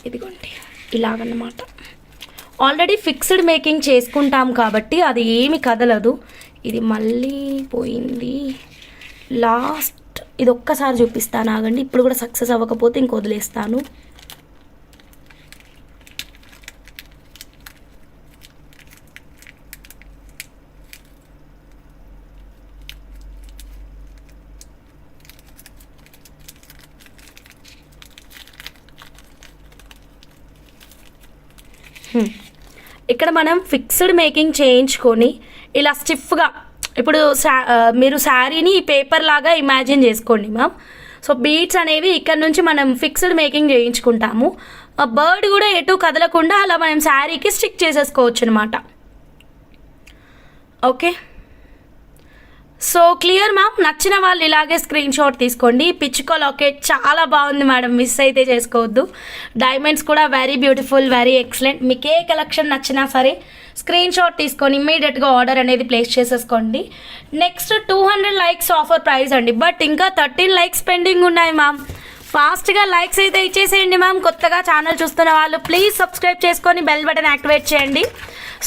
Speaker 1: ఇదిగోండి ఇలాగన్నమాట. ఆల్రెడీ ఫిక్స్డ్ మేకింగ్ చేసుకుంటాం కాబట్టి అది ఏమి కదలదు. ఇది మళ్ళీ పోయింది. లాస్ట్ ఇది ఒక్కసారి చూపిస్తాను, ఆగండి. ఇప్పుడు కూడా సక్సెస్ అవ్వకపోతే ఇంక వదిలేస్తాను. ఇక్కడ మనం ఫిక్స్డ్ మేకింగ్ చేయించుకొని ఇలా స్టిఫ్గా, ఇప్పుడు మీరు శారీని పేపర్ లాగా ఇమాజిన్ చేసుకోండి మ్యామ్. సో బీడ్స్ అనేవి ఇక్కడ నుంచి మనం ఫిక్స్డ్ మేకింగ్ చేయించుకుంటాము. బర్డ్ కూడా ఎటు కదలకుండా అలా మనం శారీకి స్టిక్ చేసేసుకోవచ్చు అనమాట. Okay, so clear ma'am. నచ్చిన వాళ్ళు ఇలాగే స్క్రీన్ షాట్ తీసుకోండి. పిచ్చుకో లాకెట్ చాలా బాగుంది మేడం, మిస్ అయితే చేసుకోవద్దు. డైమండ్స్ కూడా వెరీ బ్యూటిఫుల్, వెరీ ఎక్సలెంట్. మీకు ఏ కలెక్షన్ నచ్చినా సరే స్క్రీన్ షాట్ తీసుకొని ఇమ్మీడియట్గా ఆర్డర్ అనేది ప్లేస్ చేసేసుకోండి. నెక్స్ట్ 200 లైక్స్ ఆఫర్ ప్రైస్ అండి, బట్ ఇంకా 13 లైక్స్ పెండింగ్ ఉన్నాయి మ్యామ్. ఫాస్ట్గా లైక్స్ అయితే ఇచ్చేసేయండి మ్యామ్. కొత్తగా ఛానల్ చూస్తున్న వాళ్ళు ప్లీజ్ సబ్స్క్రైబ్ చేసుకొని బెల్ బటన్ యాక్టివేట్ చేయండి.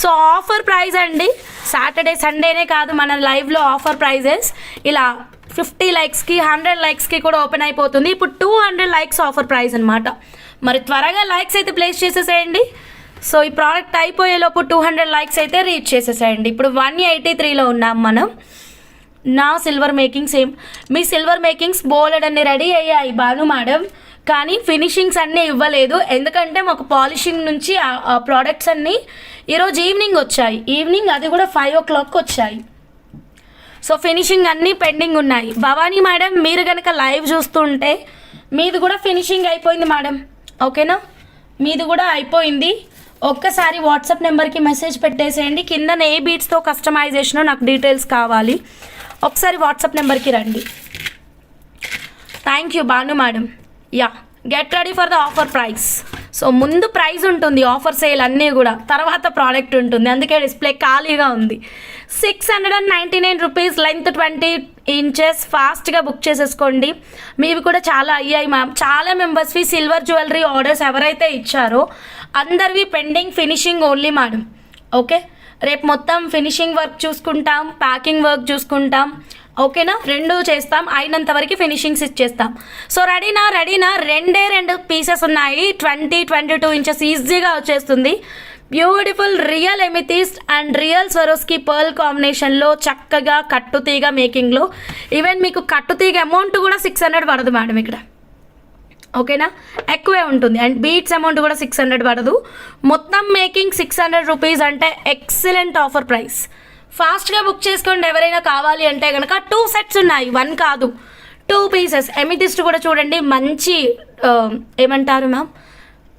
Speaker 1: సో ఆఫర్ ప్రైస్ అండి, సాటర్డే సండేనే కాదు మన లైవ్లో ఆఫర్ ప్రైజెస్ ఇలా 50 లైక్స్కి 100 లైక్స్కి కూడా ఓపెన్ అయిపోతుంది. ఇప్పుడు 200 లైక్స్ ఆఫర్ ప్రైస్ అనమాట. మరి త్వరగా లైక్స్ అయితే ప్లేస్ చేసేసేయండి. సో ఈ ప్రోడక్ట్ అయిపోయేలోపు 200 లైక్స్ అయితే రీచ్ చేసేసేయండి. ఇప్పుడు 183లో ఉన్నాం మనం. నా సిల్వర్ మేకింగ్ సేమ్, మీ సిల్వర్ మేకింగ్స్ బోలెడ్ అన్ని రెడీ అయ్యాయి భాను మేడం, కానీ ఫినిషింగ్స్ అన్నీ ఇవ్వలేదు. ఎందుకంటే మాకు పాలిషింగ్ నుంచి ఆ ప్రోడక్ట్స్ అన్నీ ఈరోజు ఈవినింగ్ వచ్చాయి. ఈవినింగ్ అది కూడా 5 o'clock వచ్చాయి. సో ఫినిషింగ్ అన్నీ పెండింగ్ ఉన్నాయి. భవానీ మేడం మీరు కనుక లైవ్ చూస్తుంటే మీది కూడా ఫినిషింగ్ అయిపోయింది మేడం. ఓకేనా, మీది కూడా అయిపోయింది. ఒక్కసారి వాట్సాప్ నెంబర్కి మెసేజ్ పెట్టేసేయండి. కింద ఏ బీట్స్తో కస్టమైజేషనో నాకు డీటెయిల్స్ కావాలి. ఒకసారి వాట్సాప్ నెంబర్కి రండి. Thank you Bhanu madam. Yeah, get ready for the offer price. So ముందు ప్రైస్ ఉంటుంది, ఆఫర్ సేల్ అన్నీ కూడా, తర్వాత ప్రోడక్ట్ ఉంటుంది. అందుకే డిస్ప్లే ఖాళీగా ఉంది. 699 రూపీస్, లెంత్ 20 inches. ఫాస్ట్గా బుక్ చేసేసుకోండి. మీవి కూడా చాలా అయ్యాయి మ్యామ్. చాలా మెంబర్స్వి సిల్వర్ జ్యువెలరీ ఆర్డర్స్ ఎవరైతే ఇచ్చారో అందరివి pending, finishing only madam. Okay, రేపు మొత్తం ఫినిషింగ్ వర్క్ చూసుకుంటాం, ప్యాకింగ్ వర్క్ చూసుకుంటాం. ఓకేనా, 2 చేస్తాం. అయినంత వరకు ఫినిషింగ్స్ ఇచ్చేస్తాం. సో రెడీనా? 2 పీసెస్ ఉన్నాయి. 20-22 inches ఈజీగా వచ్చేస్తుంది. Beautiful real amethyst and real Swarovski pearl కాంబినేషన్లో చక్కగా కట్టుతీగ మేకింగ్లో. ఈవెన్ మీకు కట్టుతీగ అమౌంట్ కూడా 600 పడదు మేడం ఇక్కడ. ఓకేనా, ఎక్కువే ఉంటుంది. అండ్ బీట్స్ అమౌంట్ కూడా 600 పడదు. మొత్తం మేకింగ్ 600 రూపీస్ అంటే ఎక్సలెంట్ ఆఫర్ ప్రైస్. ఫాస్ట్గా బుక్ చేసుకోండి. ఎవరైనా కావాలి అంటే కనుక 2 sets ఉన్నాయి, 1 కాదు, 2 pieces. ఎమిథిస్ట్ కూడా చూడండి, మంచి ఏమంటారు మ్యామ్,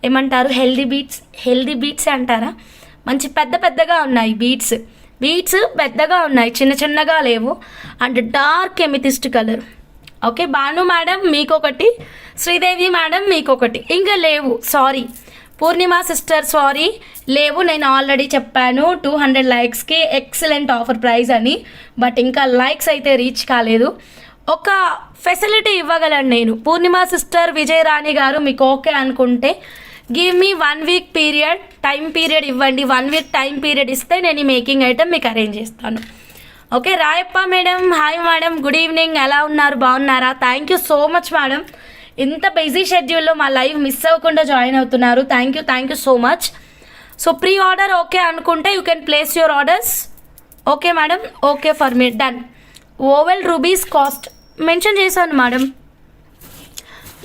Speaker 1: ఏమంటారు, హెల్దీ బీట్స్ అంటారా, మంచి పెద్దగా ఉన్నాయి బీట్స్ పెద్దగా ఉన్నాయి, చిన్నగా లేవు. And dark amethyst colour. Okay, Bhanu madam మీకొకటి, శ్రీదేవి మేడం మీకొకటి, ఇంకా లేవు. సారీ పూర్ణిమ సిస్టర్, సారీ లేవు. నేను ఆల్రెడీ చెప్పాను 200 లైక్స్కి ఎక్సలెంట్ ఆఫర్ ప్రైస్ అని, బట్ ఇంకా లైక్స్ అయితే రీచ్ కాలేదు. ఒక ఫెసిలిటీ ఇవ్వగలను నేను. పూర్ణిమ సిస్టర్, విజయ్ రాణి గారు మీకు ఓకే అనుకుంటే give me 1 week time period ఇవ్వండి. 1 week టైం పీరియడ్ ఇస్తే నేను ఈ మేకింగ్ ఐటమ్ మీకు అరేంజ్ చేస్తాను. Okay Rayappa madam, hi madam, good evening, ఎలా ఉన్నారు, బాగున్నారా? Thank you so much madam, ఇంత బిజీ షెడ్యూల్లో మా లైవ్ మిస్ అవ్వకుండా జాయిన్ అవుతున్నారు. Thank you so much. So pre order okay అనుకుంటే you can place your orders. Okay madam, okay for me, done. Oval rubies cost mention చేశాను madam,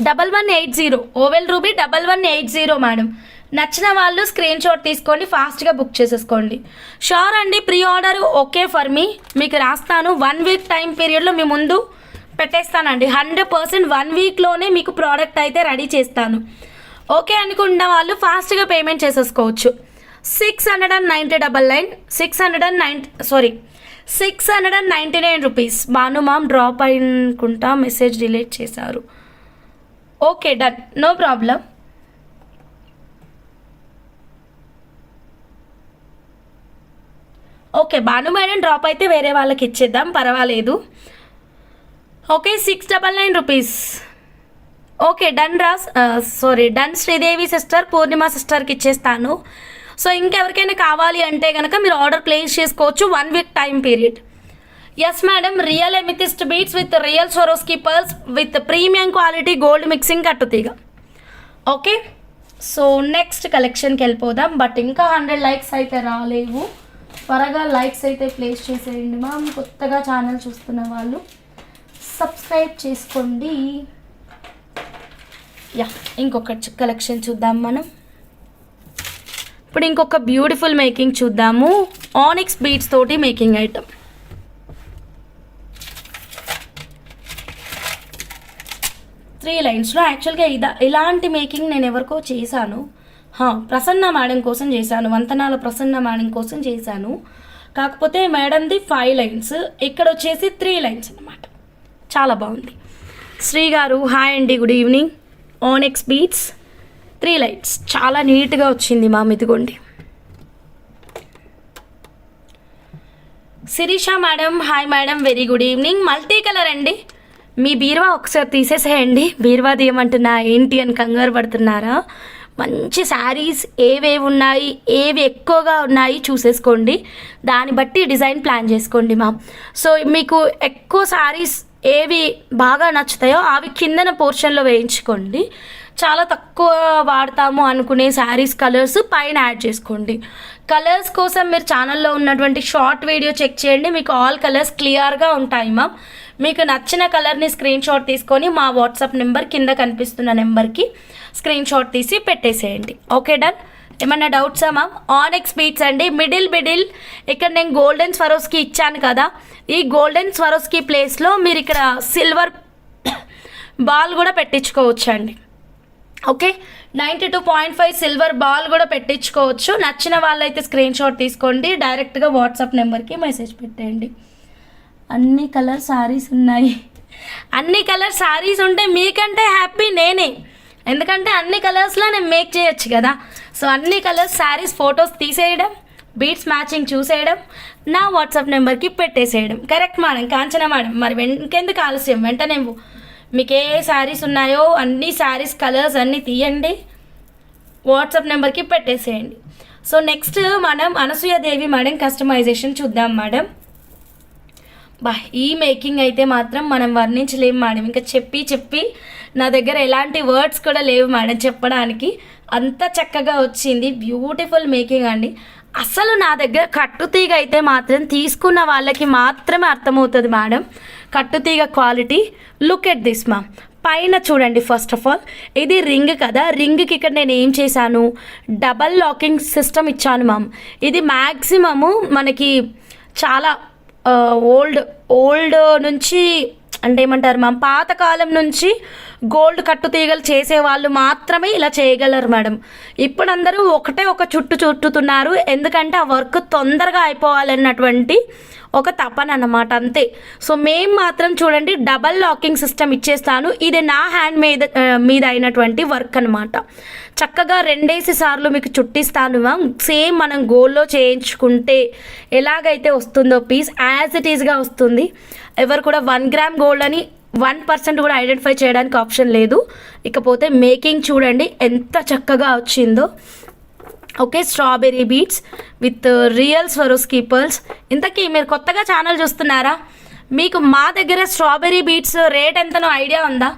Speaker 1: 1180. Oval ruby 1180 madam. నచ్చిన వాళ్ళు screen shot తీసుకోండి, ఫాస్ట్గా book చేసేసుకోండి. Sure అండి, pre order okay for మీ, మీకు రాస్తాను. 1 వీక్ టైం పీరియడ్లో మీ ముందు పెట్టేస్తానండి. 100% 1 వీక్లోనే మీకు ప్రోడక్ట్ అయితే రెడీ చేస్తాను. ఓకే అనుకున్న వాళ్ళు ఫాస్ట్గా పేమెంట్ చేసేసుకోవచ్చు. 699 రూపీస్. భాను మామ్ డ్రాప్ అనుకుంటా, మెసేజ్ డిలీట్ చేశారు. Okay done, no problem. Okay Bhanu madam drop అయితే వేరే వాళ్ళకి ఇచ్చేద్దాం, పర్వాలేదు. Okay 699 rupees. Okay done done Sridevi sister, Purnima సిస్టర్కి ఇచ్చేస్తాను. సో ఇంకెవరికైనా కావాలి అంటే కనుక మీరు ఆర్డర్ ప్లేస్ చేసుకోవచ్చు. 1 week time period. Yes madam, real amethyst beads with real Swarovski pearls with premium quality gold mixing కట్టుతీగ. ఓకే, సో నెక్స్ట్ కలెక్షన్కి వెళ్ళిపోదాం. బట్ ఇంకా 100 లైక్స్ అయితే రాలేవు, త్వరగా లైక్స్ అయితే ప్లేస్ చేసేయండి మా. కొత్తగా ఛానల్ చూస్తున్న వాళ్ళు సబ్స్క్రైబ్ చేసుకోండి. యా, ఇంకొక కలెక్షన్ చూద్దాం మనం. ఇప్పుడు ఇంకొక బ్యూటిఫుల్ మేకింగ్ చూద్దాము. ఆనిక్స్ బీడ్స్ తోటి మేకింగ్ ఐటమ్. త్రీ లైన్స్లో యాక్చువల్గా ఇలాంటి మేకింగ్ నేను ఎవరికో చేశాను. ప్రసన్న మేడం కోసం చేశాను, వంతనాల ప్రసన్న మేడం కోసం చేశాను. కాకపోతే మేడంది 5 లైన్స్, ఇక్కడ వచ్చేసి 3 లైన్స్ అన్నమాట. చాలా బాగుంది. శ్రీ గారు హాయ్ అండి, good evening. Onyx beads 3 lines చాలా నీట్గా వచ్చింది మా. ఇదిగోండి. Sirisha madam hi madam, very good evening. Multi colour అండి. మీ బీరువా ఒకసారి తీసేసేయండి. బీరువా తీయమంటున్నా ఏంటి అని కంగారు పడుతున్నారా? మంచి శారీస్ ఏవేవి ఉన్నాయి, ఏవి ఎక్కువగా ఉన్నాయి చూసేసుకోండి. దాన్ని బట్టి డిజైన్ ప్లాన్ చేసుకోండి మా. సో మీకు ఎక్కువ శారీస్ ఏవి బాగా నచ్చుతాయో అవి కిందన పోర్షన్లో వేయించుకోండి. చాలా తక్కువ వాడతాము అనుకునే శారీస్ కలర్స్ పైన యాడ్ చేసుకోండి. కలర్స్ కోసం మీరు ఛానల్లో ఉన్నటువంటి షార్ట్ వీడియో చెక్ చేయండి, మీకు ఆల్ కలర్స్ క్లియర్గా ఉంటాయి మా. మీకు నచ్చిన కలర్ని స్క్రీన్ షాట్ తీసుకొని మా వాట్సాప్ నెంబర్ కింద కనిపిస్తున్న నెంబర్కి స్క్రీన్ షాట్ తీసి పెట్టేసేయండి. Okay done. ఏమన్నా డౌట్సా మ్యామ్? ఆనిక్స్ బీడ్స్ అండి. మిడిల్ ఇక్కడ నేను గోల్డెన్ స్వరోస్కీ ఇచ్చాను కదా, ఈ గోల్డెన్ స్వరోస్కీ ప్లేస్లో మీరు ఇక్కడ సిల్వర్ బాల్ కూడా పెట్టించుకోవచ్చు అండి. ఓకే, 92.5 సిల్వర్ బాల్ కూడా పెట్టించుకోవచ్చు. నచ్చిన వాళ్ళైతే స్క్రీన్ షాట్ తీసుకోండి, డైరెక్ట్గా వాట్సాప్ నెంబర్కి మెసేజ్ పెట్టేయండి. అన్ని కలర్ శారీస్ ఉన్నాయి. అన్ని కలర్ శారీస్ ఉంటే మీకంటే హ్యాపీ నేనే, ఎందుకంటే అన్ని కలర్స్లో నేను మేక్ చేయొచ్చు కదా. సో అన్ని కలర్స్ శారీస్ ఫొటోస్ తీసేయడం, బీట్స్ మ్యాచింగ్ చూసేయడం, నా వాట్సాప్ నెంబర్కి పెట్టేసేయడం. Correct madam, Kanchana madam. మరి ఇంకెందుకు ఆలస్యం, వెంటనే మీకు ఏ శారీస్ ఉన్నాయో అన్ని శారీస్ కలర్స్ అన్నీ తీయండి, వాట్సాప్ నెంబర్కి పెట్టేసేయండి. సో నెక్స్ట్ మనం అనసూయదేవి మేడం కస్టమైజేషన్ చూద్దాం మేడం. ఈ మేకింగ్ అయితే మాత్రం మనం వర్ణించలేము మేడం. ఇంకా చెప్పి నా దగ్గర ఎలాంటి వర్డ్స్ కూడా లేవు మేడం చెప్పడానికి, అంత చక్కగా వచ్చింది. బ్యూటిఫుల్ మేకింగ్ అండి. అసలు నా దగ్గర కట్టుతీగ అయితే మాత్రం తీసుకున్న వాళ్ళకి మాత్రమే అర్థమవుతుంది మేడం కట్టుతీగ quality. Look at this ma'am. పైన చూడండి. ఫస్ట్ ఆఫ్ ఆల్ ఇది రింగ్ కదా, రింగ్కి ఇక్కడ నేను ఏం చేశాను, డబల్ లాకింగ్ సిస్టమ్ ఇచ్చాను మ్యామ్. ఇది మ్యాక్సిమము మనకి చాలా ఓల్డ్ నుంచి అంటే ఏమంటారు మ్యామ్, పాతకాలం నుంచి గోల్డ్ కట్టుతీగలు చేసేవాళ్ళు మాత్రమే ఇలా చేయగలరు మేడం. ఇప్పుడు అందరూ ఒక చుట్టుతున్నారు, ఎందుకంటే ఆ వర్క్ తొందరగా అయిపోవాలన్నటువంటి ఒక తపన అన్నమాట, అంతే. సో మేము మాత్రం చూడండి డబల్ లాకింగ్ సిస్టమ్ ఇచ్చేస్తాను. ఇది నా హ్యాండ్ మీద అయినటువంటి వర్క్ అనమాట. చక్కగా 2 సార్లు మీకు చుట్టిస్తాను మ్యామ్. సేమ్ మనం గోల్డ్లో చేయించుకుంటే ఎలాగైతే వస్తుందో పీస్ యాజ్ ఇట్ ఈస్గా వస్తుంది. ఎవరు కూడా 1 గ్రామ్ గోల్డ్ అని 1% కూడా ఐడెంటిఫై చేయడానికి ఆప్షన్ లేదు. ఇకపోతే మేకింగ్ చూడండి ఎంత చక్కగా వచ్చిందో. Okay, strawberry beats with real Swarovski pearls. ఇంతకీ మీరు కొత్తగా ఛానల్ చూస్తున్నారా? మీకు మా దగ్గర స్ట్రాబెర్రీ బీట్స్ రేట్ ఎంతనో ఐడియా ఉందా?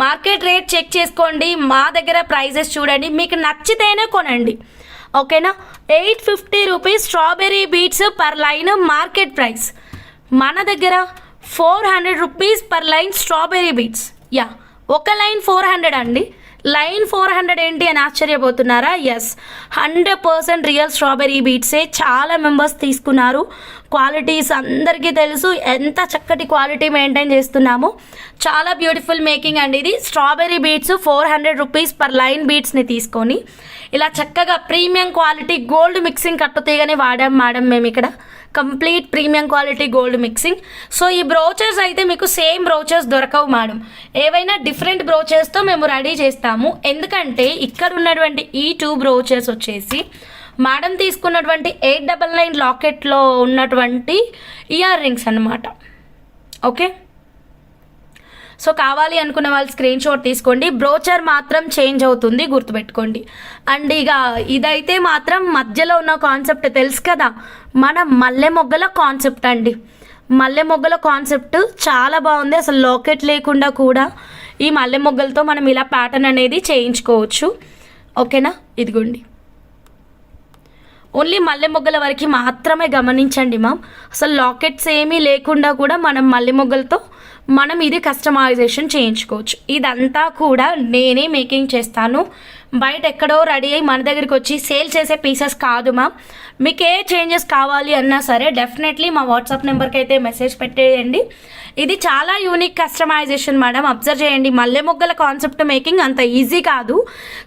Speaker 1: మార్కెట్ రేట్ చెక్ చేసుకోండి, మా దగ్గర ప్రైజెస్ చూడండి, మీకు నచ్చితేనే కొనండి. ఓకేనా? 850 rupees strawberry beads per line market price. మన దగ్గర 400 rupees per line strawberry beads. Yeah, ఒక లైన్ 400 అండి. లైన్ 400 ఏంటి అని ఆశ్చర్యపోతున్నారా? ఎస్, 100% రియల్ స్ట్రాబెర్రీ బీట్సే. చాలా మెంబర్స్ తీసుకున్నారు. క్వాలిటీస్ అందరికీ తెలుసు, ఎంత చక్కటి క్వాలిటీ మెయింటైన్ చేస్తున్నాము. చాలా బ్యూటిఫుల్ మేకింగ్ అండి ఇది. Strawberry beads 400 rupees per line బీట్స్ని తీసుకొని ఇలా చక్కగా ప్రీమియం క్వాలిటీ గోల్డ్ మిక్సింగ్ కట్టుతీగని వాడాం మేడం మేము ఇక్కడ. Complete premium quality gold mixing. So ఈ బ్రోచర్స్ అయితే మీకు సేమ్ బ్రోచర్స్ దొరకవు మేడం, ఏవైనా డిఫరెంట్ బ్రోచర్స్తో మేము రెడీ చేస్తాము. ఎందుకంటే ఇక్కడ ఉన్నటువంటి ఈ 2 బ్రోచర్స్ వచ్చేసి మేడం తీసుకున్నటువంటి 899 లాకెట్లో ఉన్నటువంటి ఇయర్ రింగ్స్ అన్నమాట. ఓకే, సో కావాలి అనుకున్న వాళ్ళు స్క్రీన్ షాట్ తీసుకోండి. బ్రోచర్ మాత్రం చేంజ్ అవుతుంది, గుర్తుపెట్టుకోండి. అండ్ ఇక ఇదైతే మాత్రం మధ్యలో ఉన్న కాన్సెప్ట్ తెలుసు కదా, మన మల్లె మొగ్గల కాన్సెప్ట్ అండి. మల్లె మొగ్గల కాన్సెప్ట్ చాలా బాగుంది. అసలు లాకెట్ లేకుండా కూడా ఈ మల్లె మొగ్గలతో మనం ఇలా ప్యాటర్న్ అనేది చేయించుకోవచ్చు. ఓకేనా? ఇదిగోండి, ఓన్లీ మల్లె మొగ్గల వరకు మాత్రమే గమనించండి మ్యామ్. అసలు లాకెట్స్ ఏమీ లేకుండా కూడా మనం మల్లె మొగ్గలతో మనం ఇది కస్టమైజేషన్ చేయించుకోవచ్చు. ఇదంతా కూడా నేనే మేకింగ్ చేస్తాను. బయట ఎక్కడో రెడీ అయ్యి మన దగ్గరికి వచ్చి సేల్ చేసే పీసెస్ కాదు మ్యామ్. మీకు ఏ చేంజెస్ కావాలి అన్నా సరే డెఫినెట్లీ మా వాట్సాప్ నెంబర్కి అయితే మెసేజ్ పెట్టేయండి. ఇది చాలా యూనిక్ కస్టమైజేషన్ మేడం. అబ్జర్వ్ చేయండి, మల్లె మొగ్గల కాన్సెప్ట్ మేకింగ్ అంత ఈజీ కాదు.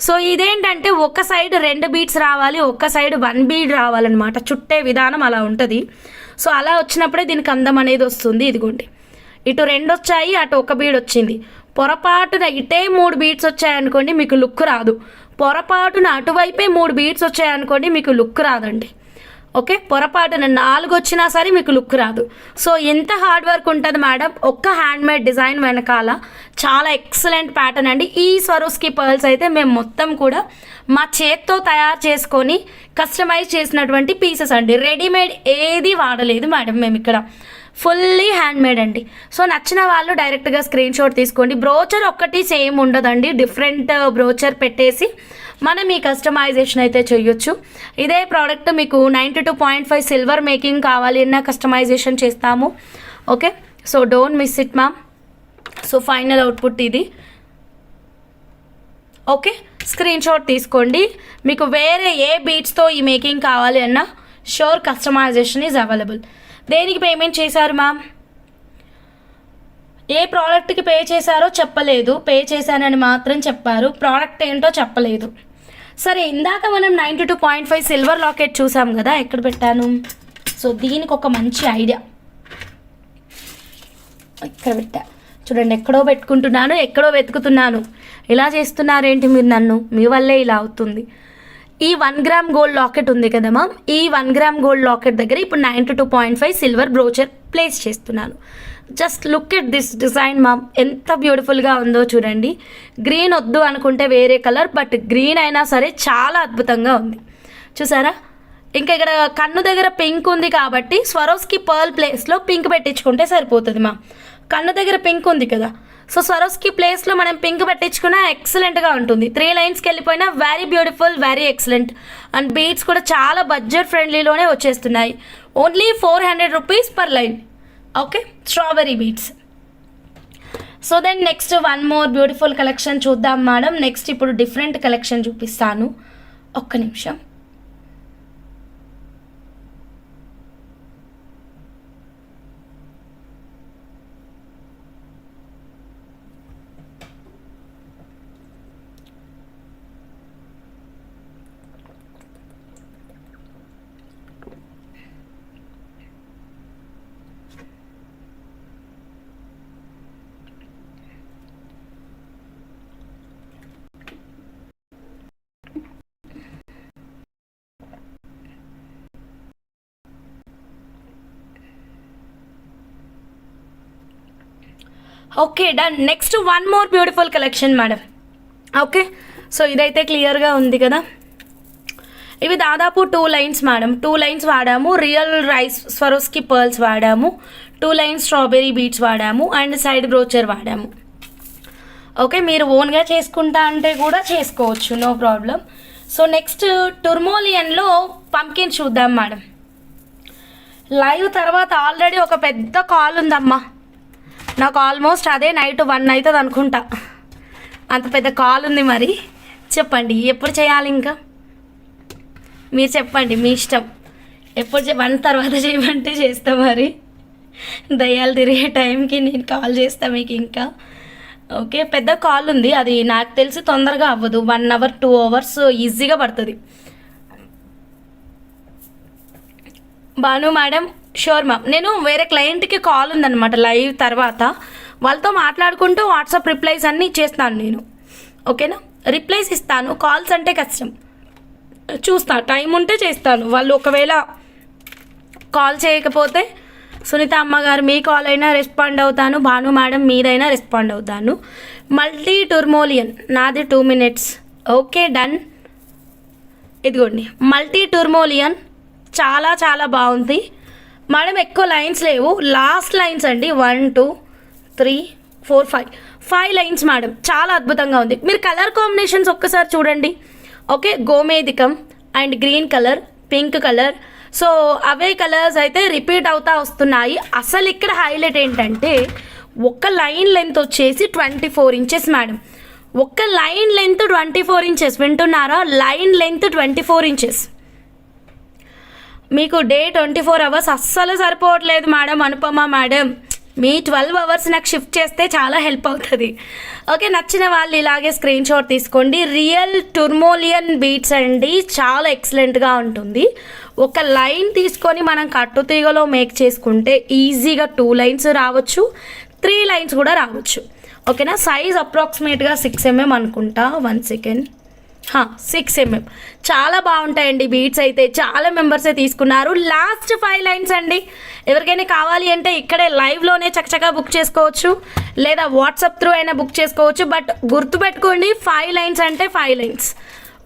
Speaker 1: సో ఇదేంటంటే ఒక సైడ్ 2 బీడ్స్ రావాలి, ఒక సైడ్ 1 బీడ్ రావాలన్నమాట. చుట్టే విధానం అలా ఉంటుంది. సో అలా వచ్చినప్పుడే దీనికి అందం అనేది వస్తుంది. ఇదిగోండి, ఇటు 2 వచ్చాయి, అటు 1 బీడ్ వచ్చింది. పొరపాటున ఇటే 3 బీడ్స్ వచ్చాయనుకోండి, మీకు లుక్ రాదు. పొరపాటున అటువైపే 3 బీడ్స్ వచ్చాయనుకోండి, మీకు లుక్ రాదండి. ఓకే, పొరపాటున 4 వచ్చినా సరే మీకు లుక్ రాదు. సో ఎంత హార్డ్ వర్క్ ఉంటుంది మేడం ఒక్క హ్యాండ్మేడ్ డిజైన్ వెనకాల. చాలా ఎక్సలెంట్ ప్యాటర్న్ అండి. ఈ స్వరోస్కీ పర్ల్స్ అయితే మేము మొత్తం కూడా మా చేత్తో తయారు చేసుకొని కస్టమైజ్ చేసినటువంటి పీసెస్ అండి. రెడీమేడ్ ఏది వాడలేదు మేడం మేము ఇక్కడ, ఫుల్లీ హ్యాండ్మేడ్ అండి. సో నచ్చిన వాళ్ళు డైరెక్ట్గా స్క్రీన్ షాట్ తీసుకోండి. బ్రోచర్ ఒక్కటి సేమ్ ఉండదండి, డిఫరెంట్ బ్రోచర్ పెట్టేసి మనం ఈ కస్టమైజేషన్ అయితే చేయొచ్చు. ఇదే ప్రోడక్ట్ మీకు 92.5 సిల్వర్ మేకింగ్ కావాలి అన్న కస్టమైజేషన్ చేస్తాము. Okay, so don't miss it ma'am. So final output ఇది. ఓకే, స్క్రీన్ షాట్ తీసుకోండి. మీకు వేరే ఏ బీట్స్తో ఈ మేకింగ్ కావాలి అన్న షూర్ కస్టమైజేషన్ ఈజ్ అవైలబుల్. దేనికి పేమెంట్ చేశారు మ్యామ్? ఏ ప్రోడక్ట్కి పే చేశారో చెప్పలేదు, పే చేశానని మాత్రం చెప్పారు, ప్రోడక్ట్ ఏంటో చెప్పలేదు. సరే, ఇందాక మనం 92.5 సిల్వర్ లాకెట్ చూసాం కదా, ఎక్కడ పెట్టాను? సో దీనికి ఒక మంచి ఐడియా, ఇక్కడ పెట్టా చూడండి. ఎక్కడో పెట్టుకుంటున్నాను, ఎక్కడో వెతుకుతున్నాను. ఇలా చేస్తున్నారేంటి మీరు నన్ను? మీ వల్లే ఇలా అవుతుంది. ఈ 1 గ్రామ్ గోల్డ్ లాకెట్ ఉంది కదా మ్యామ్, ఈ 1 గ్రామ్ గోల్డ్ లాకెట్ దగ్గర ఇప్పుడు 92.5 సిల్వర్ బ్రోచర్ ప్లేస్ చేస్తున్నాను. Just look at this design ma'am, ఎంత బ్యూటిఫుల్గా ఉందో చూడండి. గ్రీన్ వద్దు అనుకుంటే వేరే కలర్, బట్ గ్రీన్ అయినా సరే చాలా అద్భుతంగా ఉంది. చూసారా? ఇంకా ఇక్కడ కన్ను దగ్గర పింక్ ఉంది కాబట్టి స్వరోస్కీ పర్ల్ ప్లేస్లో పింక్ పెట్టించుకుంటే సరిపోతుంది మ్యామ్. కన్ను దగ్గర పింక్ ఉంది కదా, సో స్వరోస్కీ ప్లేస్లో మనం పింక్ పెట్టించుకున్నా ఎక్సలెంట్గా ఉంటుంది. 3 లైన్స్కి వెళ్ళిపోయినా very beautiful, very excellent. And beads కూడా చాలా బడ్జెట్ ఫ్రెండ్లీలోనే వచ్చేస్తున్నాయి. Only 400 rupees per line. Okay, strawberry beads. So then next 1 more beautiful collection చూద్దాం మేడం. నెక్స్ట్ ఇప్పుడు డిఫరెంట్ కలెక్షన్ చూపిస్తాను, ఒక్క నిమిషం. Okay, done. Next 1 more beautiful collection madam. Okay, so ఇదైతే క్లియర్గా ఉంది కదా. ఇవి దాదాపు 2 లైన్స్ మేడం, 2 లైన్స్ వాడాము. రియల్ రైస్ స్వరోస్కి పర్ల్స్ వాడాము, 2 లైన్స్ స్ట్రాబెరీ బీట్స్ వాడాము, అండ్ సైడ్ బ్రోచర్ వాడాము. ఓకే, మీరు ఓన్గా చేసుకుంటా అంటే కూడా చేసుకోవచ్చు, నో ప్రాబ్లం. సో నెక్స్ట్ టుర్మోలియన్లో పంకిన్ చూద్దాం మేడం. లైవ్ తర్వాత ఆల్రెడీ ఒక పెద్ద కాల్ ఉందమ్మా నాకు, ఆల్మోస్ట్ అదే నైట్ 1 అవుతుంది అనుకుంటా, అంత పెద్ద కాల్ ఉంది. మరి చెప్పండి ఎప్పుడు చేయాలి, ఇంకా మీరు చెప్పండి, మీ ఇష్టం. ఎప్పుడు 1 తర్వాత చేయమంటే చేస్తా, మరి దయ్యాలు తిరిగే టైంకి నేను కాల్ చేస్తా మీకు ఇంకా. ఓకే, పెద్ద కాల్ ఉంది, అది నాకు తెలిసి తొందరగా అవ్వదు, 1 అవర్ 2 అవర్స్ ఈజీగా పడుతుంది. Bhanu madam, sure ma'am. నేను వేరే క్లయింట్కి కాల్ ఉందన్నమాట లైవ్ తర్వాత, వాళ్ళతో మాట్లాడుకుంటూ వాట్సాప్ రిప్లైస్ అన్నీ ఇచ్చేస్తాను నేను. ఓకేనా, రిప్లైస్ ఇస్తాను, కాల్స్ అంటే కష్టం, చూస్తా, టైం ఉంటే చేస్తాను. వాళ్ళు ఒకవేళ కాల్ చేయకపోతే సునీత అమ్మగారు మీ కాల్ అయినా రెస్పాండ్ అవుతాను, భాను మేడం మీదైనా రెస్పాండ్ అవుతాను. మల్టీ టుర్మోలియన్ నాది 2 minutes. Okay done. ఇదిగోండి మల్టీ టుర్మోలియన్, చాలా చాలా బాగుంది మేడం. ఎక్కువ లైన్స్ లేవు, లాస్ట్ లైన్స్ అండి, 1 2 3 4 5 లైన్స్ మేడం, చాలా అద్భుతంగా ఉంది. మీరు కలర్ కాంబినేషన్స్ ఒక్కసారి చూడండి. ఓకే, గోమేధికం and green colour, pink colour, so అవే కలర్స్ అయితే రిపీట్ అవుతా వస్తున్నాయి. అసలు ఇక్కడ హైలైట్ ఏంటంటే ఒక లైన్ లెంత్ వచ్చేసి 24 inches మేడం. ఒక లైన్ లెంత్ 24 inches, వింటున్నారా? Line length 24 inches. మీకు డే 24 hours అస్సలు సరిపోవట్లేదు మేడం, అనుపమ మేడం. మీ 12 hours నాకు షిఫ్ట్ చేస్తే చాలా హెల్ప్ అవుతుంది. ఓకే, నచ్చిన వాళ్ళు ఇలాగే స్క్రీన్ షాట్ తీసుకోండి. రియల్ టుర్మోలియన్ బీట్స్ అండి, చాలా ఎక్సలెంట్గా ఉంటుంది. ఒక లైన్ తీసుకొని మనం కట్టుతీగలో మేక్ చేసుకుంటే ఈజీగా 2 lines రావచ్చు, 3 lines కూడా రావచ్చు. ఓకేనా, సైజ్ అప్రాక్సిమేట్గా 6 mm అనుకుంటా. 1 second, 6 mm. చాలా బాగుంటాయండి బీట్స్ అయితే, చాలా మెంబర్సే తీసుకున్నారు. లాస్ట్ 5 lines అండి. ఎవరికైనా కావాలి అంటే ఇక్కడే లైవ్లోనే చక్కగా బుక్ చేసుకోవచ్చు, లేదా వాట్సాప్ త్రూ అయినా బుక్ చేసుకోవచ్చు. బట్ గుర్తుపెట్టుకోండి, 5 lines అంటే 5 lines,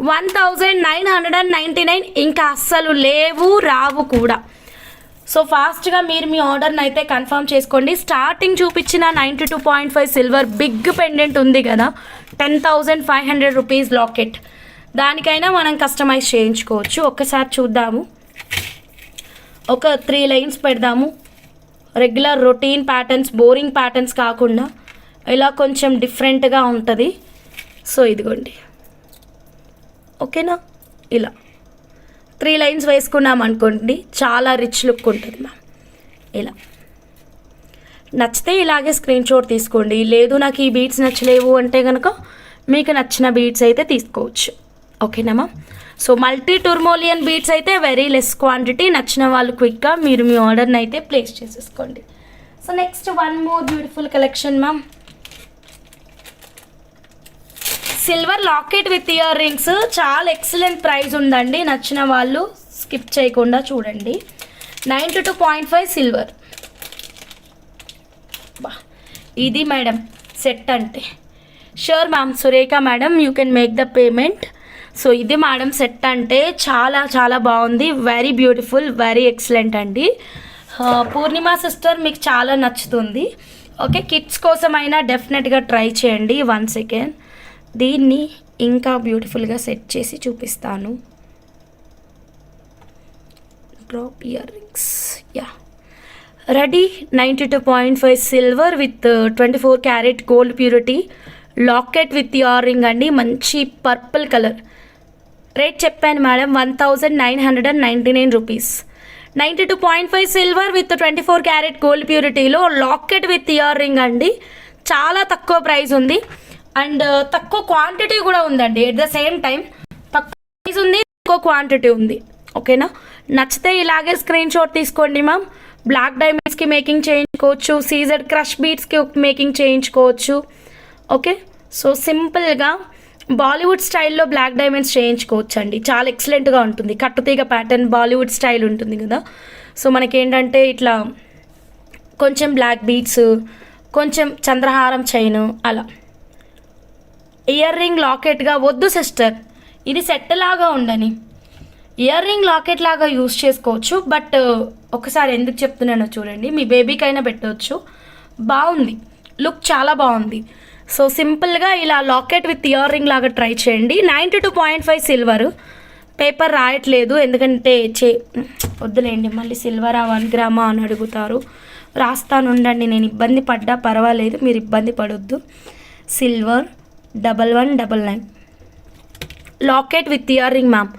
Speaker 1: 1999. ఇంకా అస్సలు లేవు, రావు కూడా. సో ఫాస్ట్గా మీరు మీ ఆర్డర్ని అయితే కన్ఫర్మ్ చేసుకోండి. స్టార్టింగ్ చూపించిన 92.5 సిల్వర్ బిగ్ పెండెంట్ ఉంది కదా, 10,500 రూపీస్ లాకెట్, దానికైనా మనం కస్టమైజ్ చేయించుకోవచ్చు. ఒక్కసారి చూద్దాము. ఒక 3 lines పెడదాము. Regular routine patterns, boring patterns కాకుండా ఇలా కొంచెం డిఫరెంట్గా ఉంటుంది. సో ఇదిగోండి, ఓకేనా, ఇలా 3 lines వేసుకున్నాం అనుకోండి, చాలా రిచ్ లుక్ ఉంటుంది మ్యామ్. ఇలా నచ్చితే ఇలాగే స్క్రీన్ షాట్ తీసుకోండి. లేదు నాకు ఈ బీట్స్ నచ్చలేవు అంటే కనుక మీకు నచ్చిన బీట్స్ అయితే తీసుకోవచ్చు. ఓకేనా మ్యామ్. సో మల్టీ టుర్మోలియన్ బీట్స్ అయితే వెరీ లెస్ క్వాంటిటీ, నచ్చిన వాళ్ళు క్విక్గా మీరు మీ ఆర్డర్ని అయితే ప్లేస్ చేసేసుకోండి. So next 1 more beautiful collection ma'am. Silver locket with ear rings, చాలా ఎక్సలెంట్ ప్రైస్ ఉందండి. నచ్చిన వాళ్ళు స్కిప్ చేయకుండా చూడండి. 92.5 సిల్వర్. ఇది మేడం సెట్ అంటే. Sure ma'am, Surekha madam you can make the payment. So ఇది మేడం సెట్ అంటే చాలా చాలా బాగుంది, వెరీ బ్యూటిఫుల్, వెరీ ఎక్సలెంట్ అండి. పూర్ణిమ సిస్టర్ మీకు చాలా నచ్చుతుంది. ఓకే, కిడ్స్ కోసమైనా డెఫినెట్గా ట్రై చేయండి. 1 second, దీన్ని ఇంకా బ్యూటిఫుల్గా సెట్ చేసి చూపిస్తాను. Drop earrings, yeah ready. 92.5 silver with 24 carat gold purity locket with earring అండి. మంచి పర్పుల్ కలర్. రేట్ చెప్పాను madam, 1999 rupees. 92.5 silver with 24 carat gold ప్యూరిటీలో లాకెట్ విత్ ఇయర్ రింగ్ అండి. చాలా తక్కువ ప్రైస్ ఉంది అండ్ తక్కువ క్వాంటిటీ కూడా ఉందండి. ఎట్ ద సేమ్ టైం తక్కువ ప్రైస్ ఉంది, తక్కువ క్వాంటిటీ ఉంది. ఓకేనా, నచ్చితే ఇలాగే స్క్రీన్ షాట్ తీసుకోండి మ్యామ్. బ్లాక్ డైమండ్స్కి మేకింగ్ చేయించుకోవచ్చు, సీజెడ్ క్రష్ బీట్స్కి మేకింగ్ చేయించుకోవచ్చు. ఓకే, సో సింపుల్గా బాలీవుడ్ స్టైల్లో బ్లాక్ డైమండ్స్ చేయించుకోవచ్చు అండి. చాలా ఎక్సలెంట్గా ఉంటుంది. కట్టుతీగ ప్యాటర్న్ బాలీవుడ్ స్టైల్ ఉంటుంది కదా. సో మనకేంటంటే ఇట్లా కొంచెం బ్లాక్ బీట్స్, కొంచెం చంద్రహారం చైన్, అలా ఇయర్ రింగ్ లాకెట్గా వద్దు సిస్టర్, ఇది సెట్ లాగా ఉండని. ఇయర్ రింగ్ లాకెట్ లాగా యూస్ చేసుకోవచ్చు. బట్ ఒకసారి ఎందుకు చెప్తున్నానో చూడండి, మీ బేబీకైనా పెట్టవచ్చు. బాగుంది, లుక్ చాలా బాగుంది. సో సింపుల్గా ఇలా లాకెట్ విత్ ఇయర్ రింగ్ లాగా ట్రై చేయండి. 92.5 సిల్వర్. పేపర్ రాయట్లేదు ఎందుకంటే వద్దులేండి, మళ్ళీ సిల్వరా 1 గ్రామా అని అడుగుతారు. రాస్తాను ఉండండి, నేను ఇబ్బంది పడ్డా పర్వాలేదు, మీరు ఇబ్బంది పడొద్దు. Silver 1199. Locket with earring ma'am,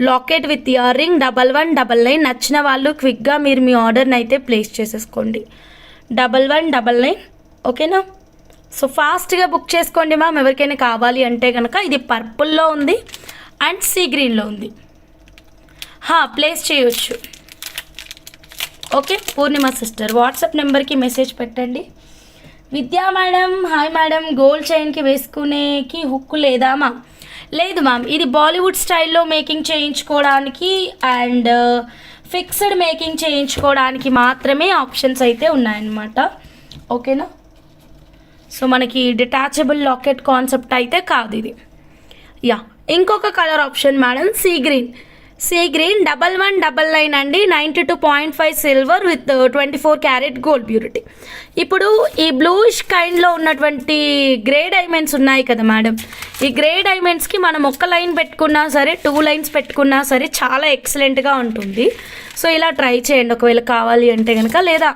Speaker 1: locket with earring 1199. నచ్చిన వాళ్ళు క్విక్గా మీరు మీ ఆర్డర్ని అయితే ప్లేస్ చేసేసుకోండి. 1199 ఓకేనా. సో ఫాస్ట్గా బుక్ చేసుకోండి మ్యామ్, ఎవరికైనా కావాలి అంటే కనుక. ఇది పర్పుల్లో ఉంది అండ్ సీ గ్రీన్లో ఉంది. ప్లేస్ చేయొచ్చు. ఓకే, పూర్ణిమ సిస్టర్ వాట్సాప్ నెంబర్కి మెసేజ్ పెట్టండి. Vidya madam, hi madam, gold చైన్కి వేసుకునేకి హుక్కు లేదా మ్యామ్? లేదు మ్యామ్, ఇది బాలీవుడ్ స్టైల్లో మేకింగ్ చేయించుకోవడానికి అండ్ ఫిక్స్డ్ మేకింగ్ చేయించుకోవడానికి మాత్రమే ఆప్షన్స్ అయితే ఉన్నాయన్నమాట. ఓకేనా. సో మనకి డిటాచబుల్ లాకెట్ కాన్సెప్ట్ అయితే కాదు ఇది. ఇంకొక colour option madam, sea green. 1199 అండి. 92.5 silver with 24 carat gold purity. ఇప్పుడు ఈ బ్లూయిష్ కైండ్లో ఉన్నటువంటి గ్రే డైమండ్స్ ఉన్నాయి కదా మేడం, ఈ గ్రే డైమండ్స్కి మనం ఒక లైన్ పెట్టుకున్నా సరే, 2 లైన్స్ పెట్టుకున్నా సరే చాలా ఎక్సలెంట్గా ఉంటుంది. సో ఇలా ట్రై చేయండి ఒకవేళ కావాలి అంటే కనుక. లేదా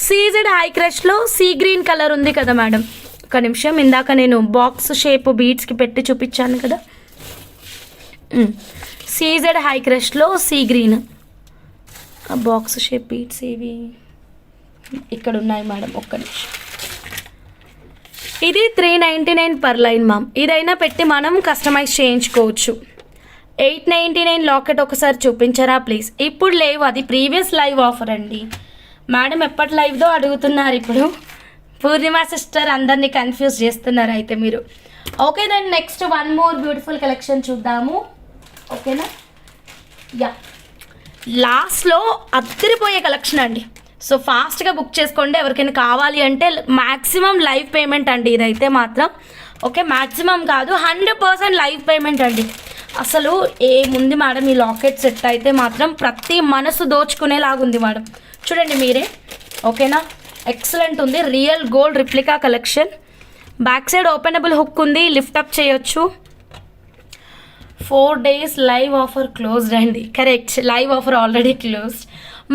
Speaker 1: సీజెడ్ హై క్రష్లో సీ గ్రీన్ కలర్ ఉంది కదా మేడం, ఒక నిమిషం, ఇందాక నేను బాక్స్ షేప్ బీడ్స్కి పెట్టి చూపించాను కదా. సీజెడ్ హై క్రష్లో sea green box shape beads ఇవి ఇక్కడ ఉన్నాయి మేడం, ఒక్క నిమిషం. ఇది 399 పర్ లైన్ మ్యామ్. ఇదైనా పెట్టి మనం కస్టమైజ్ చేయించుకోవచ్చు. 899 లాకెట్ ఒకసారి చూపించరా ప్లీజ్? ఇప్పుడు లేవు, అది ప్రీవియస్ లైవ్ ఆఫర్ అండి మేడం. ఎప్పటి లైవ్దో అడుగుతున్నారు ఇప్పుడు. పూర్ణిమ సిస్టర్ అందరినీ కన్ఫ్యూజ్ చేస్తున్నారు అయితే మీరు. Okay then next one more beautiful collection చూద్దాము. ఓకేనా. లాస్ట్లో అద్దరిపోయే కలెక్షన్ అండి. సో ఫాస్ట్గా బుక్ చేసుకోండి ఎవరికైనా కావాలి అంటే. మ్యాక్సిమం లైవ్ పేమెంట్ అండి ఇదైతే మాత్రం. ఓకే, మ్యాక్సిమం కాదు, 100% లైవ్ పేమెంట్ అండి. అసలు ఏముంది మేడం, ఈ లాకెట్ సెట్ అయితే మాత్రం ప్రతి మనసు దోచుకునేలాగుంది మేడం. చూడండి మీరే. ఓకేనా, ఎక్సలెంట్ ఉంది. Real gold replica collection. Back side openable hook ఉంది, లిఫ్ట్ అప్ చేయొచ్చు. 4 days లైవ్ ఆఫర్ క్లోజ్డ్ అండి. Correct, live offer already closed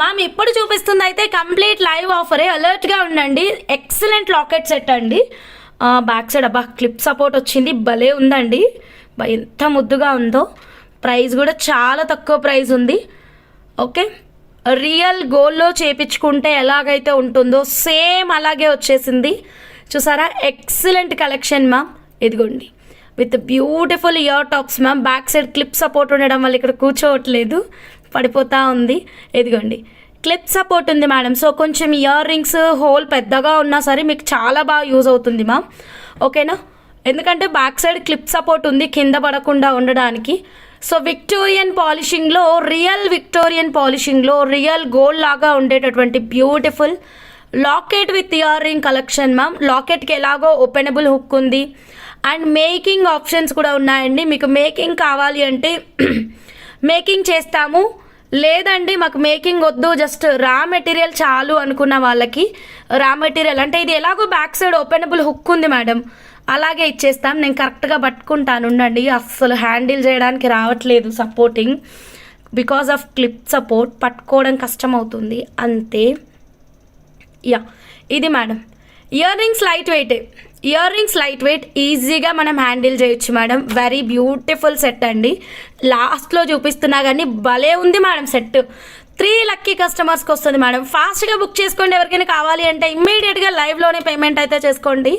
Speaker 1: ma'am. ఇప్పుడు చూపిస్తుంది అయితే కంప్లీట్ లైవ్ ఆఫరే, అలర్ట్గా ఉండండి. ఎక్సలెంట్ లాకెట్ సెట్ అండి. బ్యాక్ సైడ్ క్లిప్ సపోర్ట్ వచ్చింది, భలే ఉందండి, ఎంత ముద్దుగా ఉందో. ప్రైస్ కూడా చాలా తక్కువ ప్రైస్ ఉంది. ఓకే, రియల్ గోల్డ్లో చేపించుకుంటే ఎలాగైతే ఉంటుందో సేమ్ అలాగే వచ్చేసింది. చూసారా, ఎక్సలెంట్ కలెక్షన్ మ్యామ్. ఇదిగోండి with beautiful ear tops ma'am. Back side clip support ఉండడం వల్ల ఇక్కడ కూర్చోవట్లేదు, పడిపోతూ ఉంది. ఇదిగోండి క్లిప్ సపోర్ట్ ఉంది మేడం. సో కొంచెం ఇయర్ రింగ్స్ హోల్ పెద్దగా ఉన్నా సరే మీకు చాలా బాగా యూజ్ అవుతుంది మ్యామ్. ఓకేనా, ఎందుకంటే బ్యాక్ సైడ్ క్లిప్ సపోర్ట్ ఉంది కింద పడకుండా ఉండడానికి. సో విక్టోరియన్ పాలిషింగ్లో, రియల్ విక్టోరియన్ పాలిషింగ్లో రియల్ గోల్డ్ లాగా ఉండేటటువంటి beautiful locket with earring collection ma'am. లాకెట్కి ఎలాగో ఓపెనబుల్ హుక్ ఉంది అండ్ మేకింగ్ ఆప్షన్స్ కూడా ఉన్నాయండి. మీకు మేకింగ్ కావాలి అంటే మేకింగ్ చేస్తాము, లేదండి మాకు మేకింగ్ వద్దు జస్ట్ రా మెటీరియల్ చాలు అనుకున్న వాళ్ళకి రా మెటీరియల్ అంటే ఇది ఎలాగో బ్యాక్ సైడ్ ఓపెనబుల్ హుక్ ఉంది మేడం, అలాగే ఇచ్చేస్తాం. నేను కరెక్ట్గా పట్టుకుంటాను ఉండండి, అస్సలు హ్యాండిల్ చేయడానికి రావట్లేదు supporting because of clip support, పట్టుకోవడం కష్టం అవుతుంది అంతే. ఇది madam ear rings light weight. Ear rings light weight ఈజీగా మనం హ్యాండిల్ చేయొచ్చు మేడం. వెరీ బ్యూటిఫుల్ సెట్ అండి. లాస్ట్లో చూపిస్తున్నా కానీ భలే ఉంది మేడం సెట్. 3 లక్కీ కస్టమర్స్కి వస్తుంది మేడం. ఫాస్ట్గా బుక్ చేసుకోండి ఎవరికైనా కావాలి అంటే. ఇమ్మీడియట్గా లైవ్లోనే పేమెంట్ అయితే చేసుకోండి.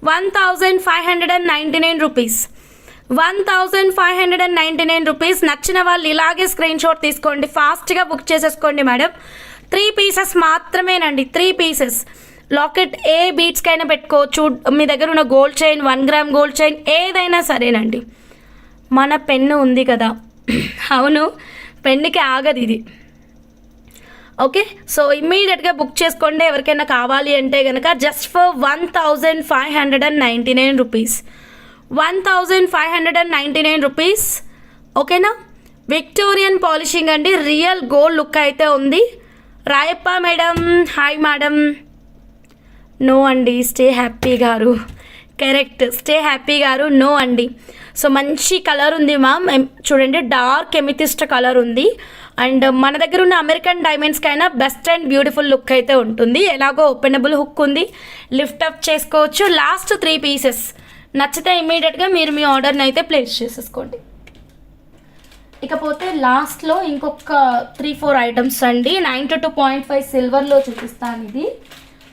Speaker 1: 1599 రూపీస్. 1599 రూపీస్. నచ్చిన వాళ్ళు ఇలాగే స్క్రీన్ షాట్ తీసుకోండి, ఫాస్ట్గా బుక్ చేసేసుకోండి మేడం. 3 పీసెస్ మాత్రమేనండి, 3 పీసెస్. లాకెట్ ఏ బీట్స్కైనా పెట్టుకోవచ్చు. మీ దగ్గర ఉన్న gold chain, 1 gram gold chain ఏదైనా సరేనండి. మన పెన్ను ఉంది కదా, అవును పెన్నుకి ఆగదు ఇది. ఓకే, సో ఇమ్మీడియట్గా బుక్ చేసుకోండి ఎవరికైనా కావాలి అంటే కనుక. Just for 1599 rupees. 1599 రూపీస్. ఓకేనా, విక్టోరియన్ పాలిషింగ్ అండి, రియల్ గోల్డ్ లుక్ అయితే ఉంది. Rayappa madam hi madam. No అండి, stay happy garu, correct, stay happy garu no అండి. సో మంచి కలర్ ఉంది మ్యామ్, చూడండి డార్క్ ఎమితిస్ట్ కలర్ ఉంది. అండ్ మన దగ్గర ఉన్న అమెరికన్ డైమండ్స్కి అయినా బెస్ట్ అండ్ బ్యూటిఫుల్ లుక్ అయితే ఉంటుంది. ఎలాగో ఓపెనబుల్ హుక్ ఉంది, లిఫ్ట్ అప్ చేసుకోవచ్చు. లాస్ట్ 3 పీసెస్ నచ్చితే ఇమీడియట్గా మీరు మీ ఆర్డర్ని అయితే ప్లేస్ చేసేసుకోండి. ఇకపోతే లాస్ట్లో ఇంకొక 3-4 ఐటమ్స్ అండి. 92.5 సిల్వర్లో చూపిస్తాను ఇది.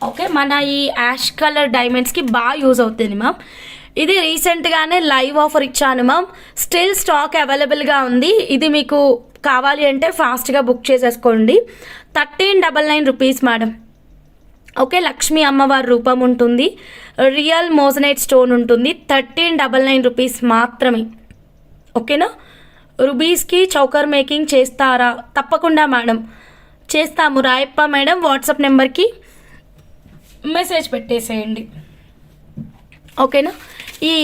Speaker 1: ఓకే, మన ఈ యాష్ కలర్ డైమండ్స్కి బాగా యూజ్ అవుతుంది మ్యామ్. ఇది రీసెంట్గానే లైవ్ ఆఫర్ ఇచ్చాను మ్యామ్, స్టిల్ స్టాక్ అవైలబుల్గా ఉంది. ఇది మీకు కావాలి అంటే ఫాస్ట్గా బుక్ చేసేసుకోండి. 1399 రూపీస్ మేడం. ఓకే, లక్ష్మీ అమ్మవారి రూపం ఉంటుంది, రియల్ మోజనైట్ స్టోన్ ఉంటుంది. 1399 రూపీస్ మాత్రమే. ఓకేనా, రూబీస్కి చౌకర్ మేకింగ్ చేస్తారా? తప్పకుండా మేడం చేస్తాము. రాయప్ప మేడం వాట్సాప్ నెంబర్కి మెసేజ్ పెట్టేసేయండి. ఓకేనా, ఈ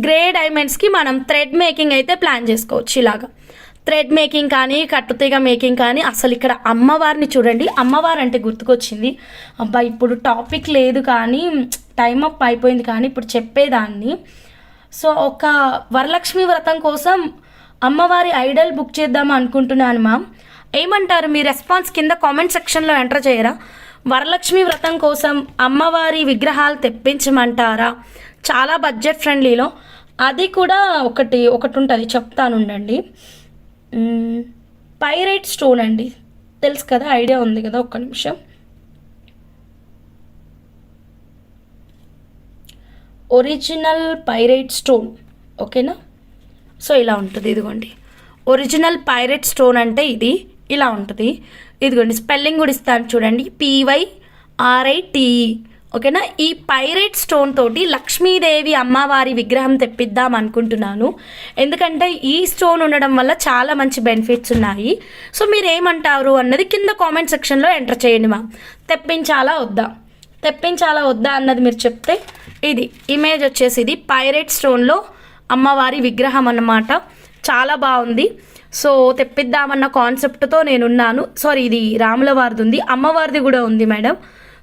Speaker 1: గ్రే డైమండ్స్కి మనం థ్రెడ్ మేకింగ్ అయితే ప్లాన్ చేసుకోవచ్చు. ఇలాగా థ్రెడ్ మేకింగ్ కానీ కట్టుతీగ మేకింగ్ కానీ. అసలు ఇక్కడ అమ్మవారిని చూడండి, అమ్మవారు అంటే గుర్తుకొచ్చింది. అబ్బా ఇప్పుడు టాపిక్ లేదు కానీ టైం అప్ అయిపోయింది, కానీ ఇప్పుడు చెప్పేదాన్ని. సో ఒక వరలక్ష్మి వ్రతం కోసం అమ్మవారి ఐడల్ బుక్ చేద్దాం అనుకుంటున్నాను మ్యామ్. ఏమంటారు? మీ రెస్పాన్స్ కింద కామెంట్ సెక్షన్లో ఎంటర్ చేయరా? వరలక్ష్మి వ్రతం కోసం అమ్మవారి విగ్రహాలు తెప్పించమంటారా? చాలా బడ్జెట్ ఫ్రెండ్లీలో. అది కూడా ఒకటి ఉంటుంది, చెప్తాను ఉండండి. పైరైట్ స్టోన్ అండి, తెలుసు కదా, ఐడియా ఉంది కదా. ఒక్క నిమిషం. Original pyrite stone. ఓకేనా, సో ఇలా ఉంటుంది. ఇదిగోండి ఒరిజినల్ పైరైట్ స్టోన్ అంటే ఇది ఇలా ఉంటుంది. ఇదిగోండి స్పెల్లింగ్ కూడా ఇస్తాను చూడండి, PYRITE. ఓకేనా, ఈ పైరైట్ స్టోన్ తోటి లక్ష్మీదేవి అమ్మవారి విగ్రహం తెప్పిద్దాం అనుకుంటున్నాను. ఎందుకంటే ఈ స్టోన్ ఉండడం వల్ల చాలా మంచి బెనిఫిట్స్ ఉన్నాయి. సో మీరు ఏమంటారు అన్నది కింద కామెంట్ సెక్షన్లో ఎంటర్ చేయండి మా. తెప్పించాలా వద్దా అన్నది మీరు చెప్తే. ఇది ఇమేజ్ వచ్చేసి ఇది పైరైట్ స్టోన్లో అమ్మవారి విగ్రహం అన్నమాట. చాలా బాగుంది. సో తెప్పిద్దామన్న కాన్సెప్ట్తో నేనున్నాను. సారీ, ఇది రాముల వారిది ఉంది, అమ్మవారిది కూడా ఉంది మేడం.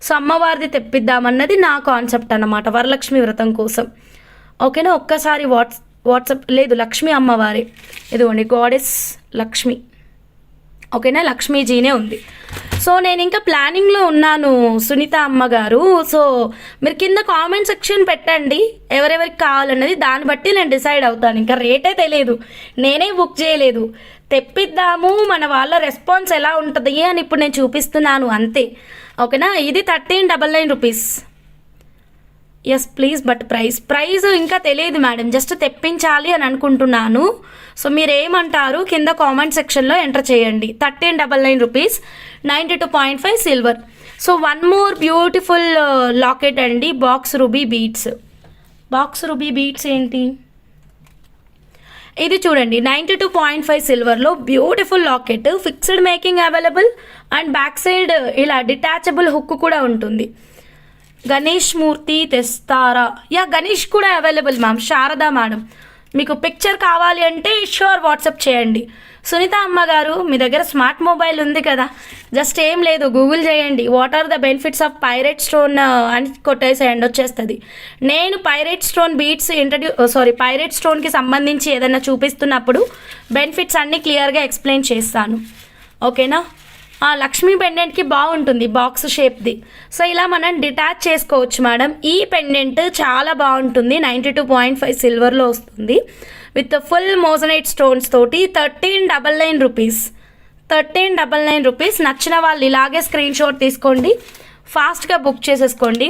Speaker 1: సో అమ్మవారిది తెప్పిద్దామన్నది నా కాన్సెప్ట్ అన్నమాట వరలక్ష్మి వ్రతం కోసం. ఓకేనా, ఒక్కసారి వాట్సాప్ లేదు, లక్ష్మీ అమ్మవారి. ఇదిగోండి గాడెస్ లక్ష్మి. ఓకేనా, లక్ష్మీజీనే ఉంది. సో నేను ఇంకా ప్లానింగ్లో ఉన్నాను సునీత అమ్మగారు. సో మీరు కింద కామెంట్ సెక్షన్ పెట్టండి ఎవరెవరికి కావాలన్నది, దాన్ని బట్టి నేను డిసైడ్ అవుతాను. ఇంకా రేటే తెలియదు, నేనే బుక్ చేయలేదు. తెప్పిద్దాము, మన వాళ్ళ రెస్పాన్స్ ఎలా ఉంటుంది అని ఇప్పుడు నేను చూపిస్తున్నాను అంతే. ఓకేనా, ఇది 1399 rupees. Yes please, but price ఇంకా తెలియదు మేడం, జస్ట్ తెప్పించాలి అని అనుకుంటున్నాను. సో మీరు ఏమంటారు కింద కామెంట్ సెక్షన్లో ఎంటర్ చేయండి. 1399 rupees, 92.5 silver. So one more beautiful locket అండి, బాక్స్ రూబీ బీట్స్ ఏంటి ఇది చూడండి, 92.5 సిల్వర్లో beautiful locket. Fixed making available and back side ఇలా డిటాచబుల్ హుక్ కూడా ఉంటుంది. గణేష్ మూర్తి తెస్తారా? యా, గణేష్ కూడా అవైలబుల్ మ్యామ్. శారదా మేడం, మీకు పిక్చర్ కావాలి అంటే షూర్ వాట్సాప్ చేయండి. సునీత అమ్మగారు, మీ దగ్గర స్మార్ట్ మొబైల్ ఉంది కదా, జస్ట్ ఏం లేదు, గూగుల్ చేయండి what are the benefits of pyrite stone అని కొట్టేసేయండి, వచ్చేస్తుంది. నేను పైరైట్ స్టోన్ బీట్స్ పైరైట్ స్టోన్కి సంబంధించి ఏదైనా చూపిస్తున్నప్పుడు బెనిఫిట్స్ అన్నీ క్లియర్గా ఎక్స్ప్లెయిన్ చేస్తాను. ఓకేనా, లక్ష్మీ పెండెంట్కి బాగుంటుంది, బాక్స్ షేప్ది. సో ఇలా మనం డిటాచ్ చేసుకోవచ్చు మేడం. ఈ పెండెంట్ చాలా బాగుంటుంది, 92.5 సిల్వర్లో వస్తుంది విత్ ఫుల్ మోజనైట్ స్టోన్స్ తోటి. 1399 రూపీస్. 1399 రూపీస్. నచ్చిన వాళ్ళు ఇలాగే స్క్రీన్ షాట్ తీసుకోండి, ఫాస్ట్గా బుక్ చేసేసుకోండి.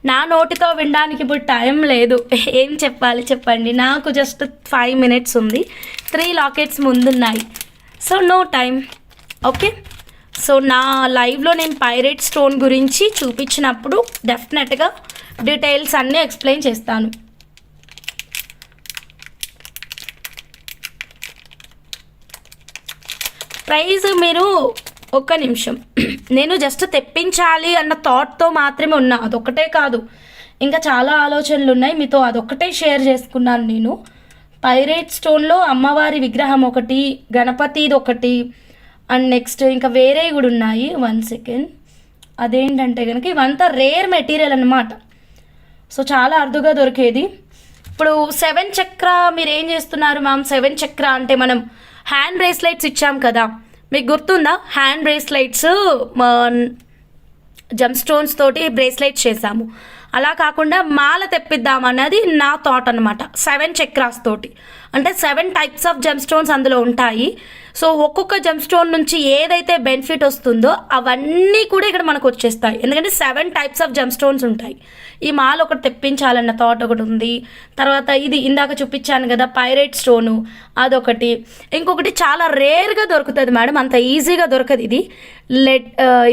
Speaker 1: నా నోటితో వినడానికి ఇప్పుడు టైం లేదు, ఏం చెప్పాలి చెప్పండి. నాకు జస్ట్ 5 మినిట్స్ ఉంది, 3 లాకెట్స్ ముందున్నాయి, so no time. Okay, so నా లైవ్లో నేను పైరైట్ స్టోన్ గురించి చూపించినప్పుడు డెఫినెట్గా డీటెయిల్స్ అన్నీ ఎక్స్ప్లెయిన్ చేస్తాను. ప్రైస్ మీరు ఒక్క నిమిషం, నేను జస్ట్ తెప్పించాలి అన్న థాట్తో మాత్రమే ఉన్నా, అదొక్కటే కాదు, ఇంకా చాలా ఆలోచనలు ఉన్నాయి. మీతో అదొక్కటే షేర్ చేసుకున్నాను నేను. పైరేట్ స్టోన్లో అమ్మవారి విగ్రహం ఒకటి, గణపతిది ఒకటి, అండ్ నెక్స్ట్ ఇంకా వేరే కూడా ఉన్నాయి. 1 సెకండ్. అదేంటంటే కనుక ఇవంతా రేర్ మెటీరియల్ అన్నమాట. సో చాలా అరుదుగా దొరికేది. ఇప్పుడు 7 చక్ర మీరు ఏం చేస్తున్నారు మ్యామ్? 7 చక్ర అంటే మనం హ్యాండ్ బ్రేస్లెట్స్ ఇచ్చాం కదా, మీకు గుర్తుందా? హ్యాండ్ బ్రేస్లెట్స్ జమ్ స్టోన్స్ తోటి బ్రేస్లెట్స్ చేసాము. అలా కాకుండా మాల తెప్పిద్దాం అన్నది నా థాట్ అనమాట. 7 చక్రాస్ తోటి అంటే 7 టైప్స్ ఆఫ్ జమ్ స్టోన్స్ అందులో ఉంటాయి. సో ఒక్కొక్క జమ్ స్టోన్ నుంచి ఏదైతే బెనిఫిట్ వస్తుందో అవన్నీ కూడా ఇక్కడ మనకు వచ్చేస్తాయి. ఎందుకంటే 7 టైప్స్ ఆఫ్ జమ్ స్టోన్స్ ఉంటాయి. ఈ మాల ఒకటి తెప్పించాలన్న థాట్ ఒకటి ఉంది. తర్వాత ఇది ఇందాక చూపించాను కదా పైరేట్ స్టోను, అదొకటి. ఇంకొకటి చాలా రేర్గా దొరుకుతుంది మేడం, అంత ఈజీగా దొరకదు ఇది.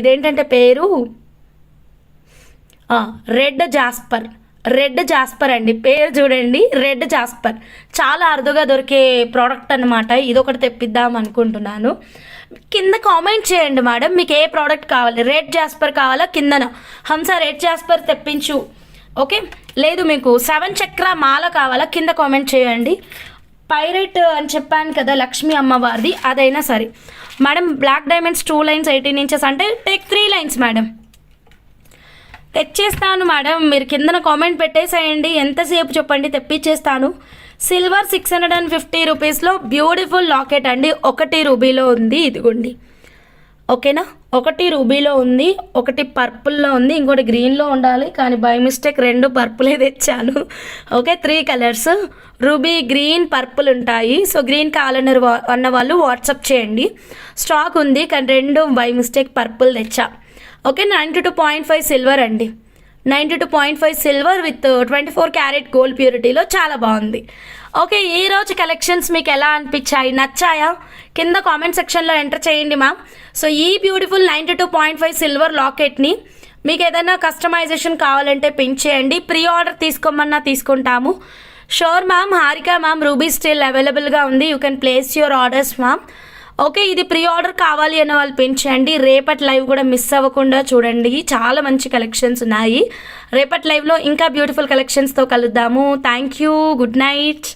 Speaker 1: ఇదేంటంటే పేరు రెడ్ జాస్పర్ అండి, పేరు చూడండి, రెడ్ జాస్పర్. చాలా అరుదుగా దొరికే ప్రోడక్ట్ అనమాట. ఇదొకటి తెప్పిద్దాం అనుకుంటున్నాను. కింద కామెంట్ చేయండి మేడం, మీకు ఏ ప్రోడక్ట్ కావాలి. రెడ్ జాస్పర్ కావాలా? కిందన హంస రెడ్ జాస్పర్ తెప్పించు. ఓకే, లేదు మీకు 7 చక్ర మాల కావాలా? కింద కామెంట్ చేయండి. పైరేట్ అని చెప్పాను కదా లక్ష్మీ అమ్మవారిది, అదైనా సరే madam. Black diamonds 2 lines 18 inches అంటే టేక్ 3 లైన్స్ మేడం. తెచ్చేస్తాను మేడం, మీరు కిందన కామెంట్ పెట్టేసేయండి. ఎంతసేపు చెప్పండి, తెప్పించేస్తాను. సిల్వర్ 650 రూపీస్లో బ్యూటిఫుల్ లాకెట్ అండి. 1 రూబీలో ఉంది, ఇదిగోండి. ఓకేనా, 1 రూబీలో ఉంది, 1 పర్పుల్లో ఉంది, ఇంకోటి గ్రీన్లో ఉండాలి కానీ బై మిస్టేక్ 2 పర్పులే తెచ్చాను. Okay, 3 colours ruby, green, purple ఉంటాయి. సో గ్రీన్ కావాలన్న వాళ్ళు వాట్సాప్ చేయండి. స్టాక్ ఉంది కానీ 2 బై మిస్టేక్ పర్పుల్ తెచ్చా. ఓకే, 92.5 సిల్వర్ అండి. 92.5 సిల్వర్ విత్ 24 క్యారెట్ గోల్డ్ ప్యూరిటీలో చాలా బాగుంది. ఓకే, ఈరోజు కలెక్షన్స్ మీకు ఎలా అనిపించాయి, నచ్చాయా? కింద కామెంట్ సెక్షన్లో ఎంటర్ చేయండి మ్యామ్. సో ఈ బ్యూటిఫుల్ 92.5 సిల్వర్ లాకెట్ని మీకు ఏదైనా కస్టమైజేషన్ కావాలంటే పిన్ చేయండి. ప్రీ ఆర్డర్ తీసుకోమన్నా తీసుకుంటాము. Sure ma'am. Harika ma'am, ruby still అవైలబుల్గా ఉంది, you can place your orders ma'am. Okay, ఇది ప్రీ ఆర్డర్ కావాలి అన్న వాళ్ళు పెంచండి. రేపటి లైవ్ కూడా మిస్ అవ్వకుండా చూడండి, చాలా మంచి కలెక్షన్స్ ఉన్నాయి. రేపటి లైవ్లో ఇంకా బ్యూటిఫుల్ కలెక్షన్స్తో కలుద్దాము. Thank you, good night.